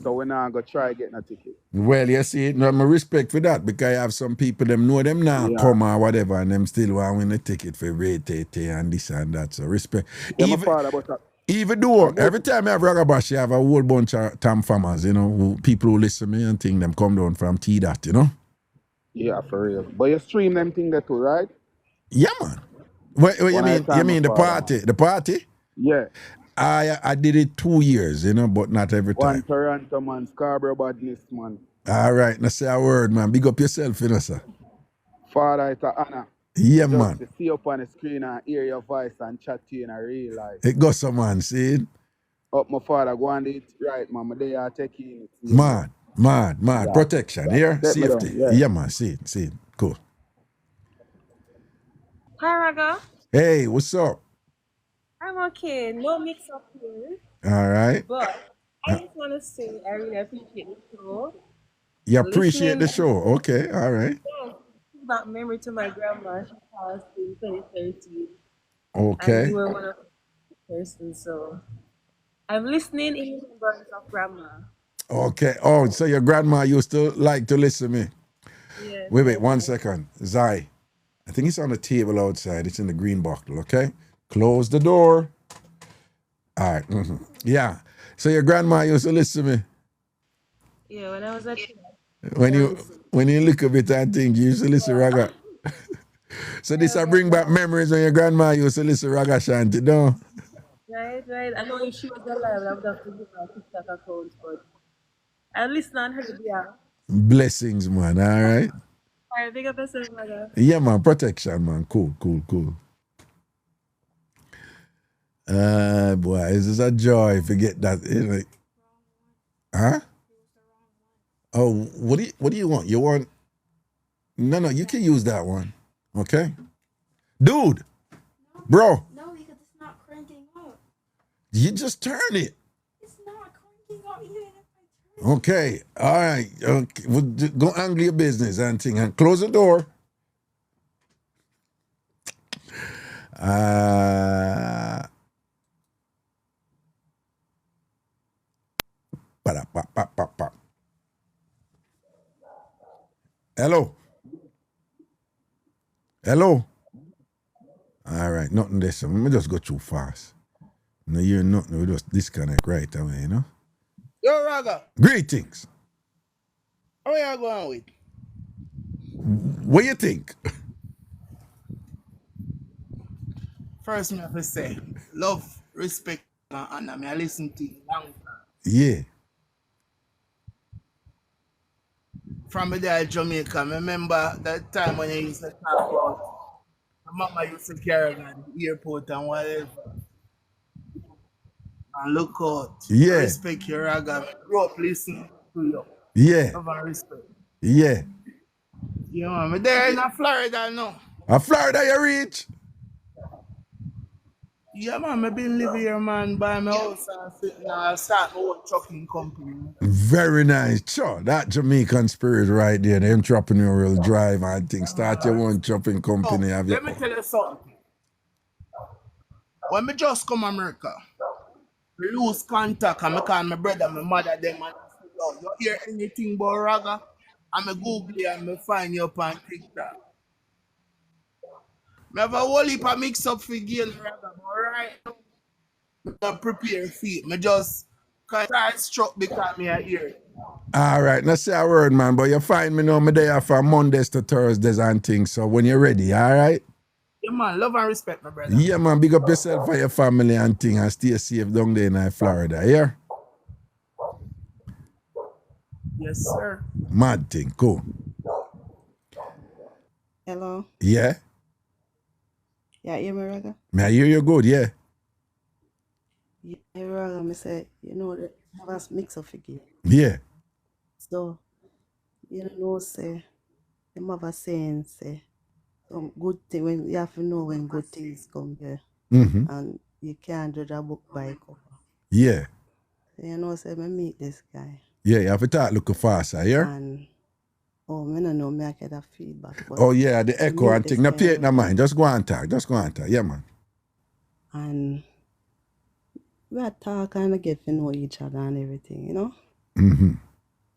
so when I go try getting a ticket. Well, you see it, no, my respect for that, because I have some people, them know them now come or whatever, and them still want to win a ticket for Ray Tate and this and that, so respect. Yeah, my father, but even though every time I have Ragabash, I have a whole bunch of TamFamers, you know, people who listen to me and think them come down from T-Dot, you know? Yeah, for real. But you stream them thing there too, right? Yeah, man. What you mean? You mean the party? Man. The party? Yeah. I did it 2 years, you know, but not every time. One Toronto man, Scarborough badness, man. All right, now say a word, man. Big up yourself, you know, sir. Father, it's an honor. Yeah, just man. To see up on the screen and hear your voice and chat to you in a real life. It goes some man, see it? Up my father, go on it right, man. They are taking it. Man. Yeah. Protection, here, safety. Yeah, man, see it. Cool. Hi, Raga. Hey, what's up? I'm okay. No mix-up here. All right. But I just want to say I really appreciate the show. You appreciate the show? Okay, all right. Yeah, that memory to my grandma. She passed in 2013. Okay. And you were one of the persons, so I'm listening in remembrance of grandma. Okay. Oh, so your grandma used to like to listen to me? Yeah. Wait, 1 second. Zai, I think it's on the table outside. It's in the green bottle, okay? Close the door. All right. Mm-hmm. Yeah. So your grandma used to listen to me? Yeah, when I was a kid. When you look a bit and think, you used to listen to Raga. So this I bring back memories when your grandma used to listen to Ragashanti, no? Right. I know if she was alive, I would have to give her a TikTok account, but I listen on her, yeah. Blessings, man, all right? All right, big up yourself, Raga. Yeah, man, protection, man. Cool. Boy, this is a joy to get that. Huh? Oh, what do you want? You want? No, you can use that one. Okay? Dude! Bro! No, because it's not cranking up. You just turn it. It's not cranking up even if I turn it. Okay, all right. Okay. Well, go handle your business and thing and close the door. Hello. All right, nothing this. Let me just go too fast. No, you're nothing. We just disconnect right away, you know? Yo, Raga. Greetings. How are you going with? What you think? First, me have to say, love, respect, and honor. Me I listen to you long time. Yeah. From there, Jamaica, I remember that time when you used to talk about my mama used to carry me at the airport and whatever. And look out. Yeah. Respect your Raga. Grow up listening to you. Yeah. Love and respect. Yeah. Yeah, man. I'm there in Florida now. Florida you reach? Yeah, man. I've been living here, man, by my house and start my own trucking company. Very nice. Sure, that Jamaican spirit right there, the entrepreneurial drive, I think. Start your own shopping company. Let me tell you something. When me just come to America, we lose contact and I call my brother, my mother, them, and I say, yo, you hear anything about Raga? And I Google it and I find you up on TikTok. I have a whole heap of mix-up for gain Raga, but right now, I don't prepare for it. I just start struck because I hear it. All right, now say a word, man, but you find me now, me there from Mondays to Thursdays and things, so when you're ready, all right? Yeah, man, love and respect, my brother. Yeah, man, big up yourself and your family and things and stay safe down there in Florida, yeah? Yes, sir. Mad thing, cool. Hello. Yeah? Yeah, hear me, Raga? May I hear you good, yeah? Yeah, Raga, me say, you know, the have a mix of again. Yeah. So, you know, say, the mother saying, say, some good thing, when you have to know when good things come here. Mm-hmm. And you can't judge a book by cover. Yeah. So, you know, say, me meet this guy. Yeah, you have to talk look faster, yeah? And, I don't know, me I get a feedback. But Oh, yeah, the echo meet and this thing. Now, guy, pay it no Raga, mind. Just go and talk. Yeah, man. and we are talk and get to know each other and everything, you know? Mm-hmm.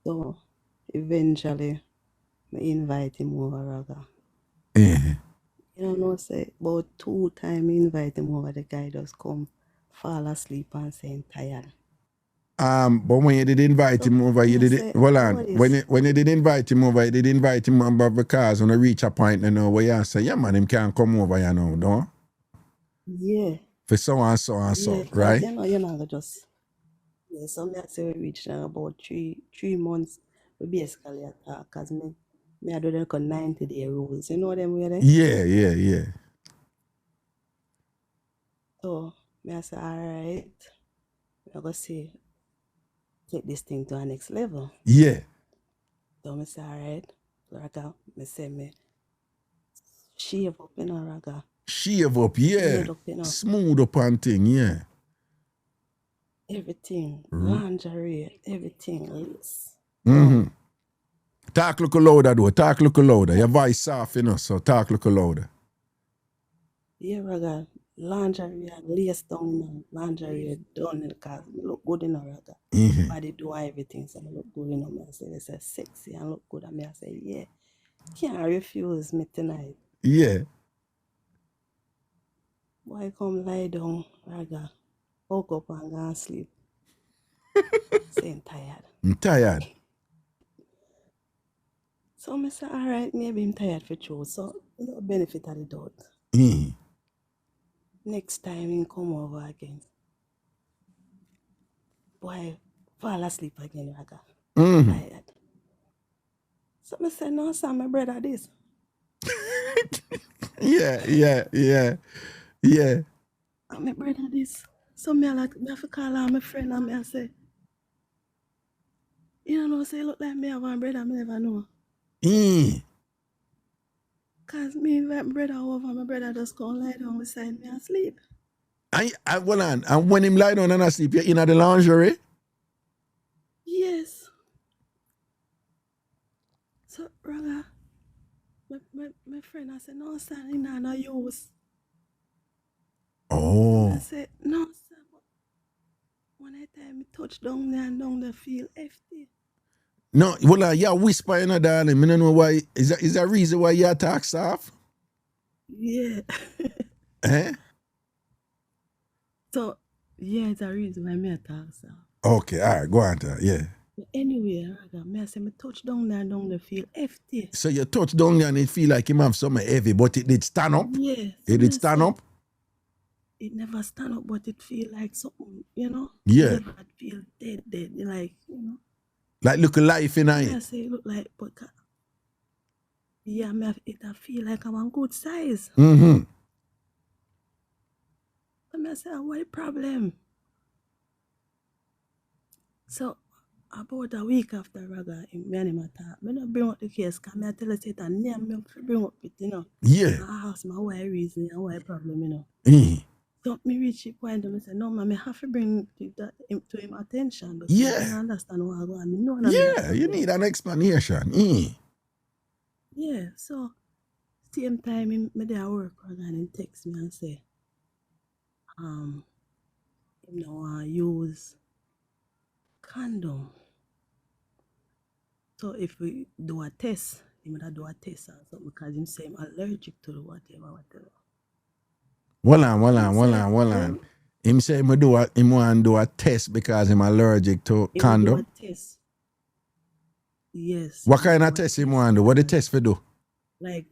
So, eventually, I invite him over, Raga. Yeah. You know, say about 2 times invite him over, the guy just come, fall asleep and saying tired. But when you did invite him over, you did it. Hold on. When you did invite him over, you did invite him over because when you reach a point, you know, where you say, yeah, man, him can't come over, you know, no? Yeah. For so and so and so, Yeah, right? you know, you're not gonna just. Yeah, so me I say we reach now about three months. We basically attack, cause me I do the 90-day rules. You know them way there? Yeah. So me I say, alright, I go say take this thing to our next level. Yeah. So me say, alright, Raga, me say me shave up in a Raga. Shave up, yeah. Made up, you know. Smooth up and thing, yeah. Everything, lingerie, everything lace. Mm-hmm. Talk look louder though. Talk look louder. Your voice soft, you know, so talk look louder. Yeah, Raga, lingerie and lace down in lingerie done because I look good in a Raga. Mm-hmm. Body do everything, so I look good in me. I say, they say sexy and look good. And me I say, yeah, can't refuse me tonight. Yeah. Boy, come lie down, Raga. Woke up and go and sleep. Saying tired. I'm tired. So I say, all right, maybe I'm tired for true. So no benefit of the doubt. Mm-hmm. Next time he come over again. Boy, fall asleep again, Raga. Mm-hmm. Tired. So I say, no, sir, my brother this. Yeah. And my brother this. So me like, me have to call out my friend and me I say, you know, say look like me have one brother, me never know. Cause me invite my brother over, my brother just come lie down beside me and sleep. Hold on. And when him lie down and asleep, you're in the lingerie? Yes. So, Raga, my friend, I said, no, sir, he not no use. Oh. And I said, no, sir, but when I time me touch down there and down there feel F.D. No, well, you whisper, you know, darling. I don't know why. Is that reason why you talk soft? Yeah. Eh? So, yeah, it's a reason why me talk so. Okay, all right, go on to yeah. But anyway, Raga, me I say, me touch down there and down there feel F.D. So you touch down there and it feel like him have something heavy, but it did stand up? Yeah. It did stand up? It never stand up, but it feel like something, you know? Yeah. It never feel dead, like, you know? Like look at life in I it. say it look like, but yeah, I feel like I'm on good size. Mm-hmm. And I say, what the problem? So, about a week after Raga, me and him talk, I don't bring up the case, because I tell you, say that name me bring up it, you know? Yeah. I ask me why reason and why problem, you know? Mm-hmm. So, me reach the point and I say, no, man, I have to bring to him attention. Because Yeah. I don't understand what I go on. No, Yeah, you need an explanation. Mm. Yeah, so same time him me there work and him text me and say, him no want use condom. So if we do a test, him would do a test or something because him say him allergic to the whatever. Hold on. Him say him want to do a test because him allergic to condom. Do a test. Yes. What kind of test him want to do? What the test for do? Like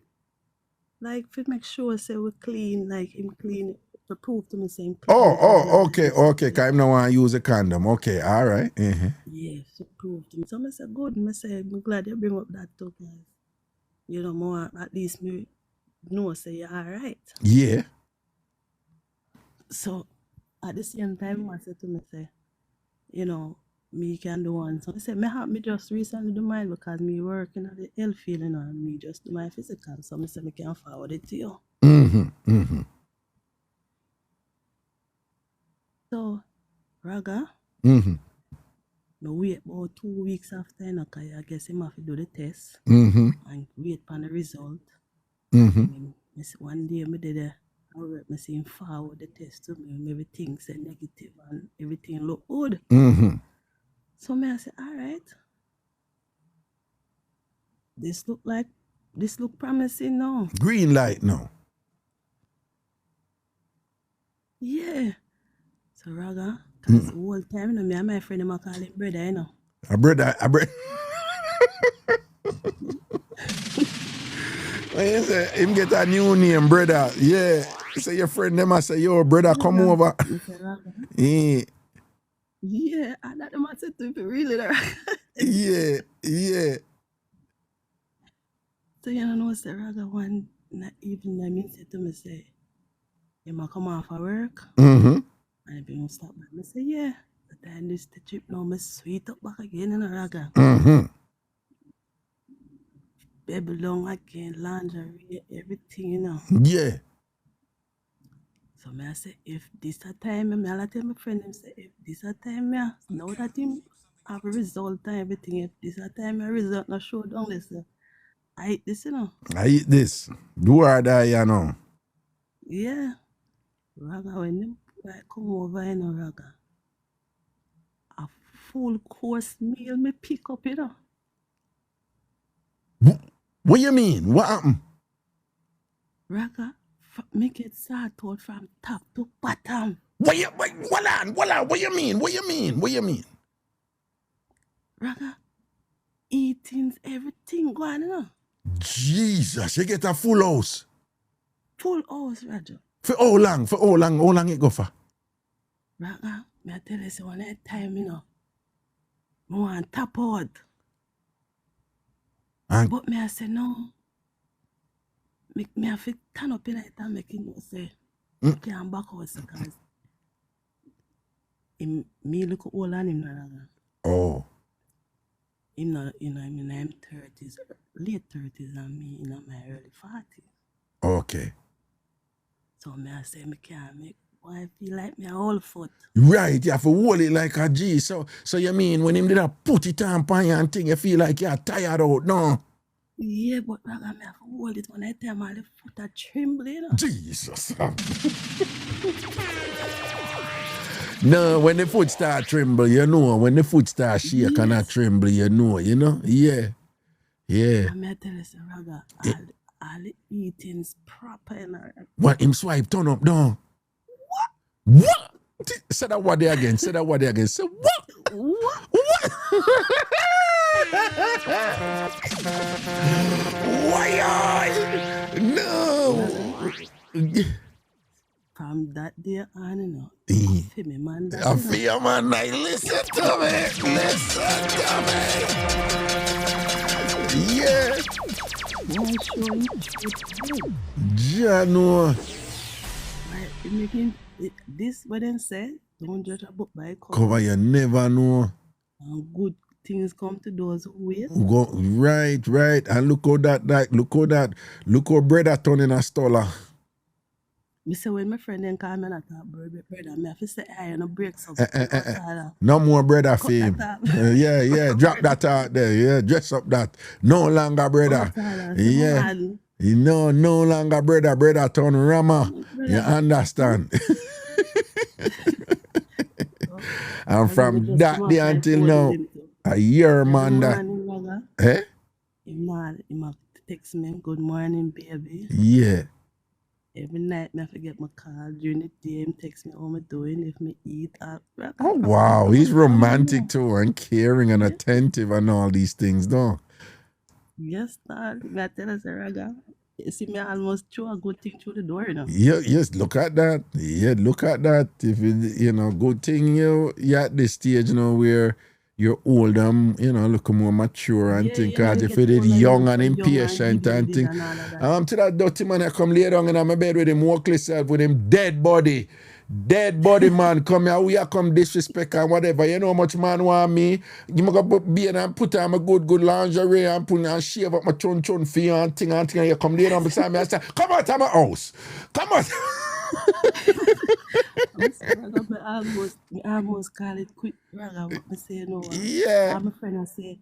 to make sure say we clean, like him clean to prove to me saying. Okay. Cause I don't want to use a condom. Okay, all right. Yeah, to prove to me. So I said, good. I said, I'm glad you bring up that too, guys. You know, more at least me know say you're all right. Yeah. So at the same time, I said to me, say, you know, me can do one. So I said, me just recently do mine because me working at the health field, you know, and me just do my physical. So I said, me can forward it to you. So, Raga, me wait about 2 weeks after, you know, cause I guess him have to do the test and wait for the result. One day, me did a work, me see him forward the test to me, everything said negative and everything look good. So me I say, all right, this look promising now. Green light now. Yeah. So Raga, cause the whole time, you know, me and my friend them call him brother, you know. A brother. When you say him get a new name, brother. Yeah. Say your friend them I say, yo, brother, come over. Yeah. Yeah, and that them I said to him really Raga. Yeah. So you know, say Raga one evening, I mean said to me say, you might come off of work. And if you don't stop back, I say, yeah. But then this the trip now, me sweet up back again in a Raga. Baby long again, lingerie, everything, you know. Yeah. So me I say, if this a time, me I tell my friend, him say, if this a time, now that him have a result and everything, if this a time, a result not show down this, I eat this, you know. I eat this. Do or die, you know. Yeah. Raga, when them come over, you know, Raga, a full course meal me pick up, you know. What you mean? What happened? Raga, make it start out from top to bottom. Hold on. What you mean? Raga, eatings, everything going, you know. Jesus, you get a full house. Full house, Raja. For how long? How long it go for? Raga, me I tell you, so one time, you know, I want tap out. But me I say, no. Me have to turn up in it and make him say, I can't back out because me look old and him, Raga. Oh. Him not, you know, I'm in my 30s, late 30s, and me in my early 40s. Okay. So me I say, me can't make why feel like me a whole foot. Right, you have to hold it like a G. So you mean when him did a put it on pan you and thing, you feel like you're tired out, no? Yeah, but Raga, me have to hold it when I tell my the foot are trembling, you know? Jesus. No, when the foot start tremble, you know. When the foot start shake and not tremble, you know. Yeah. And me I tell you, say, Raga, all the eating's proper, you know. What, him swipe turn up down? What? Say that word there again. Say what? Why? No. From that day on, you know, I feel me, man. I feel man, listen to me. Yeah. Jano. This what them say, don't judge a book by cover. You never know. And good things come to those who wait. Right. And look how brother turn in a stoller. Me say when my friend then call me not talk brother, me have to say I no breaks up. No more brother fame. Yeah. Drop that out there. Yeah, dress up that. No longer brother. Yeah. No longer brother. Brother turn Rama. You understand? And from that day until now, a year man that. Eh? Him have to text me, good morning, baby. Yeah. Every night, I forget my call. During the day, him text me how I'm doing, if me eat. Oh, wow. He's romantic too and caring and attentive and all these things, no? Yes, dog. I tell us, Raga. You see me almost throw a good thing through the door, you know. Yeah, yes, look at that. Yeah, look at that. If you know, good thing you're at this stage, you know, where you're older, you know, look more mature and Yeah, think, you know, cause you if get it is older, you young look and so young and impatient and giddy-giddy think, and all of that. to that dirty man, I come lay down in my bed with him, walk himself with him dead body. Dead body man come here, we are come disrespect and whatever. You know how much man want me? You must go beard and put on my good lingerie and put and shave up my chun for you and thing and you come lay down beside me and say, come out of my house. Come out. I'm sorry, I almost call it quit raga, but I say no. Yeah. I'm a friend and say,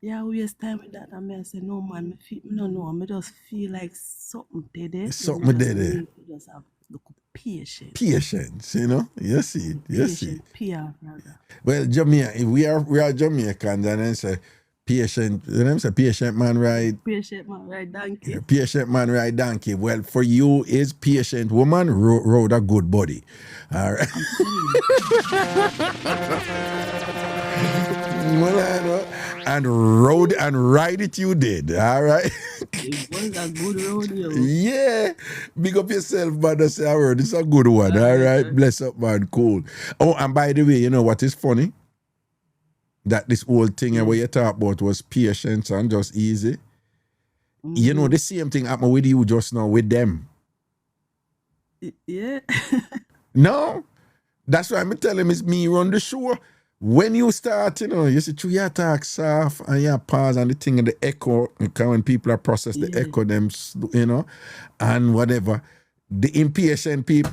yeah, we waste time with that. And I say, no man, me no know. I just feel like something dead. Something dead. Need to just have look patience. Patience, you know. You see it. You see it. PR raga. Well, Jamaica, we are Jamaicans and then say patient, you know say patient man ride. Patient man ride donkey. Yeah, patient man ride donkey. Well, for you is patient woman rode a good body. All right. Well, I know. And rode and ride it you did. All right. It was a good rodeo. Yeah. Big up yourself, man. That's a word. It's a good one. All right. Bless up, man. Cool. Oh, and by the way, you know what is funny? That this whole thing where you talk about was patience and just easy. You know, the same thing happened with you just now with them. Yeah. No. That's why I'm telling him it's me run the show. When you start, you know, you see through your talk soft and you pause and the thing and the echo, because when people are process the echo them, you know, and whatever. The impatient people,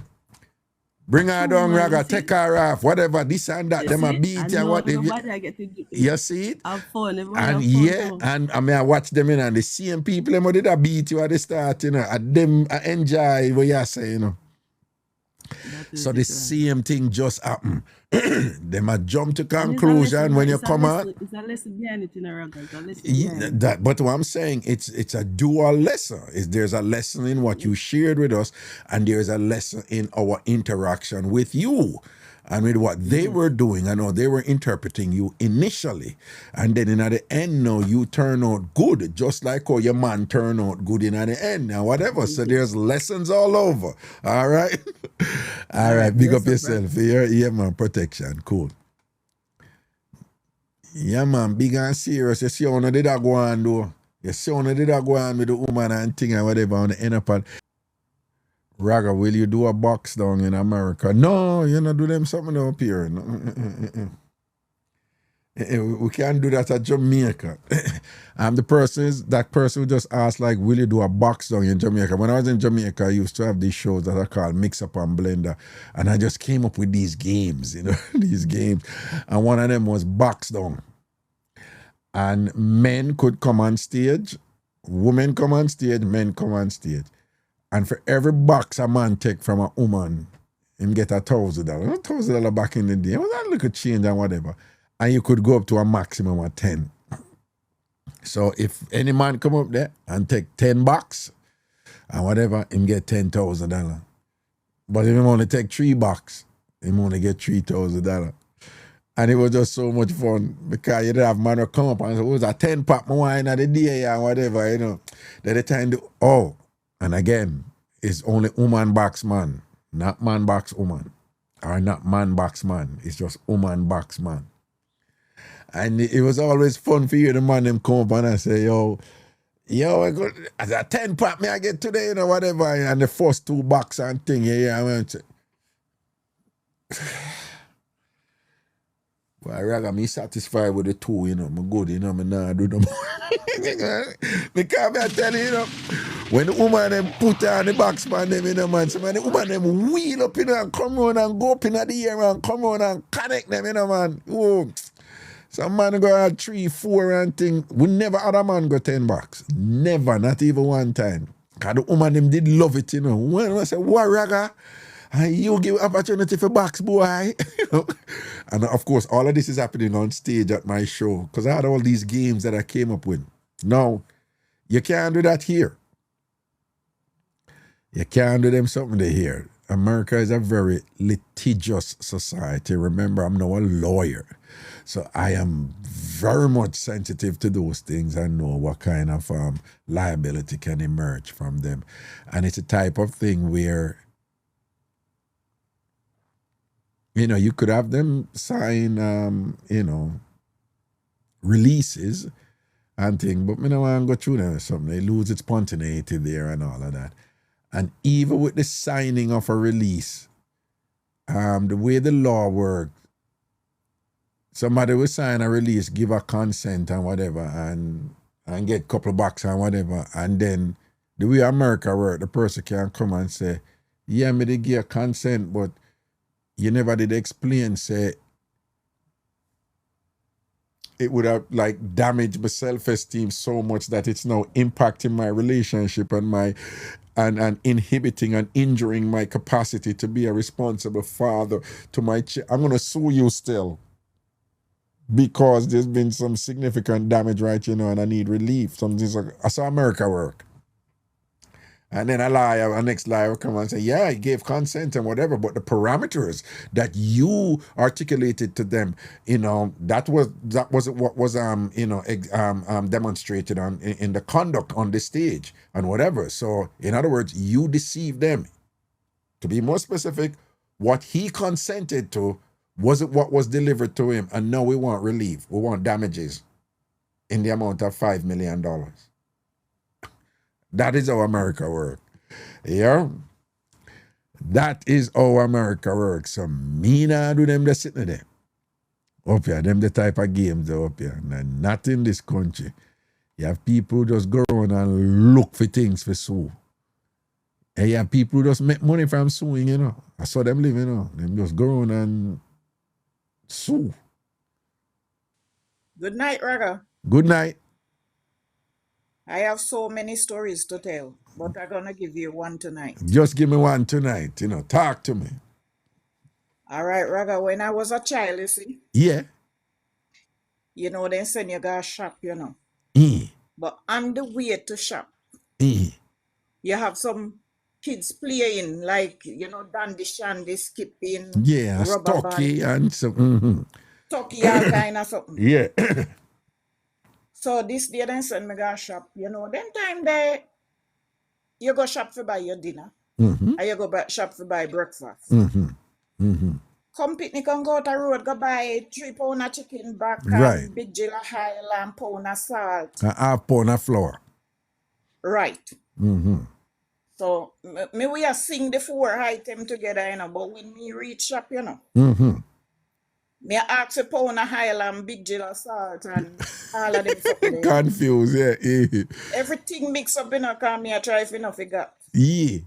bring her down, raga, take her off, whatever, this and that, them a beat and what they. You see it? Have fun, and yeah, too. And I mean I watch them in and the same people them did a beat you at the start, you know, and them I enjoy what you say, you know. So the same thing just happened. Them a jump to conclusion when you come out. It's a lesson behind it in a raga. It's a lesson behind that, but what I'm saying, it's a dual lesson. There's a lesson in what you shared with us, and there's a lesson in our interaction with you. And with what they were doing, I know they were interpreting you initially. And then in at the end, now you turn out good, just like how your man turn out good in at the end. Now, whatever. So there's lessons all over. All right? All right. Big up yourself. Yeah, man. Protection. Cool. Yeah, man. Big and serious. You see how did that go on, though? You see how did that go on with the woman and thing and whatever on the end of it. Raga, will you do a box down in America? No, you not do them something up here. No. We can't do that at Jamaica. I'm that person who just asked, like, will you do a box down in Jamaica? When I was in Jamaica, I used to have these shows that are called Mixup and Blenda. And I just came up with these games, you know, these games. And one of them was box down. And men could come on stage, women come on stage, men come on stage. And for every box a man take from a woman, him get $1,000. $1,000 back in the day. It was a little change and whatever. And you could go up to a maximum of 10. So if any man come up there and take 10 bucks and whatever, him get $10,000. But if him only take 3 bucks, him only get $3,000. And it was just so much fun because you didn't have man who come up and say, it was a 10 pack more wine of the day and whatever, you know. Then the time and again, it's only woman box man, not man box woman, or not man box man. It's just woman box man. And it was always fun for you, the man them come up and I say, yo, as a 10 pack me I get today, you know, whatever. And the first 2 bucks and thing, I went to. Well, I rather me satisfied with the 2, you know, I'm good, you know, me nah do no more. Because I tell you, you know, when the woman them put on the box man them, you know, man, so man, the woman them wheel up, you know, and come round and go up in the air and come round and connect them, you know, man. Oh, some man go at 3, 4 and thing. We never had a man go 10 bucks. Never, not even one time. Because the woman them did love it, you know. When I say, what, raga? And you give opportunity for box, boy. You know? And of course, all of this is happening on stage at my show because I had all these games that I came up with. No, you can't do that here. You can't do them something they here. America is a very litigious society. Remember, I'm now a lawyer. So I am very much sensitive to those things and know what kind of liability can emerge from them. And it's a type of thing where, you could have them sign, releases and things, but me no want to go through them or something. They lose its spontaneity there and all of that. And even with the signing of a release, the way the law works, somebody will sign a release, give a consent and whatever, and get a couple of bucks and whatever, and then the way America works, the person can come and say, yeah, me did give a consent, but you never did explain, say, it would have like damaged my self-esteem so much that it's now impacting my relationship and my and inhibiting and injuring my capacity to be a responsible father to my I'm going to sue you still because there's been some significant damage, right, and I need relief. Something's like, I saw America work. And then a next liar will come and say, yeah, I gave consent and whatever, but the parameters that you articulated to them, that was what was demonstrated in the conduct on the stage and whatever. So in other words, you deceived them. To be more specific, what he consented to wasn't what was delivered to him, and now we want relief. We want damages in the amount of $5 million. That is how America works. Yeah? That is how America works. So me nah do them just sitting there. Up here, them the type of games up here. Not in this country. You have people who just go around and look for things for sue. And you have people who just make money from suing, I saw them live, Them just go around and sue. Good night, Raga. Good night. I have so many stories to tell, but I'm going to give you one tonight. Just give me one tonight, Talk to me. All right, Raga, when I was a child, you see? Yeah. They send you go shop, But on the way to shop, you have some kids playing, like, dandy shandy, skipping, yeah, rubber stocky band, and so. stocky, all kind of something. Yeah. So this day then send me go shop, then time there, you go shop for buy your dinner, and you go shop for buy breakfast. Come picnic and go to the road, go buy 3 pound of chicken back, Right. and big jill of oil and pound of salt. A half pound of flour. Right. So me we are sing the 4 items together, but when me reach shop, me ask a pound of oil and big jill of salt and all of them something. Confused, yeah. Everything mixed up, because me I try to figure. Yeah.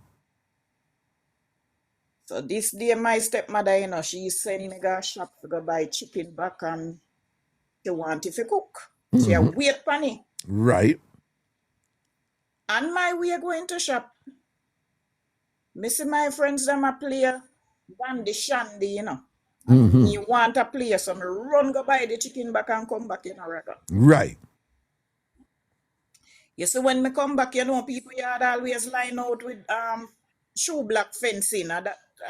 So this day my stepmother, she send me go shop to go buy chicken back and she want it to cook. She a wait for me. Right. On my way going to shop, me see my friends them a play dandy shandy, And me want to play, so me run go buy the chicken back and come back in a Raga. Right. You see when me come back, people yard always line out with shoe block fencing at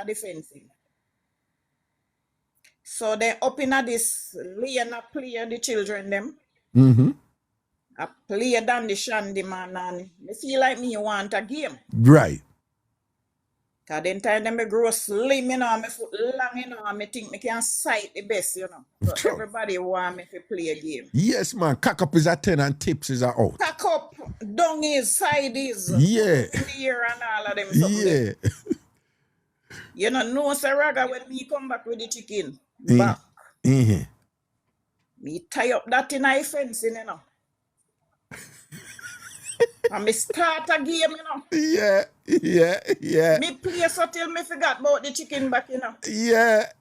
the fencing. So they up in this lane a play the children them. I play down the shandy man and me feel like me want a game. Right. Cause then time them me grow slim, me foot long, and me think me can sight the best, So True. everybody want me to play a game. Yes, man. Cock up is a 10 and tips is a out. Cock up, down is, side is, Yeah. in the air and all of them something. Yeah. No, Sir Raga, when me come back with the chicken, back, me tie up that in a fencing, And me start a game, Yeah. Me play so till me forgot about the chicken back, Yeah.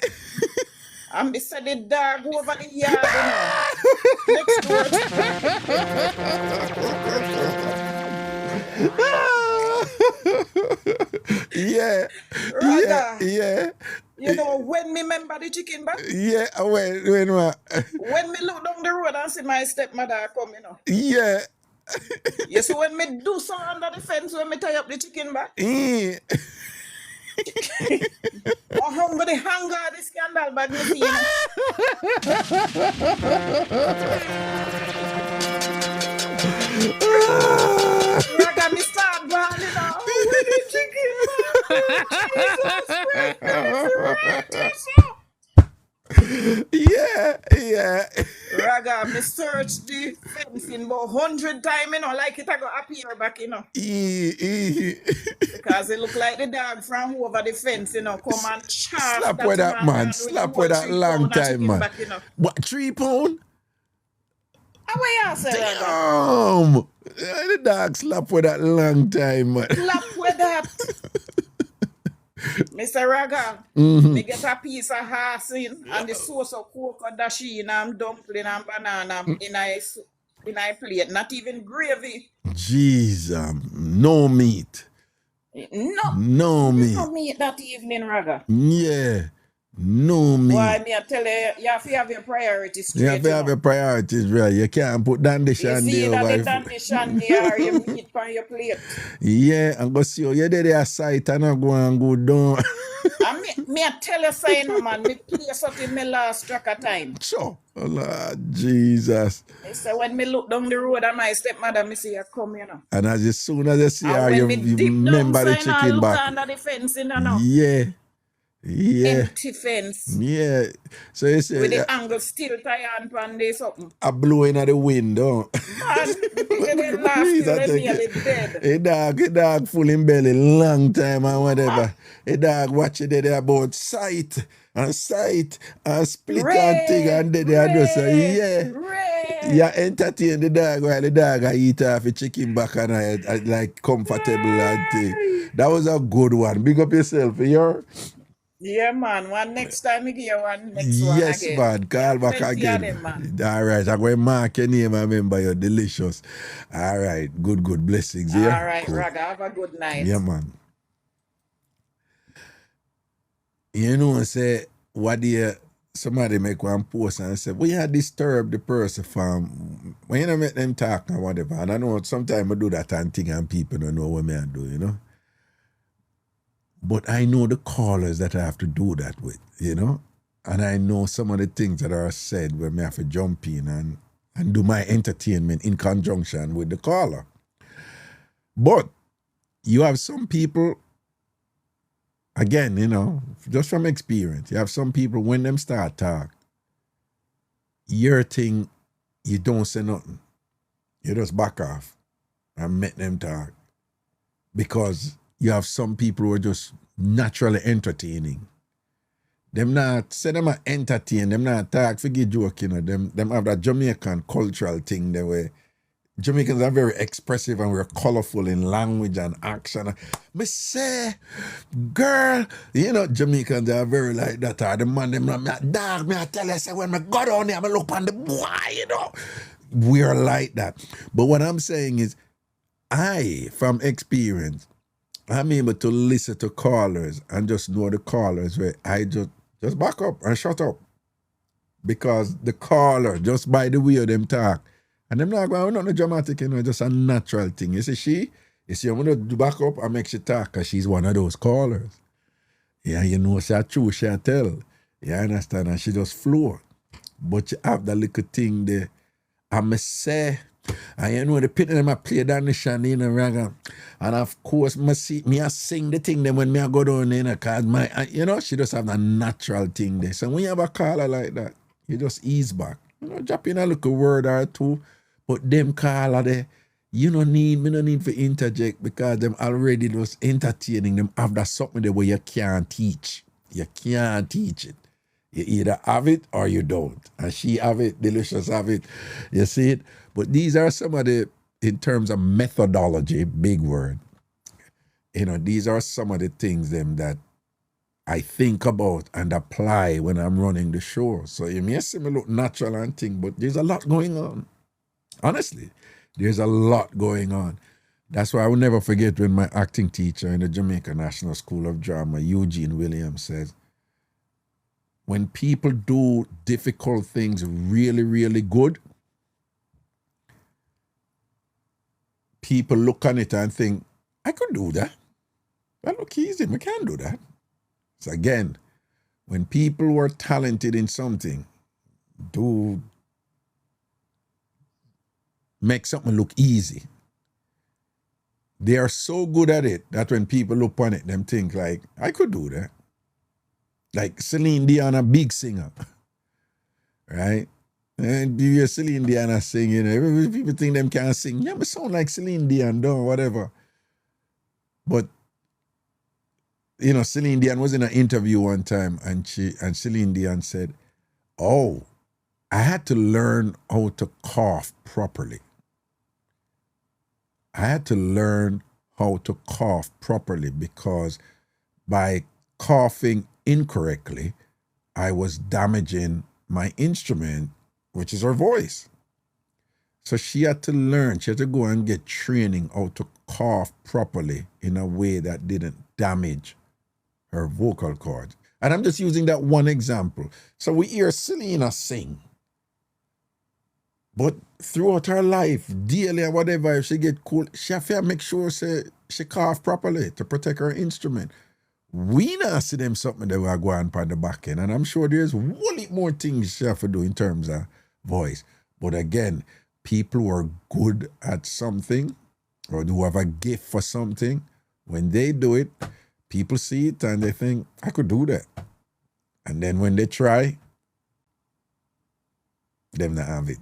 And me said the dog over the yard, next door. Yeah. Raga, Yeah. when me remember the chicken back? Yeah. When what? When me look down the road and see my stepmother come, Yeah. You see when me do so under the fence when me tie up the chicken back? Oh, hungry hunger the scandal bag me see, you know. Raga, me start balling now. With the chicken, man. Jesus Christ, Yeah. Raga, me search the fencing about 100 times, you know, like it I go appear back, you know. Because it look like the dog from over the fence, you know, come and chaff Slap that with that man man. and with the Slap whole with that 3 long pound of time, chicken man. back, you know. What, 3 pound? How way you say, Raga? Damn! The dog slap with that long time, man. Slap with that. Mr. Raga, me get a piece of horse in and the sauce of cocoa dasheen and dumpling and banana in a plate. Not even gravy. Jesus, no meat. No meat. meat that evening, Raga. Yeah, no meat. Why, me I tell you have to have your priorities You have straight, to you have know. your priorities right. You can't put dandy You shandy see that over. the dandy shandy or your meat on your plate. Yeah, and go see you did a sight and I go and go down. And me I tell you, say no man, me play something me last track of time. Sure. Oh, Lord Jesus. I say when me look down the road and my stepmother, me see her come, you know. And as soon as you see her, And you when me dip down remember the sign, I chicken look back. under the fence, you know. Yeah. Empty fence. Yeah. So you say With the angle still tie on pan there something. I blowing at the window. Man, the picture they laugh till they nearly dead. A dog full in belly long time and whatever. A dog watching it about sight and split and thing and they just say, yeah. You entertain the dog while the dog I eat off the chicken back and I like comfortable and thing. That was a good one. Big up yourself, you. Yeah, man. One next time, we give you one next one Yes, again. man. Call back Plenty again. of them, man. All right. I'm going to mark your name. I remember you're delicious. All right. Good blessings. Yeah. All right, cool. Raga. Have a good night. Yeah, man. You know, say, what do you, somebody make one post and say, we had disturbed the person from, when you know, make them talk and whatever. And I know sometimes I do that and thing and people don't know what me I do, you know. But I know the callers that I have to do that with, you know. And I know some of the things that are said when I have to jump in and do my entertainment in conjunction with the caller. But you have some people, again, you know, just from experience, you have some people when them start talk, your thing, you don't say nothing. You just back off and make them talk. Because you have some people who are just naturally entertaining. Them not say them are entertain, them not talk, forget joke, you know. Them have that Jamaican cultural thing the way Jamaicans are very expressive and we're colorful in language and action. Me say, girl, you know, Jamaicans are very like that. The man, them dog, me I tell you, say when me go down there, I look on the boy, you know. We're like that. But what I'm saying is, I, from experience, I'm able to listen to callers and just know the callers where I just back up and shut up. Because the caller, just by the way of them talk, and them not going nothing dramatic, you know, just a natural thing. You see, I'm going to back up and make she talk because she's one of those callers. Yeah, you know, she's true, she'll tell. You understand? And she just flow. But you have that little thing there. And me say, and you know, the pit them I play down the shandy in the Raga. And of course, me I sing the thing then when me I go down there, because you know, she just have that natural thing there. So when you have a caller like that, you just ease back. You know, drop in a little word or two. But them caller there, me no need to interject because them already just entertaining. Them have that something there where you can't teach. You can't teach it. You either have it or you don't. And she have it, Delicious have it. You see it? But these are some of the, in terms of methodology, big word. You know, these are some of the things them that I think about and apply when I'm running the show. So you may see me look natural and thing, but there's a lot going on. Honestly, there's a lot going on. That's why I will never forget when my acting teacher in the Jamaica National School of Drama, Eugene Williams, says, when people do difficult things really, really good, people look on it and think, I could do that. That look easy. I can't do that. So again, when people were talented in something, do make something look easy. They are so good at it that when people look on it, them think like, I could do that. Like Celine Dion, a big singer, right? And you hear Celine Dion singing, people think them can't sing. Yeah, but sound like Celine Dion, don't whatever. But you know, Celine Dion was in an interview one time, and Celine Dion said, "Oh, I had to learn how to cough properly. I had to learn how to cough properly because by coughing incorrectly, I was damaging my instrument, which is her voice. So she had to learn, she had to go and get training how to cough properly in a way that didn't damage her vocal cords. And I'm just using that one example. So we hear Selena sing, but throughout her life, daily or whatever, if she get cold, she have to make sure she cough properly to protect her instrument. We not see them something that will go on by the back end. And I'm sure there's one lot more things she have to do in terms of voice. But again, people who are good at something or who have a gift for something, when they do it, people see it and they think, I could do that. And then when they try, them not have it.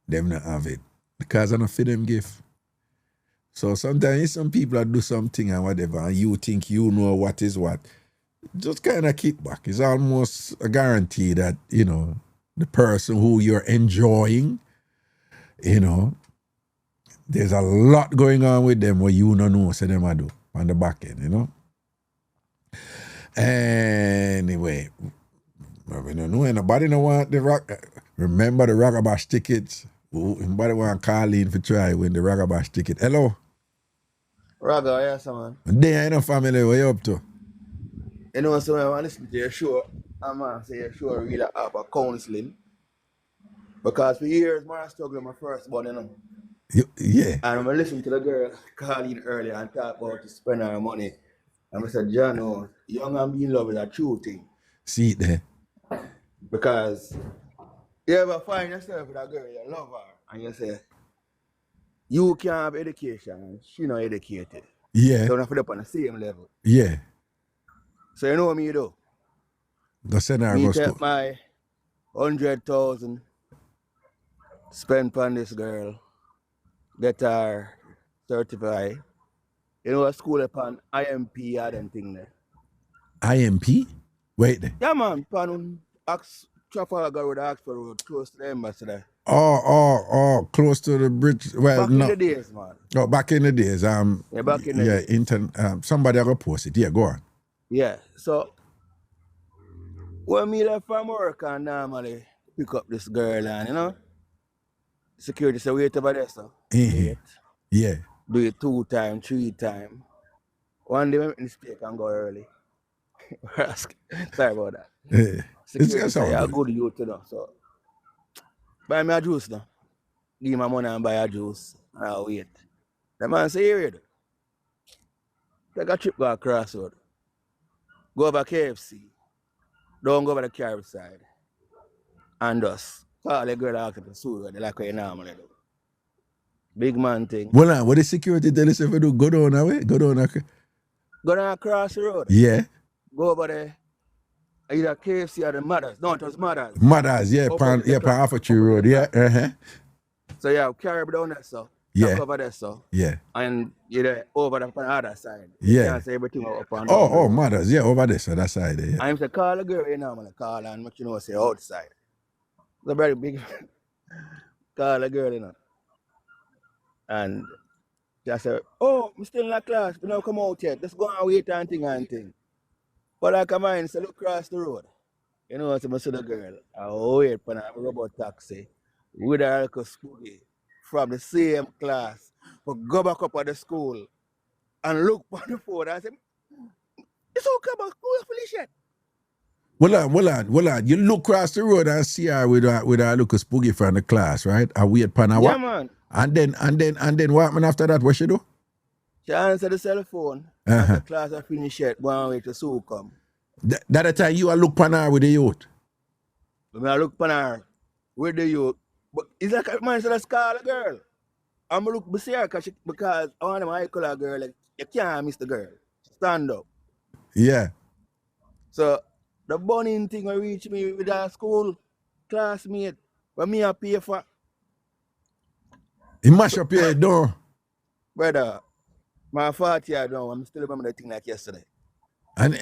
Them not have it. Because I don't fit them gift. So sometimes some people that do something and whatever, and you think you know what is what, just kind of kick back. It's almost a guarantee that, you know, the person who you're enjoying, you know, there's a lot going on with them what you don't know, so them I do on the back end, you know. Anyway, we don't know, nobody don't want the rock. Remember the Ragabash tickets? Nobody want to call in for try win the Ragabash ticket. Hello? Raga, yes, man. There ain't no family, what you up to? You know, so when I listen to your show, I'm going to say your show really up a counseling. Because for years, man, I struggled with my first one, you know. Yeah. And when I listened to the girl call in earlier and talk about to spend her money, and I said, John, no, young and be in love is a true thing. See it there. Because you ever find yourself with a girl, you love her, and you say, you can have education, and she not educated. Yeah. So you have to be up on the same level. Yeah. So you know what me do? Go send her Me go take school. my 100,000, spend on this girl, get her certified. You know what school upon IMP and them thing there. IMP? Wait there. Yeah man, upon Trafalgar Road, Oxford Road, close to the embassy there. Oh, close to the bridge. Well, back no. in the days, man. Oh, back in the days. Yeah, back in the days. Somebody will post it. Yeah, go on. Yeah, so when me left from work and normally pick up this girl and, you know, security say wait over there, so. Wait. Yeah. Do it 2 times, 3 times. One day I make a mistake and go early. Sorry about that. Security say, yeah, good youth, you know, so. Buy me a juice now. Give me my money and buy a juice. And I'll wait. The man say, you ready? Take a trip go across road. Go over KFC. Don't go over the Carib side. And just call the girl out to the suit like what you normally do. Big man thing. Well, what the security tell us if we do? Go down away? Go down across the road. Yeah. Go over there. Either KFC or the Mothers. No, it was Mothers. Mothers, yeah, pan Arthur Road, yeah. Uh-huh. So yeah, Carib down there, so. Yeah. Over there, so. Yeah. And you're over the other side. Yeah. You can't say everything up and down. Oh, Mothers, yeah, over there, so that side, yeah. I'm say call the girl, you know, I'm gonna call and make you know say outside. It's a very big call the girl, you know. And I said, oh, I'm still in the class, we don't come out yet. Let's go and wait and thing. But I come in, so look across the road. You know, so I see the girl. I wait for a robot taxi with a little spooky from the same class. But go back up at the school and look on the phone. I said, it's okay about school finish yet. Well on. You look across the road and see her with a little spooky from the class, right? I wait for an hour. Yeah, man. And then what happened after that? What she do? She answered the cell phone. After class I finished yet, go on way to school come. That time you a look pan her with the youth. When I look pan her with the youth, but it's like a man said, call a girl. I'm look beside her because I want my color girl, like, you can't miss the girl. Stand up. Yeah. So the burning thing will reach me with our school classmate. When me a pay for. He mash up your door. Brother, my 40 year down, I'm still remember the thing like yesterday. And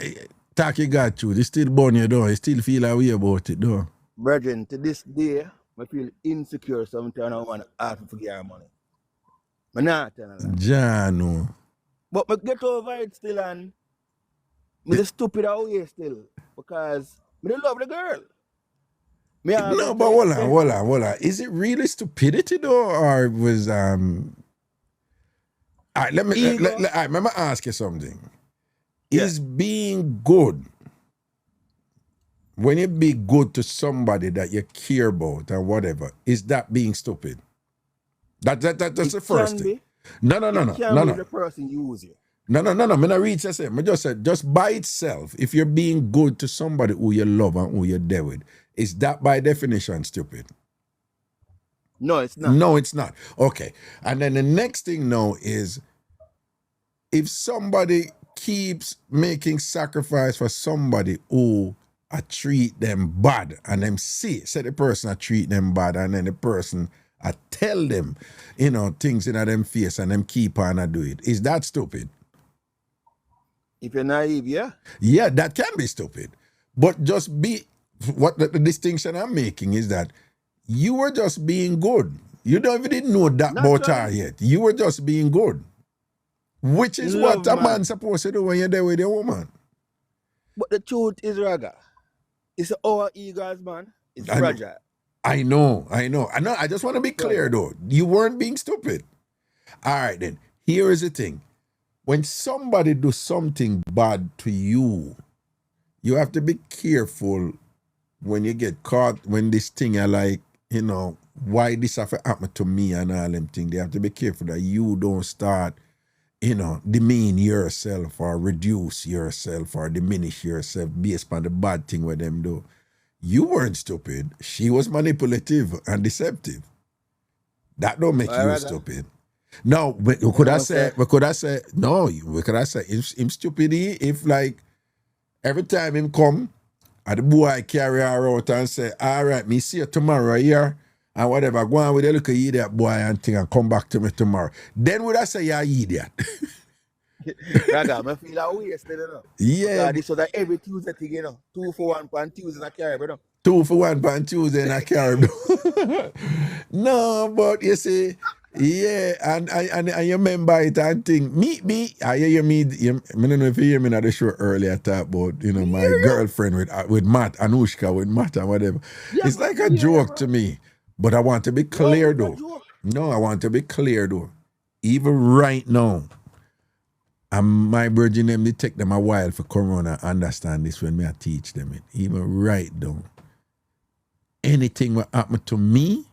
Taki got you. They still burn your door. You still feel a way about it, though. Brethren, to this day, I feel insecure sometimes. I want to ask for your money. I'm not telling you. Jano. But I get over it still and I'm the stupid away still because I love the girl. No, but hold on. Is it really stupidity though, or was All right, let me ask you something. Yeah. Is being good, when you be good to somebody that you care about or whatever, is that being stupid? That's the first thing. No. The person use you. No. I'm not reach the same. I just said, just by itself, if you're being good to somebody who you love and who you're there with, is that by definition stupid? No, it's not. No, it's not. Okay. And then the next thing now is, if somebody keeps making sacrifice for somebody who treat them bad, and them say the person treat them bad, and then the person tell them, things in them face, and them keep on do it, is that stupid? If you're naive, yeah. Yeah, that can be stupid. But just be, what the distinction I'm making is that you were just being good. You don't even know that about her yet. You were just being good. Which is what a man's supposed to do when you're there with a woman. But the truth is, Raga, it's our egos, man. It's fragile. I know. I just want to be clear, though. You weren't being stupid. All right, then. Here is the thing. When somebody do something bad to you, you have to be careful when you get caught, when this thing are like, why this have happened to me and all them things. They have to be careful that you don't start, demean yourself or reduce yourself or diminish yourself based on the bad thing with them do. You weren't stupid. She was manipulative and deceptive. That don't make you stupid. No, we could have said him stupid if like every time him come, and the boy carry her out and say, all right, me see you tomorrow here, and whatever, go on with a little idiot boy and thing and come back to me tomorrow. Then would I say you're idiot? Raga, I feel that way still, Yeah. This was like every Tuesday thing, 2 for 1 on Tuesday in a carry, brother. 2 for 1 on Tuesday in a carry. No, but you see, yeah, and you remember it and think, I don't know if you hear me on the show earlier talk about, my girlfriend with Matt, Anushka with Matt and whatever. Yeah, it's like a joke to me. But I want to be clear though. No, I want to be clear though. Even right now, and my virgin them, they take them a while for Corona understand this when I teach them it. Even right now, anything that happened to me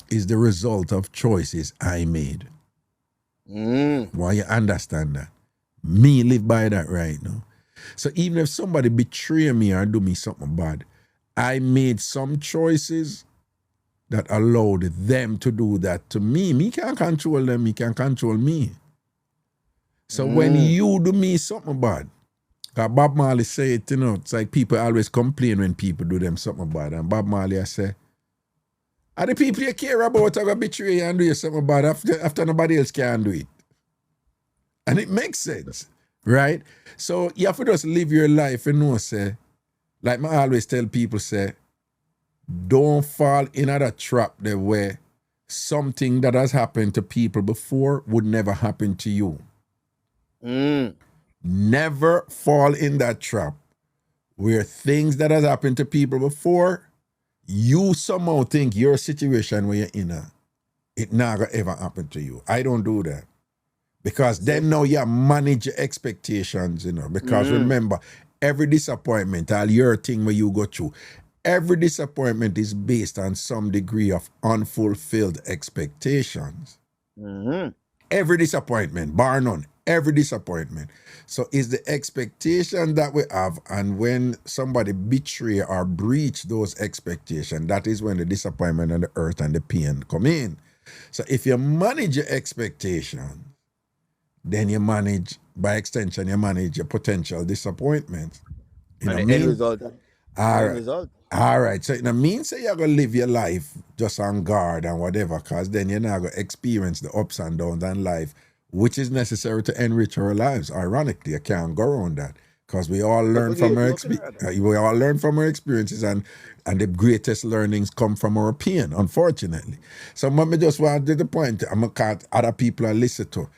is the result of choices I made. Why you understand that? Me live by that right now. So even if somebody betray me or do me something bad, I made some choices that allowed them to do that to me. Me can't control them, me can't control me. So when you do me something bad, because Bob Marley say it, it's like people always complain when people do them something bad. And Bob Marley I say, are the people you care about are going to betray you and do you something bad after nobody else can do it? And it makes sense, right? So you have to just live your life and say, like I always tell people, say, don't fall in that trap there where something that has happened to people before would never happen to you. Never fall in that trap where things that has happened to people before, you somehow think your situation where you're in, it never ever happen to you. I don't do that. Because then now you manage your expectations, because remember, every disappointment, all your thing where you go through, every disappointment is based on some degree of unfulfilled expectations. every disappointment, bar none, every disappointment. So it's the expectation that we have, and when somebody betray or breach those expectations, that is when the disappointment and the hurt and the pain come in. So if you manage your expectation, then you manage, by extension, you manage your potential disappointment. And the end result. All right. Result. All right. So it means say you're going to live your life just on guard and whatever, because then you're not going to experience the ups and downs in life, which is necessary to enrich our lives. Ironically, you can't go around that, because we all learn from our experiences, and the greatest learnings come from our pain, unfortunately. So I just want to the point, I'm going to call other people I listen to.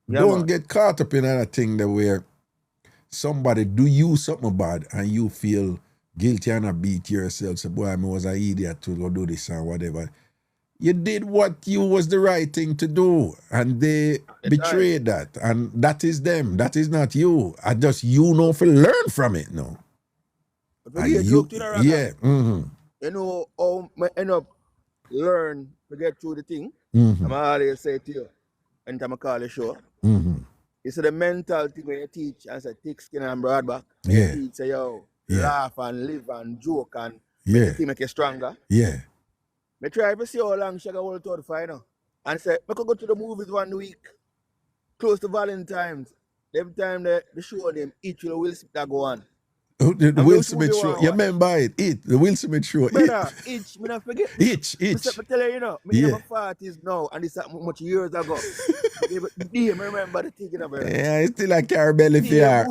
Yeah, Don't man. get caught up in another thing that where somebody do you something bad and you feel guilty and a beat yourself. Say, boy, I was an idiot to go do this and whatever. You did what you was the right thing to do, and they betrayed that, and that is them. That is not you. I just you know for learn from it now. But you, yeah. Mm-hmm. You know how I end up learn to get through the thing. Mm-hmm. I'm always say to you, anytime I call the show, you see the mental thing when you teach and say thick skin and broad back. Yeah. You teach say yo, laugh and live and joke and make you stronger. Yeah. I try to see how long she got hold to find now. And say, I could go to the movies one week, close to Valentine's. Every time the show them, each Will Smith that go on. The Will Smith show. You remember it? The Will Smith show. Brother, each, me not forget. Itch. I tell you, you know, me in my 40s now, and this happened much years ago. I remember the thing, brother. Yeah, it's still a Carabelli fear.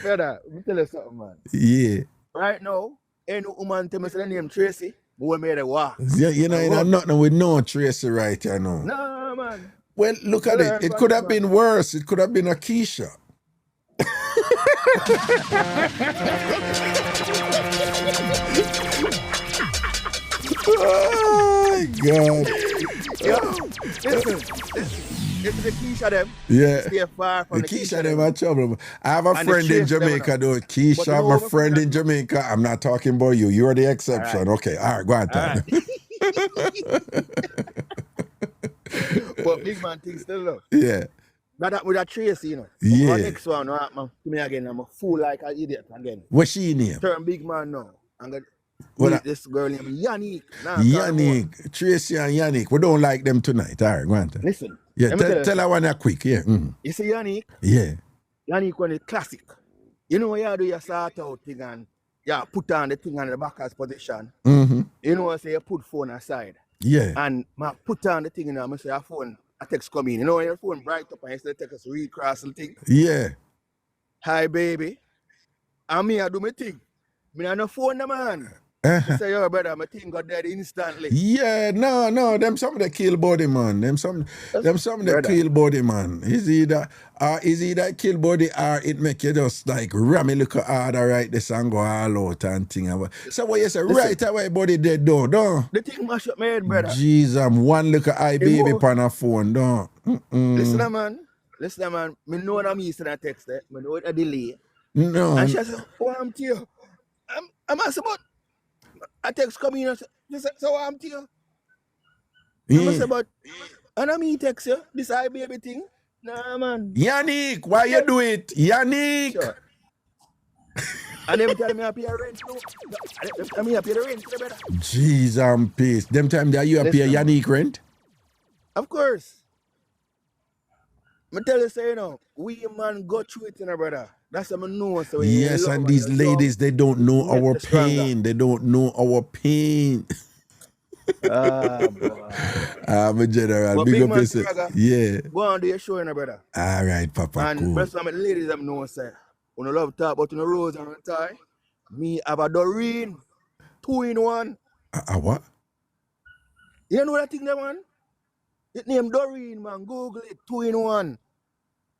Brother, let me tell you something, man. Yeah. Right now, any woman tell me the name Tracy, boy made a walk. Yeah, you know, you know nothing with no Tracy right here now. No, man. Well, look at it. It could have been worse. It could have been a Keisha. Oh my God. Yo, listen. This is the Keisha them. Yeah. Stay far from the Keisha them are trouble. I have a friend in Jamaica though. Keisha, my friend in Jamaica. I'm not talking about you. You're the exception. All right. Okay. All right, go on, Tom. But big man things still love. Yeah. But that with that Tracy, you know. Yeah. My next one, right, man, to me again, I'm a fool like an idiot again. What's she name? Turn big man now. I'm gonna meet this girl named Yannick. Yannick. Tracy and Yannick. We don't like them tonight. All right, go on. Listen. Yeah, tell her one quick. Yeah. Mm-hmm. You see Yannick? Yeah. Yannick one is classic. You know what you do, you sort out thing and you put on the thing on the backers position. Mm-hmm. You know what I say, you put phone aside. Yeah. And I put on the thing and I say your phone, a text come in. You know when your phone bright up and you say take us read cross the thing? Yeah. Hi baby. And me I do my thing. Me on the phone the man. I say, yo, brother, my thing got dead instantly. Yeah, no, them some of the kill body, man. Them some of the kill body, man. Is either kill body or it make you just like ram a little harder, right? This and go all out and thing. So what you say, right away, body dead, don't? The thing mash up my head, brother. Jesus, one little eye baby on a phone, don't? Listen, man. Me know what I'm using that text, me know what a delay. No. And she said, oh, I'm to you. I'm asking about a text coming in and say, so I'm to you. Yeah. I say, but, and I'm text you, this I baby thing. Nah, man. Yannick, why you do it? Yannick. Sure. And them tell me I pay rent too. I mean, I pay the rent, brother. Jeez, I'm pissed. Them time that you pay Yannick rent? Of course. I tell you, say, you know, we man go through it, brother. That's what I know. So yes, and these ladies, they don't know our pain. They don't know our pain. Boy. I'm a general. But big up man, yourself. Yeah. Go on, do your show, brother. All right, Papa. And cool. rest of the ladies, I know, say, when I love talk about the rose and the tie, me have a Doreen 2-in-1. A what? You know that thing, that one? It named Doreen, man. Google it, 2-in-1.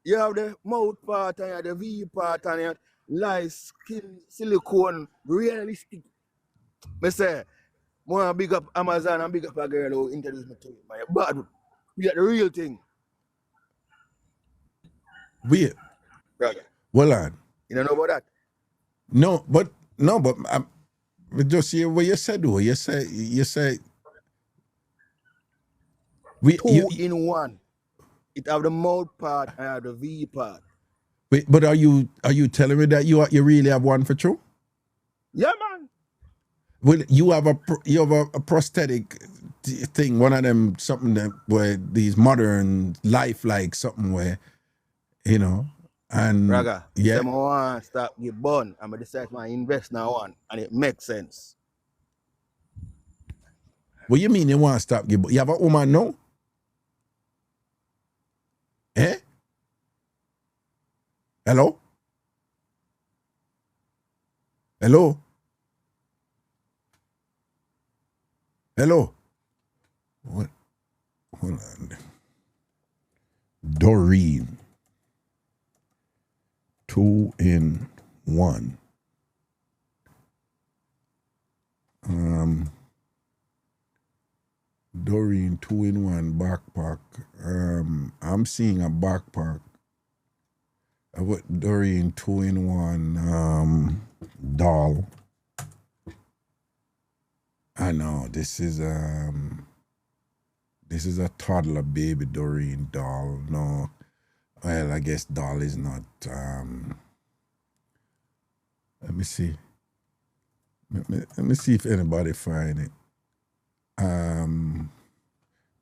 You have the mouth part and you have the V part and you have lice, skin, silicone, realistic. I say, I want to big up Amazon and big up a girl who introduced me to it. Man, bad. You get the real thing. Weird. Brother. Well on. You don't know about that? No, but just hear what you said though. You say 2-in-1. It have the mouth part and have the V part. Wait, but are you telling me that you really have one for true? Yeah, man. Well, you have a prosthetic thing, one of them, something that where these modern life like something where, you know, and Raga, yeah. some want stop get born. I'm gonna decide to invest now one, and it makes sense. What you mean you want to stop? You have a woman now? Eh? Hello? Hello? Hello? What? Hold on. Doreen. 2-in-1. Doreen 2-in-1 backpack. I'm seeing a backpack. What Doreen 2-in-1 doll. I know this is a toddler baby Doreen doll. No, well I guess doll is not. Let me see. Let me see if anybody find it.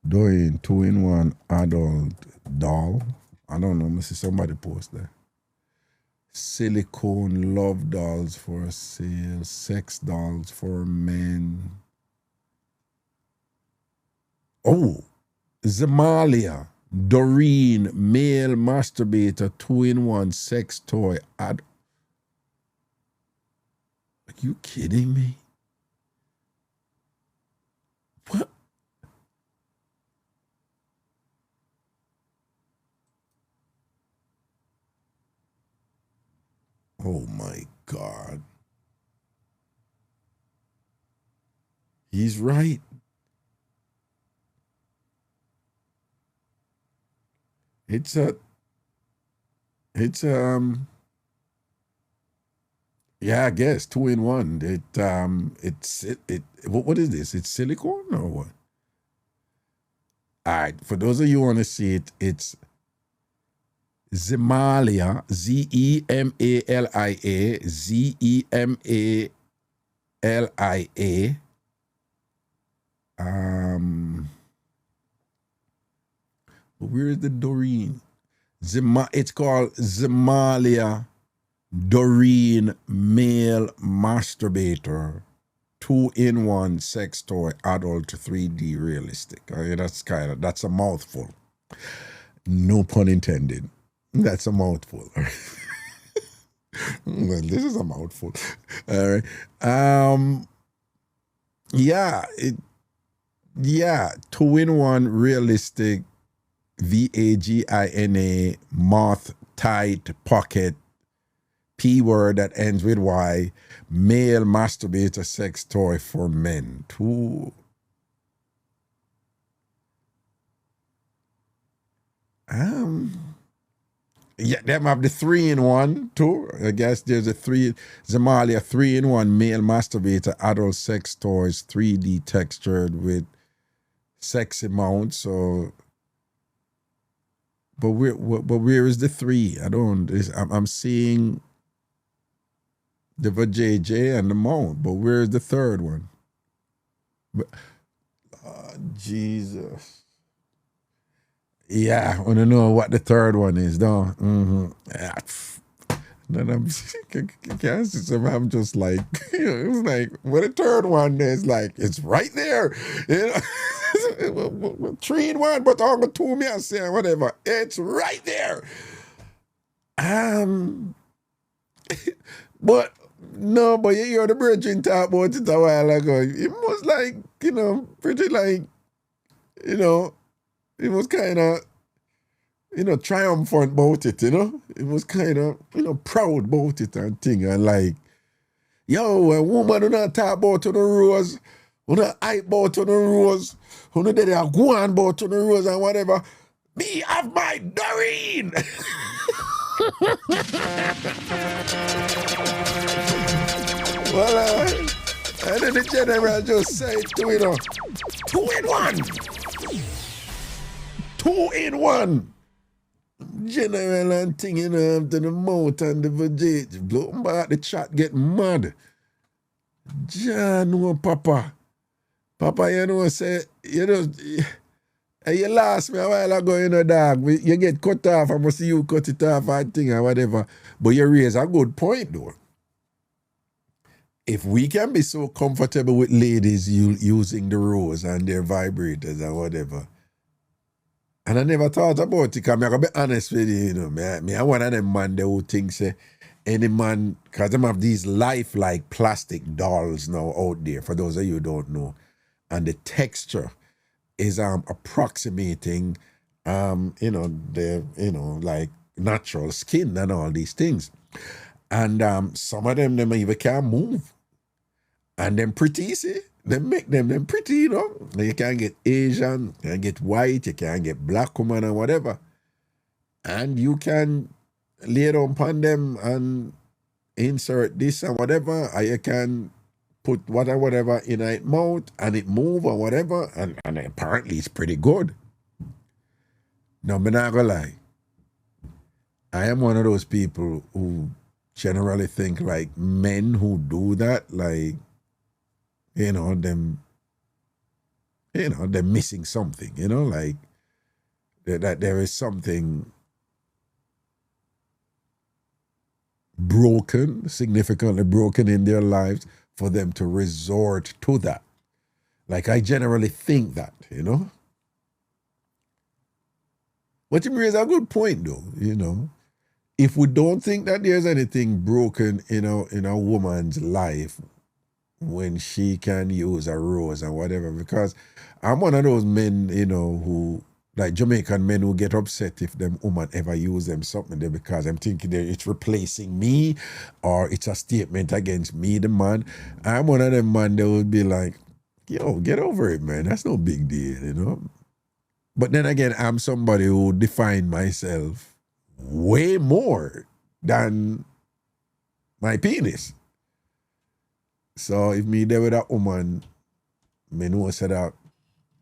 Doreen 2-in-1 adult doll. I don't know. Let me see somebody post there. Silicone love dolls for sale. Sex dolls for men. Oh, Zamalia. Doreen male masturbator 2-in-1 sex toy. Are you kidding me? What? Oh my God. He's right. It's yeah, I guess 2-in-1. What is this? It's silicone or what? All right, for those of you who want to see it, it's Zemalia, Zemalia, Zemalia. Where is the Doreen? It's called Zemalia Doreen male masturbator 2-in-1 sex toy adult 3D realistic. That's a mouthful. No pun intended. That's a mouthful. Well, this is a mouthful. All right. Yeah. 2-in-1 realistic VAGINA moth tight pocket P word that ends with Y male masturbator sex toy for men. Yeah, them have the 3-in-1 too. I guess there's a Zamalia 3-in-1 male masturbator adult sex toys 3D textured with sexy mount. So, but where is the 3? I'm seeing the vajayjay and the mount, but where's the third one? Jesus. Yeah, I want to know what the third one is, though. Then I'm just like, it's like, what the third one is like, it's right there. 3-in-1, but I'm going to me and say whatever. It's right there. But no, but you hear the Virgin talk about it a while ago. It was like, pretty like, it was kind of, triumphant about it, It was kind of, proud about it and thing. And like, yo, a woman do not talk about to the rose, who not hype about to the rose, who not they are go on about to the rose and whatever. Me have my Doreen. Well, and then the general just say it to 2-in-1. 2-in-1. General and thing, you know, to the mouth and the veggie. Blow back the chat get mad. John, no, Papa. Papa, you know, say, you know, you lost me a while ago, you know, dog. You get cut off, I must see you cut it off, I think, or whatever. But you raise a good point, though. If we can be so comfortable with ladies using the rose and their vibrators and whatever, and I never thought about it, because I'm going to be honest with you, you know, me I one of them man who thinks any man, because them have these lifelike plastic dolls now out there, for those of you who don't know, and the texture is approximating, you know, the, you know, like natural skin and all these things. And some of them even can't move. And them pretty, see? They make them pretty, you know? You can get Asian, you can get white, you can get black woman and whatever. And you can lay down upon them and insert this and whatever, or you can put whatever in its mouth and it move or whatever, and apparently it's pretty good. Now, I'm not gonna lie. I am one of those people who generally think like men who do that, like, you know, they're missing something, you know, like that there is something broken, significantly broken in their lives for them to resort to that. Like, I generally think that, you know. But you raise a good point, though, you know. If we don't think that there's anything broken in a woman's life when she can use a rose and whatever, because I'm one of those men, you know, who, like Jamaican men who get upset if them woman ever use them something there, because I'm thinking that it's replacing me or it's a statement against me, the man. I'm one of them man that would be like, yo, get over it, man. That's no big deal, you know. But then again, I'm somebody who define myself way more than my penis. So if me there with a woman, me know say that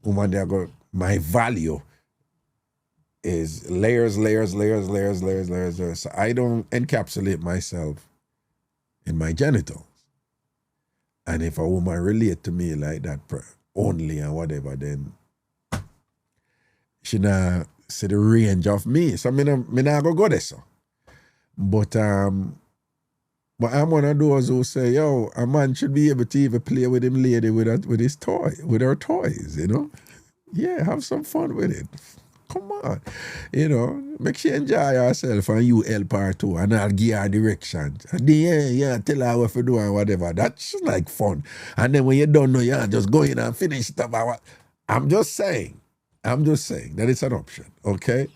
woman there got my value is layers. So I don't encapsulate myself in my genitals. And if a woman relate to me like that only and whatever, then she not see the range of me. So me not go there so. But I'm one of those who say, yo, a man should be able to even play with him lady with her toys, you know? Yeah, have some fun with it. Come on. You know, make she enjoy herself and you help her too, and I'll give her directions. And then, tell her what to do and whatever. That's like fun. And then when you don't know, just go in and finish it up. I'm just saying that it's an option, okay?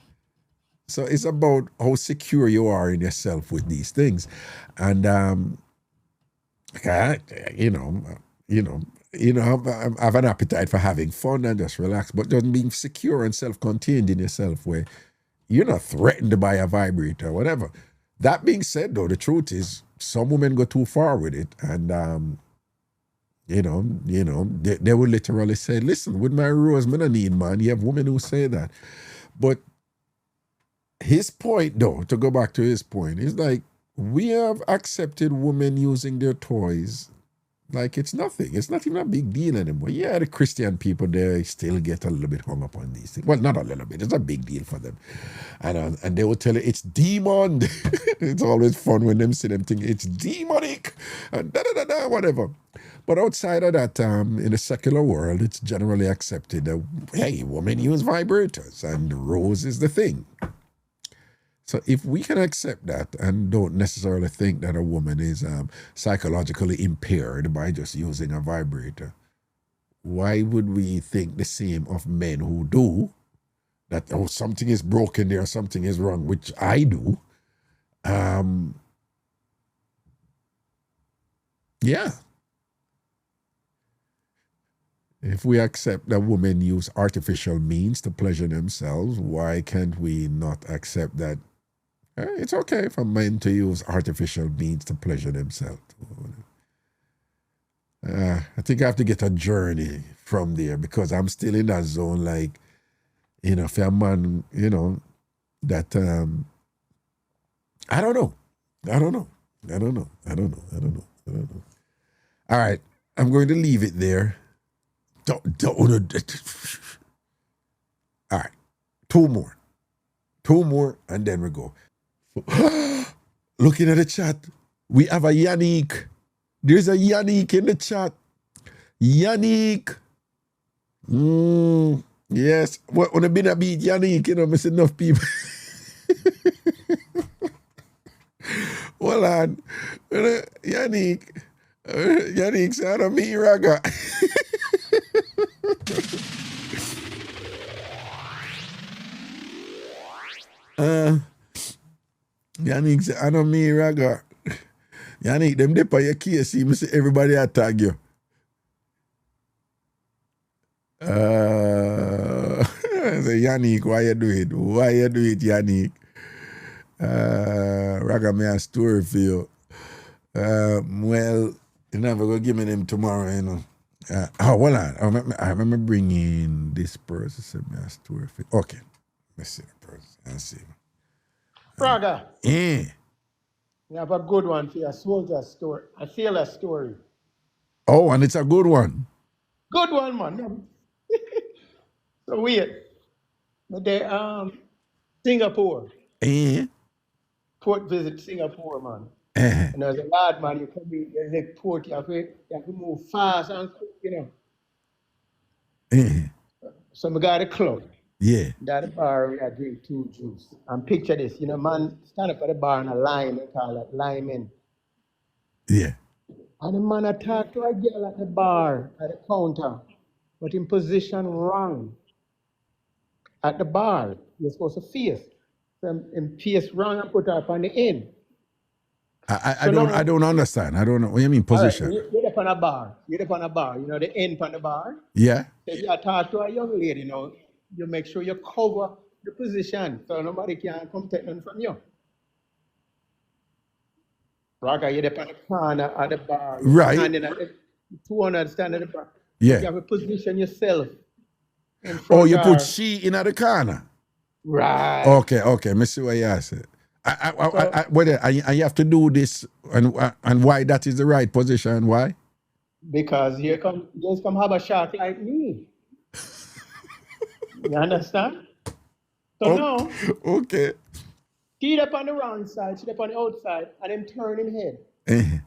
So it's about how secure you are in yourself with these things. And, I have an appetite for having fun and just relax, but just being secure and self-contained in yourself where you're not threatened by a vibrator or whatever. That being said, though, the truth is some women go too far with it. And, they will literally say, listen, with my rose, I don't need man. You have women who say that. But his point, though, to go back to his point, is like, we have accepted women using their toys like it's nothing. It's not even a big deal anymore. Yeah, the Christian people, they still get a little bit hung up on these things. Well, not a little bit. It's a big deal for them. And they will tell you, it's demon. It's always fun when them see them think it's demonic and da-da-da-da, whatever. But outside of that, in the secular world, it's generally accepted that, hey, women use vibrators and rose is the thing. So if we can accept that and don't necessarily think that a woman is psychologically impaired by just using a vibrator, why would we think the same of men who do? That, oh, something is broken there, something is wrong, which I do. Yeah. If we accept that women use artificial means to pleasure themselves, why can't we not accept that it's okay for men to use artificial means to pleasure themselves? I think I have to get a journey from there because I'm still in that zone. Like, if a man, that I don't know. All right, I'm going to leave it there. Don't. All right, two more, and then we go. Looking at the chat, we have a Yannick. There's a Yannick in the chat. Yannick. Yes. When I've been a beat Yannick, you know, miss enough people. Hold on. Yannick. Yannick said, I don't mean Raga. Yannick said, I don't mean Raga. Yannick, them dip on your case, you see everybody attack you. Say, Yannick, why you do it? Why you do it, Yannick? Raga, me a story for you. Well, you're never going to give me them tomorrow, you know. Hold on. I remember bringing this person, send me a story for you. Okay. Let's see the person. Let's see. Raga. Yeah. We have a good one for your soldier story, a sailor story. Oh, and it's a good one. Good one, man. So wait. The Singapore. Port visit Singapore, man. And as a lad, man, you come in the port, you have to move fast and quick, you know. So we got a club. Yeah. That bar, we had drink 2 juice. And picture this, you know, man, stand up at the bar in a line, they call it lineman. Yeah. And the man attacked to a girl at the bar, at the counter, but in position wrong. At the bar, you're supposed to face. So in face wrong and put her up on the end. I don't understand. I don't know. What do you mean position? Right, you're up on a bar. You're up on a bar. You know, the end on the bar. Yeah. So if you talk to a young lady, you know, you make sure you cover the position so nobody can come take none from you. Raga, you're up on the corner at the bar. You're right. Standing at the 200 standing at the bar. Yeah. You have to position yourself. In front Oh, you of put her. she in at the corner? Right. Okay. Me see what you said. I have to do this, and why that is the right position? Why? Because you just come have a shot like me. You understand? So now, okay. she's up on the wrong side, she's up on the outside, and then turn him head.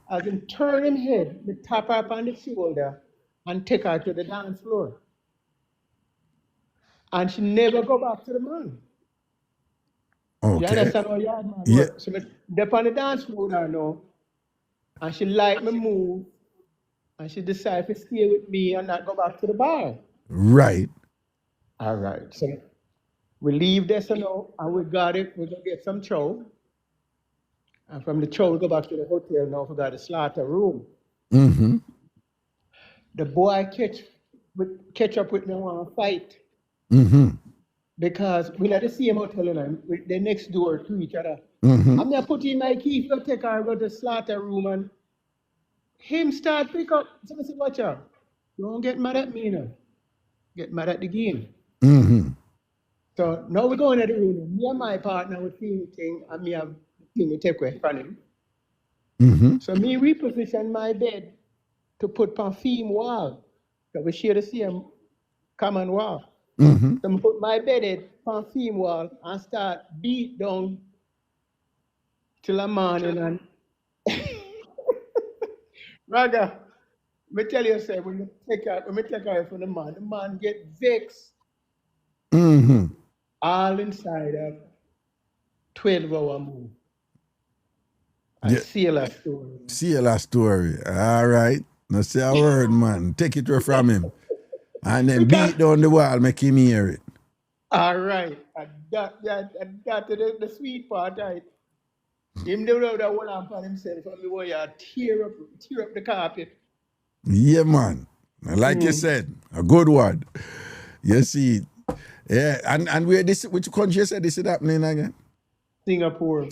As him turn him head, we tap her up on the shoulder and take her to the dance floor. And she never go back to the man. Okay. You understand how yard man works? So me up on the dance floor now, and she like me move, and she decide to stay with me and not go back to the bar. Right. All right. So we leave this now, and we got it. We're gonna get some chow. And from the chow, we go back to the hotel now. We got the slaughter room. Mm-hmm. The boy catch up with me and want to fight. Mm-hmm. Because we let the same hotel, you know, they're next door to each other. Mm-hmm. I'm gonna put in my key for take her, go to the slaughter room, and him start pick up. So I said, watch out. Don't get mad at me, you know. Get mad at the game. Mm-hmm. So now we're going to the room. Me and my partner were seeing the thing, and me have the thing we take away from him. Mm-hmm. So me reposition my bed to put perfume wall. So we share the same common wall. Mm-hmm. So I put my bed on theme wall and start beat down till the morning. And Raga, me tell you, say, when me take her from the man get vexed. Mm-hmm. All inside of 12-hour move. And sailor story. Sailor story. All right. Now say a word, man. Take it from him. And then beat down the wall, make him hear it. All right. And that is the sweet part, right? Him do that one on himself, and the way you tear up the carpet. Yeah, man. Like you said, a good one. You see. Yeah, and where this, which country you said this is happening again? Singapore.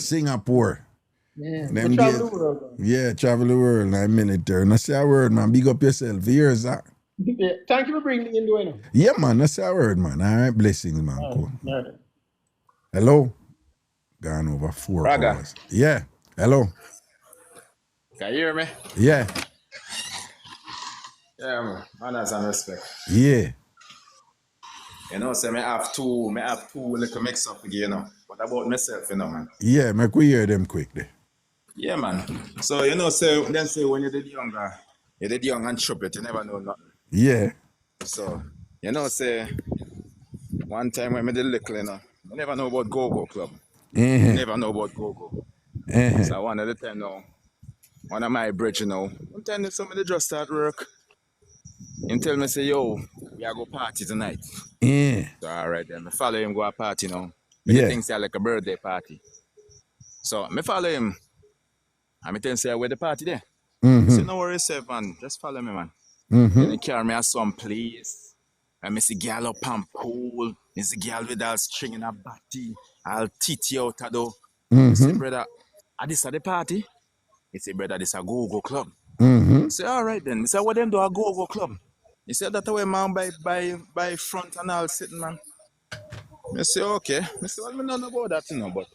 Yeah. Them travel the world. Man. Yeah, travel the world. 9 minutes there. Now say a word, man. Big up yourself. Here's that. Yeah. Thank you for bringing me in doing it. Yeah, man. That's a word, man. All right, blessings, man. All Cool. right. Hello? gone over 4 Raga. hours. Yeah. Hello. Can you hear me? Yeah. Yeah, man. Manners and respect. Yeah. You know, say me have two little mix up again, you know. But about myself, you know, man. Yeah, make we hear them quickly. Yeah, man. So, you know, say then say when you did younger, you did young and trumpet, you never know nothing. Yeah. So, you know, say one time when I did little, you know, I never know about Go-Go Club. Never know about Go-Go. So one of the time now, one of my bridge, you know, one time somebody just start work and tell me, say, yo, we are go party tonight. Yeah. So all right then, I follow him go a party now. But Yeah. the thing say like a birthday party. So I follow him. And I tell him say where the party there. Say no worries, sir, man. Just follow me, man. Then he carry me to some place. And I see girl up and pool. I see girl with a string in her body. I'll titty out of door. I say, brother, are this at the party? He say, brother, this a go-go club. I say, all right then. He say, what them do a go-go club? He said, that way man by front and all sitting, man. I say, okay. I say, well, I don't know about that, you know, but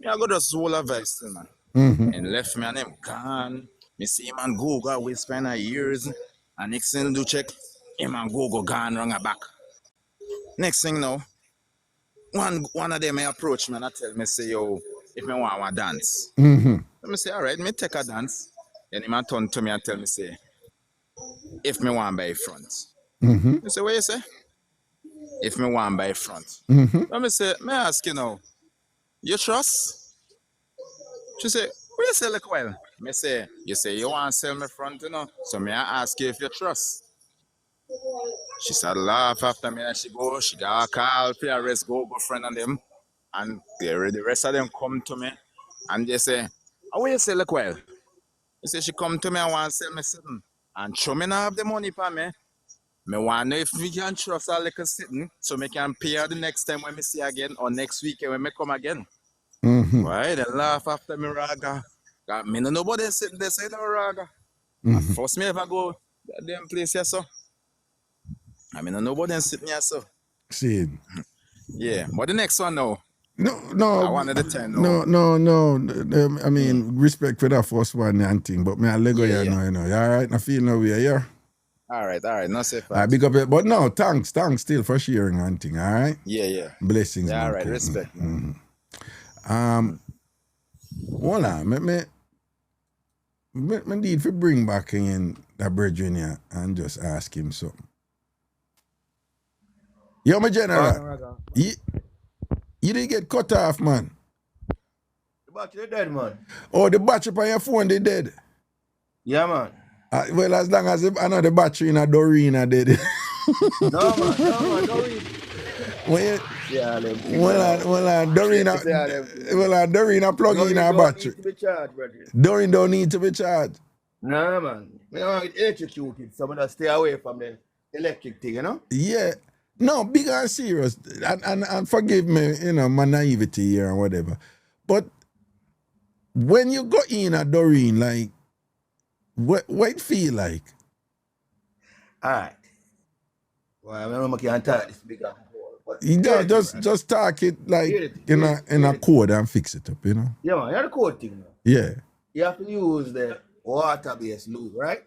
I go just hold a vice, man. And left me and him gone. Me see him and go whisper in her ears. And next thing do check, him and go gone wrong her back. Next thing now, one of them may approach me and I tell me, say, yo, if me want dance. Let me say, all right, me take a dance. Then him turn to me and tell me, say, if me want by front. I say, what you say? If me want by front. Let me say, may I ask you now, you trust? She say, what you say like well? Me say, you say you want to sell me front, you know? So may I ask you if you trust? She started laugh after me and she got a call for her go friend and them. And the rest of them come to me and they say, what you say like well? She say she come to me and want to sell me something. And show me not have the money for me. Me want to know if we can trust her like a sitting so me can pay her the next time when me see her again or next weekend when me come again. Why? They laugh after me, Raga. Me no nobody sitting there saying no Raga. First me ever go that damn place here, so. I mean, nobody sitting here, so. See. Yeah, but the next one now. No. I wanted the 10 now. No. I mean, respect for that first one and thing, but me a Lego here now, you know. You all right? I feel no way, yeah? All right. No safe. I big up it, but no, thanks still for sharing and thing, all right? Yeah. Blessings, yeah, man. All right, respect. Hold on, me need to bring back in that brethren here and just ask him something. Yo, my general, you didn't get cut off, man. The battery dead, man. Oh, the battery on your phone, they dead? Yeah, man. Well, as long as I know the battery in a Doreen are dead. No, man, Doreen. Well, Doreen a plug in a battery. Need to be charged, brother. Doreen don't need to be charged. No, man. We don't get electrocuted, so we don't stay away from the electric thing, you know? Yeah. No, big and serious. And forgive me, you know, my naivety here and whatever. But when you go in a Doreen, like, what it feel like? All right. Well, I don't know if I can talk this big and just talk it like in a code and fix it up, you know? Yeah, man, you have the code thing now. Yeah. You have to use the water-based lube, right?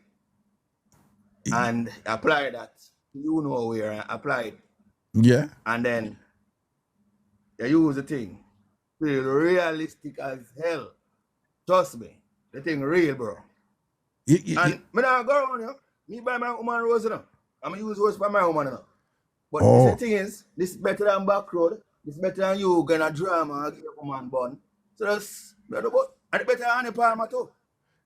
And apply that. You know where and apply it. Yeah. And then you use the thing. Feel realistic as hell. Trust me. The thing real, bro. And me not go around here. Me buy my woman rose, you know. I'm going to use rose for my woman, you know. But the thing is, this is better than back road. This is better than you gonna drama and give your woman bun. So that's better, and better than the Palmer too.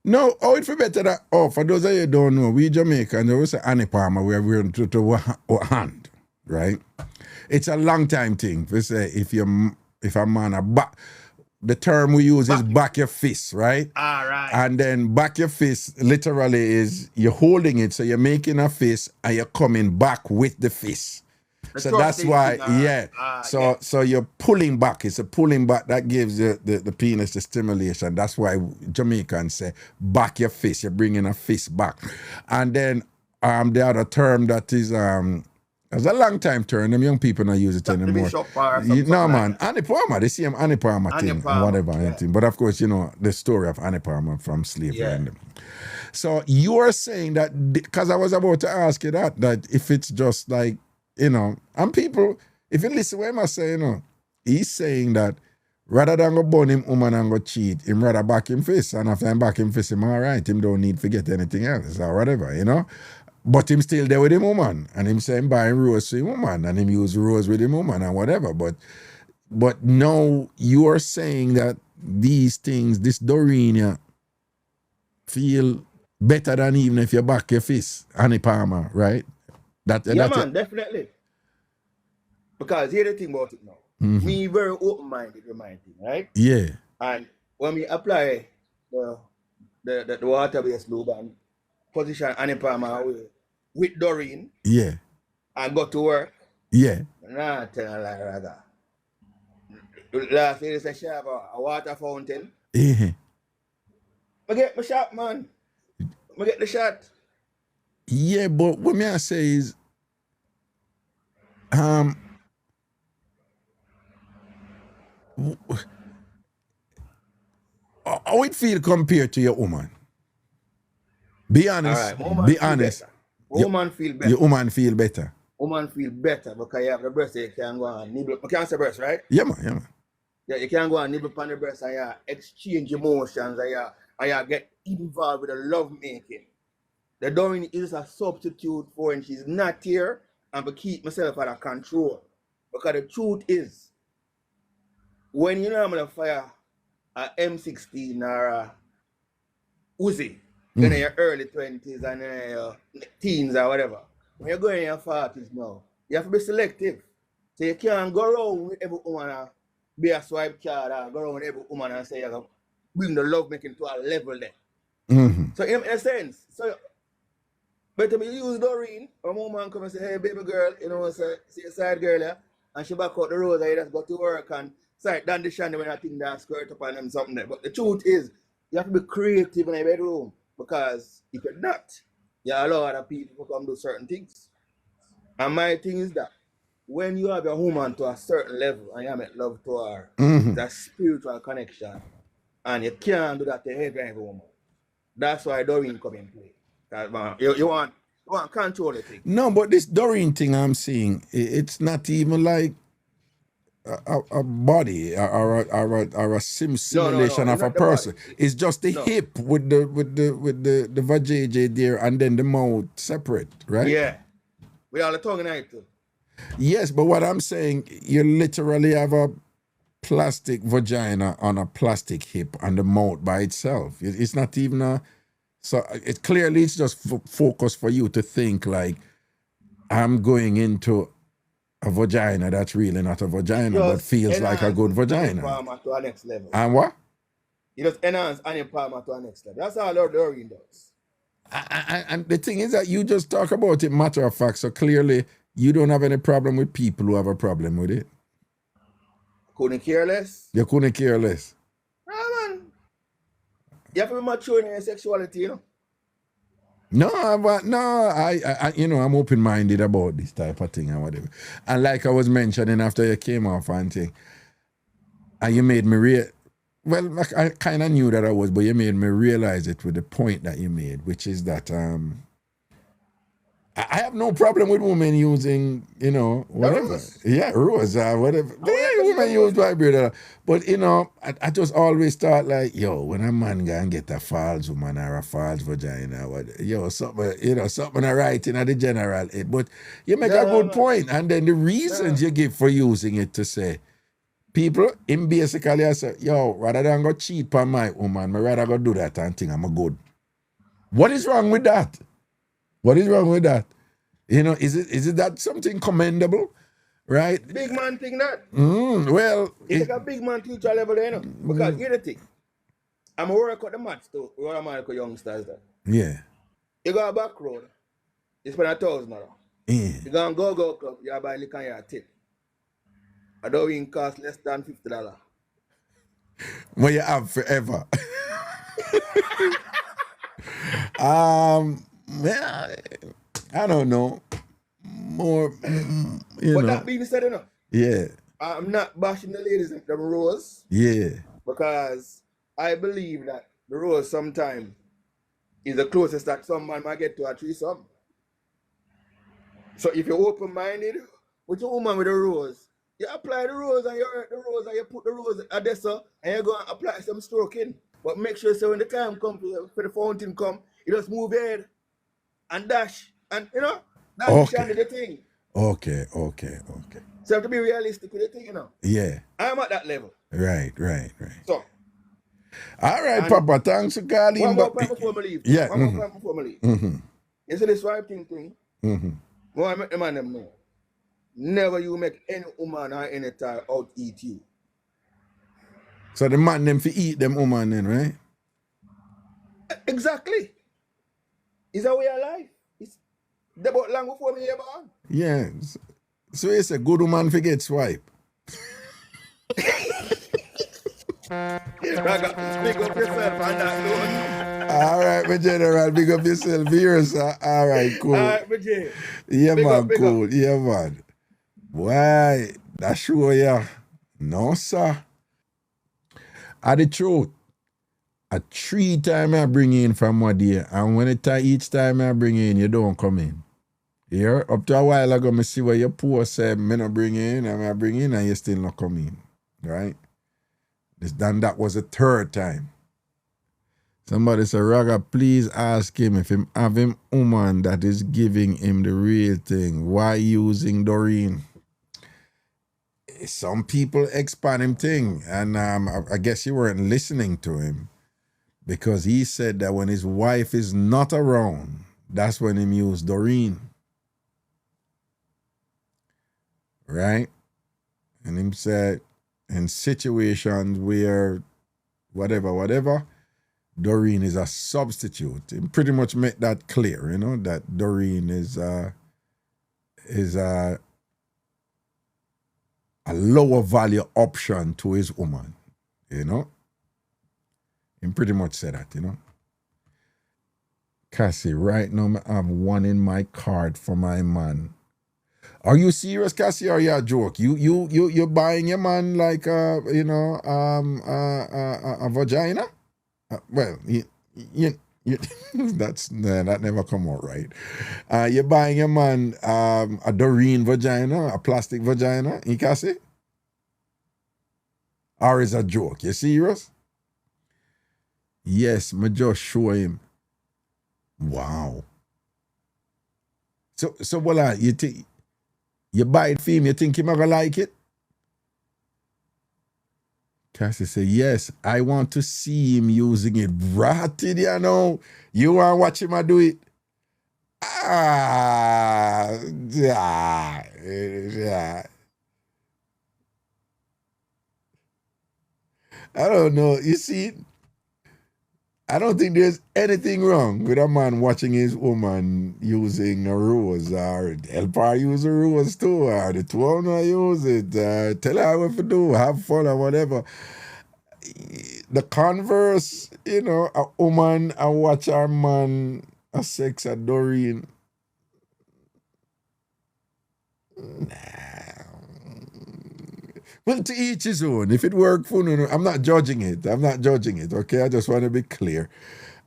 No, it feel better that, for those of you who don't know, we Jamaican, they always say Annie Palmer, we are wearing to hand, right? It's a long time thing. We say if a man the term we use is back your fist, right? All right. And then back your fist literally is you're holding it, so you're making a fist and you're coming back with the fist. So that's why, So you're pulling back. It's a pulling back that gives the penis the stimulation. That's why Jamaicans say back your fist. You're bringing a fist back. And then the other term that is That's a long time term. Them young people not use it The anymore. bishop or something No, like man. that. Annie Palmer, they see him Annie Palmer Annie thing Palmer, and whatever. yeah. Anything. But of course, you know, the story of Annie Palmer from slavery. Yeah. And them. So you are saying that, because I was about to ask you that if it's just like, you know, and people, if you listen to what I'm saying, you know, he's saying that rather than go burn him woman and go cheat, him rather back him face. And after him back him face, him all right. Him don't need to get anything else or whatever, you know. But him still there with him woman. And him saying buying rose to him woman. And him use rose with him woman and whatever. But now you are saying that these things, this Doreen, feel better than even if you back your fist, Annie Palmer, right? Man, definitely. Because here's the thing about it now. Mm-hmm. Me very open-minded with my thing, right? Yeah. And when we apply the water-based lube and position Annie Palmer with Doreen, yeah, and go to work, yeah. Nah, tell a lie, Raga. Last year, they say have a water fountain. Yeah. I get my shot, man. I get the shot. Yeah, but what me I say is, how it feel compared to your woman? Be honest. Right, be honest. Woman feel better. Your woman feel better. Woman feel better because you have the breast, you can go and nibble. You can't say breast, right? Yeah, man. Yeah, you can go and nibble upon the breast and you exchange emotions and you get involved with the love making. The Doreen is a substitute for when she's not here and to keep myself under control. Because the truth is, when you normally fire a M16 or a Uzi in your early 20s and in your teens or whatever, when you're going in your 40s now, you have to be selective. So you can't go around with every woman and be a swipe card or go around with every woman and say you're going to bring the love making to a level there. Mm-hmm. So in a sense, but if you use Doreen, a woman come and say, hey, baby girl, you know, say a side girl, yeah, and she back out the road and you just go to work and start down the shandy when I think that skirt up on them something there. But the truth is, you have to be creative in a bedroom because if you're not, you allow other people to come do certain things. And my thing is that when you have a woman to a certain level and you make love to her, it's a spiritual connection. And you can't do that to every woman. That's why Doreen come in play. You want control the thing. No, but this Doreen thing I'm seeing, it's not even like a body or a simulation of a person. It's just the hip with the vajayjay there and then the mouth separate, right? Yeah. We all the tongue in too. Yes, but what I'm saying, you literally have a plastic vagina on a plastic hip and the mouth by itself. It's not even so it clearly it's just focus for you to think like I'm going into a vagina that's really not a vagina but feels like a good vagina. To a next level. And what? You just enhance Annie Palmer to a next level. That's how Doreen does. And the thing is that you just talk about it matter of fact, so clearly you don't have any problem with people who have a problem with it. Couldn't care less? You couldn't care less. Man. You have to be mature in your sexuality, you know? No, but no, I you know, I'm open-minded about this type of thing and whatever. And like I was mentioning after you came off and thing, and you made me well, I kind of knew that I was, but you made me realize it with the point that you made, which is that I have no problem with women using, you know, whatever. Rose. Yeah, rose, whatever. Women use vibrator. But, you know, I just always thought like, yo, when a man go and get a false woman or a false vagina, something I write in the general. But you make a good point. And then the reasons you give for using it to say, people, him basically say, yo, rather than go cheat on my woman, I rather go do that and think I'm a good. What is wrong with that? What is wrong with that? You know, is it that something commendable? Right? Big man thing that. Well, it's like a big man teacher level, you know. Because here's the thing. I'm a work at the match too. We're a man youngsters there. Yeah. You go a back road, you spend $1,000. Yeah. You go and go club, you buy liquor and you tip. I don't even cost less than $50. Well, you have forever. Well, I don't know. more, you But know. that being said, Yeah. I'm not bashing the ladies in the rose. Yeah. Because I believe that the rose sometimes is the closest that some man might get to a threesome. So if you're open-minded with your woman with a rose, you apply the rose and you hurt the rose and you put the rose at this and you go and apply some stroking. But make sure so when the time comes for the fountain come, you just move your head and dash. And that's the thing. Okay. So you have to be realistic with the thing, Yeah. I'm at that level. Right. So. All right, Papa. Thanks for calling. One more time before I leave. Yeah. One more time before I leave. You see this wife thing? Well, I make the man them know. Never you make any woman or any time out eat you. So the man them for eat them woman then, right? Exactly. It's a way of life. It's about long before me ever on. Yeah. So it's a good woman for get swipe. Big up yourself on that note. All right, my general, big up yourself here, sir. All right, cool. All right, my J. Yeah, big man, up, cool. Up. Yeah, man. Why? That's sure, yeah. No, sir. At the truth, a 3 times I bring in from one day, and when each time I bring in, you don't come in. Yeah, up to a while ago, I see what your post said, me not bring in, and I bring in, and you still not come in. Right? Then that was the 3rd time. Somebody said, Raga, please ask him if him have him woman that is giving him the real thing. Why using Doreen? Some people expand him thing. And I guess you weren't listening to him. Because he said that when his wife is not around, that's when him use Doreen. Right? And him said, in situations where whatever, Doreen is a substitute. It pretty much make that clear, that Doreen is a lower value option to his woman, He pretty much said that, Cassie, right now I have one in my card for my man. Are you serious, Cassie, or you a joke? You buying your man like a vagina? Well, that never come out right. You're buying a man a Doreen vagina, a plastic vagina, you can say? Or is a joke? You serious? Yes, me just show him. Wow. So voila, you think you buy it for him, you think he gonna like it? Cassie said, yes, I want to see him using it. Ratted, You want to watch him do it? Yeah. I don't know. You see, I don't think there's anything wrong with a man watching his woman using a rose, or help her use a rose too, or the two of them use it, tell her what to do, have fun or whatever. The converse, a woman and watch her man a sex at Doreen. Well, to each his own. If it worked for no, I'm not judging it. Okay? I just want to be clear.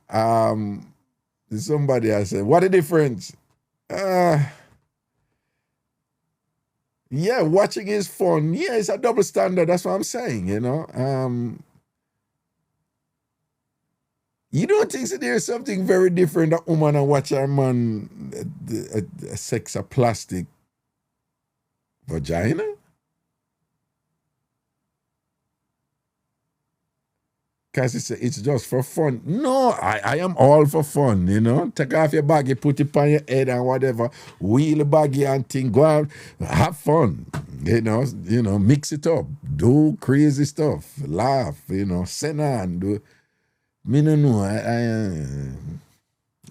Somebody has said, what a difference. Yeah, watching is fun. Yeah, it's a double standard. That's what I'm saying, You don't think that there's something very different that woman and watch her man sex a plastic vagina? Cassie said, it's just for fun. No, I am all for fun, Take off your baggie, put it on your head and whatever. Wheel the baggie and thing. Go out, have fun. Mix it up. Do crazy stuff. Laugh, send on. Do. Me no know.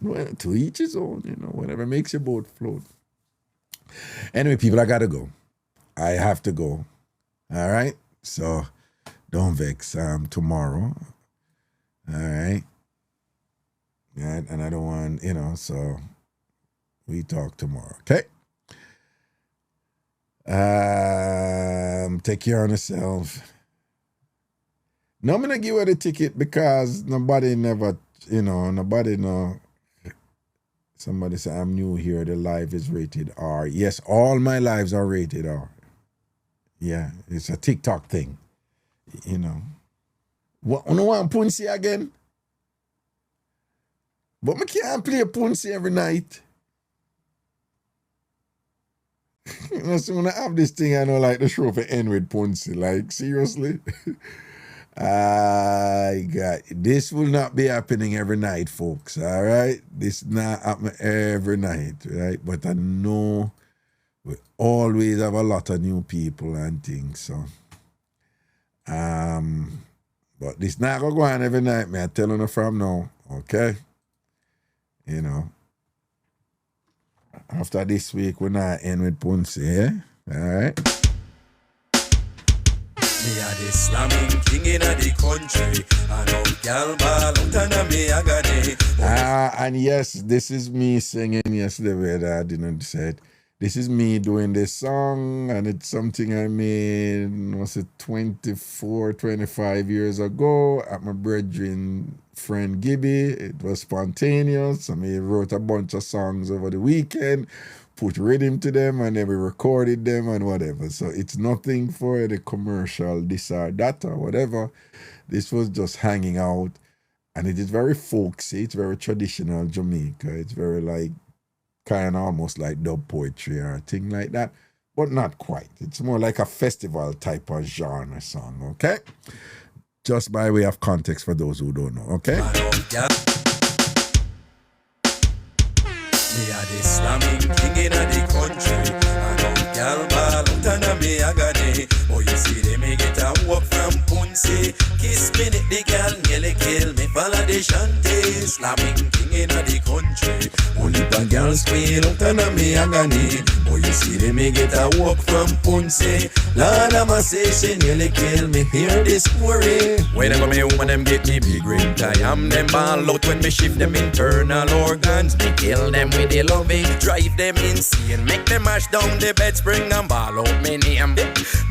Well, to each his own, whatever makes your boat float. Anyway, people, I gotta go. I have to go. All right? So, don't vex. Tomorrow. All right? And I don't want, so we talk tomorrow. Okay? Take care of yourself. No, I'm gonna give her the ticket because nobody never, nobody know. Somebody say, I'm new here, the live is rated R. Yes, all my lives are rated R. Yeah, it's a TikTok thing, What, you want Punsi again? But I can't play Punsi every night. So when I have this thing, I know like the show for end with Punsi. Like, seriously? This will not be happening every night, folks. All right? This not happen every night, right? But I know we always have a lot of new people and things. So but this not gonna go on every night, man. I'm telling you from now, okay? After this week, we're not end with Punsi, yeah? All right? Me a the slamming king in the country. I know gal ball out and me a gane. And yes, this is me singing yesterday where I didn't say it. This is me doing this song, and it's something I made, 24, 25 years ago at my brethren friend Gibby. It was spontaneous. I mean, wrote a bunch of songs over the weekend, put rhythm to them, and then we recorded them and whatever. So it's nothing for the commercial, this or that or whatever. This was just hanging out, and it is very folksy. It's very traditional Jamaica. It's very like kind of almost like dub poetry or a thing like that, but not quite. It's more like a festival type of genre song, okay? Just by way of context for those who don't know, okay? Me a the slamming king in the country. I know gal ball out and me a gane. Oh, you see them me get a walk from Punsi. Kiss me the gal nearly kill me. Follow the shanty. Slamming king in the country. Only the girls squeal out and me a gane. Oh, you see them me get a walk from Punsi. Lord, I'ma say she nearly kill me. Hear this story. Whenever me woman them get me big ring, I am them ball out when me shift them internal organs. Me kill them with the loving, drive them insane, make them mash down the bed spring and ball out me name.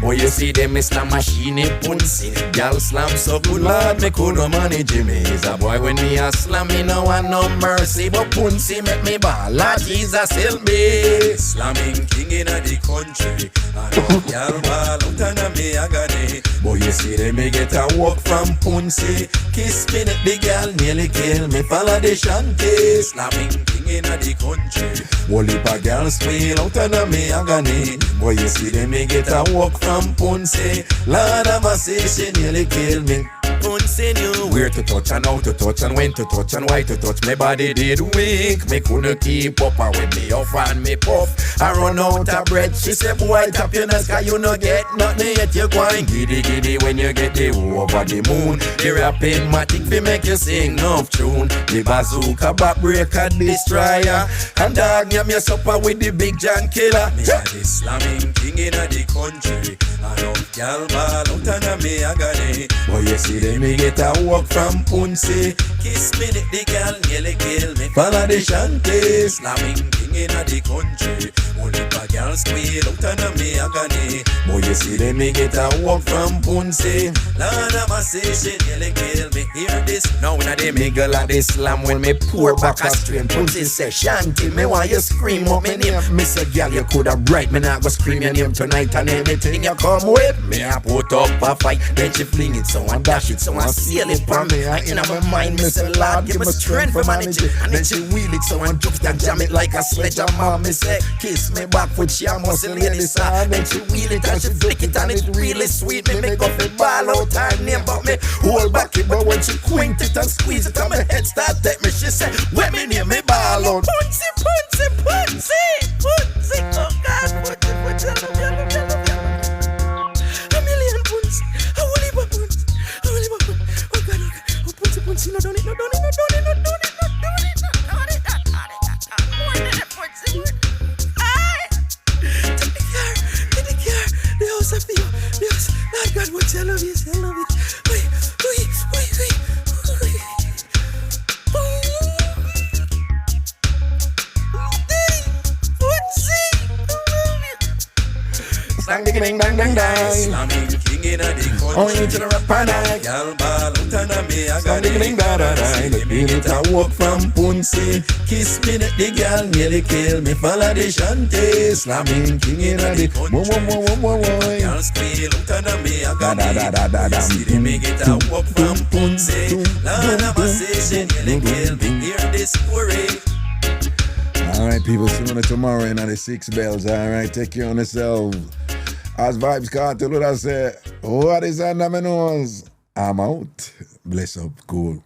Boy, you see them is a machine in Punsi. Gal slam so good, Lord, me couldn't manage me. He's a boy when me a slam, me no want no mercy, but Punsi make me ball. Lord Jesus help me. Slamming king in the country. I know gal ball out and me a gane. Boy, you see them me get a walk from Punsi. Kiss me the gal nearly kill me. Follow the shanty. Slamming king in the country. Whole heap of girls squeal out and me a gane. Boy, you see them me get a walk from Punsi. Lord, I'ma say she nearly kill me. Punsi knew where to touch and how to touch and when to touch and why to touch. My body did weak, me couldn't keep up. And when me off and me puff, I run out of breath. She said, boy, tap your nuts, cause you no get nothing yet. You going giddy giddy when you get the over the moon. The rapping matic fi make you sing enough tune. The bazooka backbreaker destroyer. And dog yam your supper with the big John killer. Me a the slamming king in the country. I know gal ball out and me a gane. Boy, you see them me get a walk from Punsi. Kiss me the gal nearly kill me. Follow the shanty. Slamming king in the country. Only a gal squeal out and me a gane. Boy, you see them me get a walk from Punsi. Lord, I'ma say she nearly kill me. Hear this. Now when I dey mingle at the slam, when me pour back a strain, Punsi say shanty, me want you scream up me name. Me say gal, you coulda bright, me not go scream your name tonight and anything you come with. Me I put up a fight, then she fling it so I dash it so I seal it for me. I in my mind, me say Lord, give me strength for manage it. And then she wheel it so I jump and jam it like a sledgehammer. Me say kiss me back with your muscle lady side. Then she wheel it and she flick it and it really sweet. Me make up it ball out her name, but me hold back it. But when she quint it and squeeze it and my head start take me, she say, when me name me ball out. Punsi, Punsi, Punsi, Punsi, oh God, Punsi, Punsi, a million Punsi, a whole heap of Punsi, a whole heap of Punsi, oh God, oh Punsi, Punsi, no done it, no done it, no done it, no done it, no done it, no done it, no done it, more than a Punsi, aye, take the car, the house of you, the house, Lord God, Punsi, I love you, I love it, wait, Slamming king in the country. to the rap and I. Y'all ball out and me I got Ding ding da da da. it. Me get a walk from Punsi. Kiss me the girl nearly kill me. Follow the shanty. Slamming king in the country. Y'all squeal out and me I got it. See me get a walk from Punsi. Lana Massage nearly kill me. Hear this story. All right, people, see you tomorrow in the 6 bells. All right, take care of yourself. As Vibes Cartel would have said, what is under my nose? I'm out. Bless up, cool.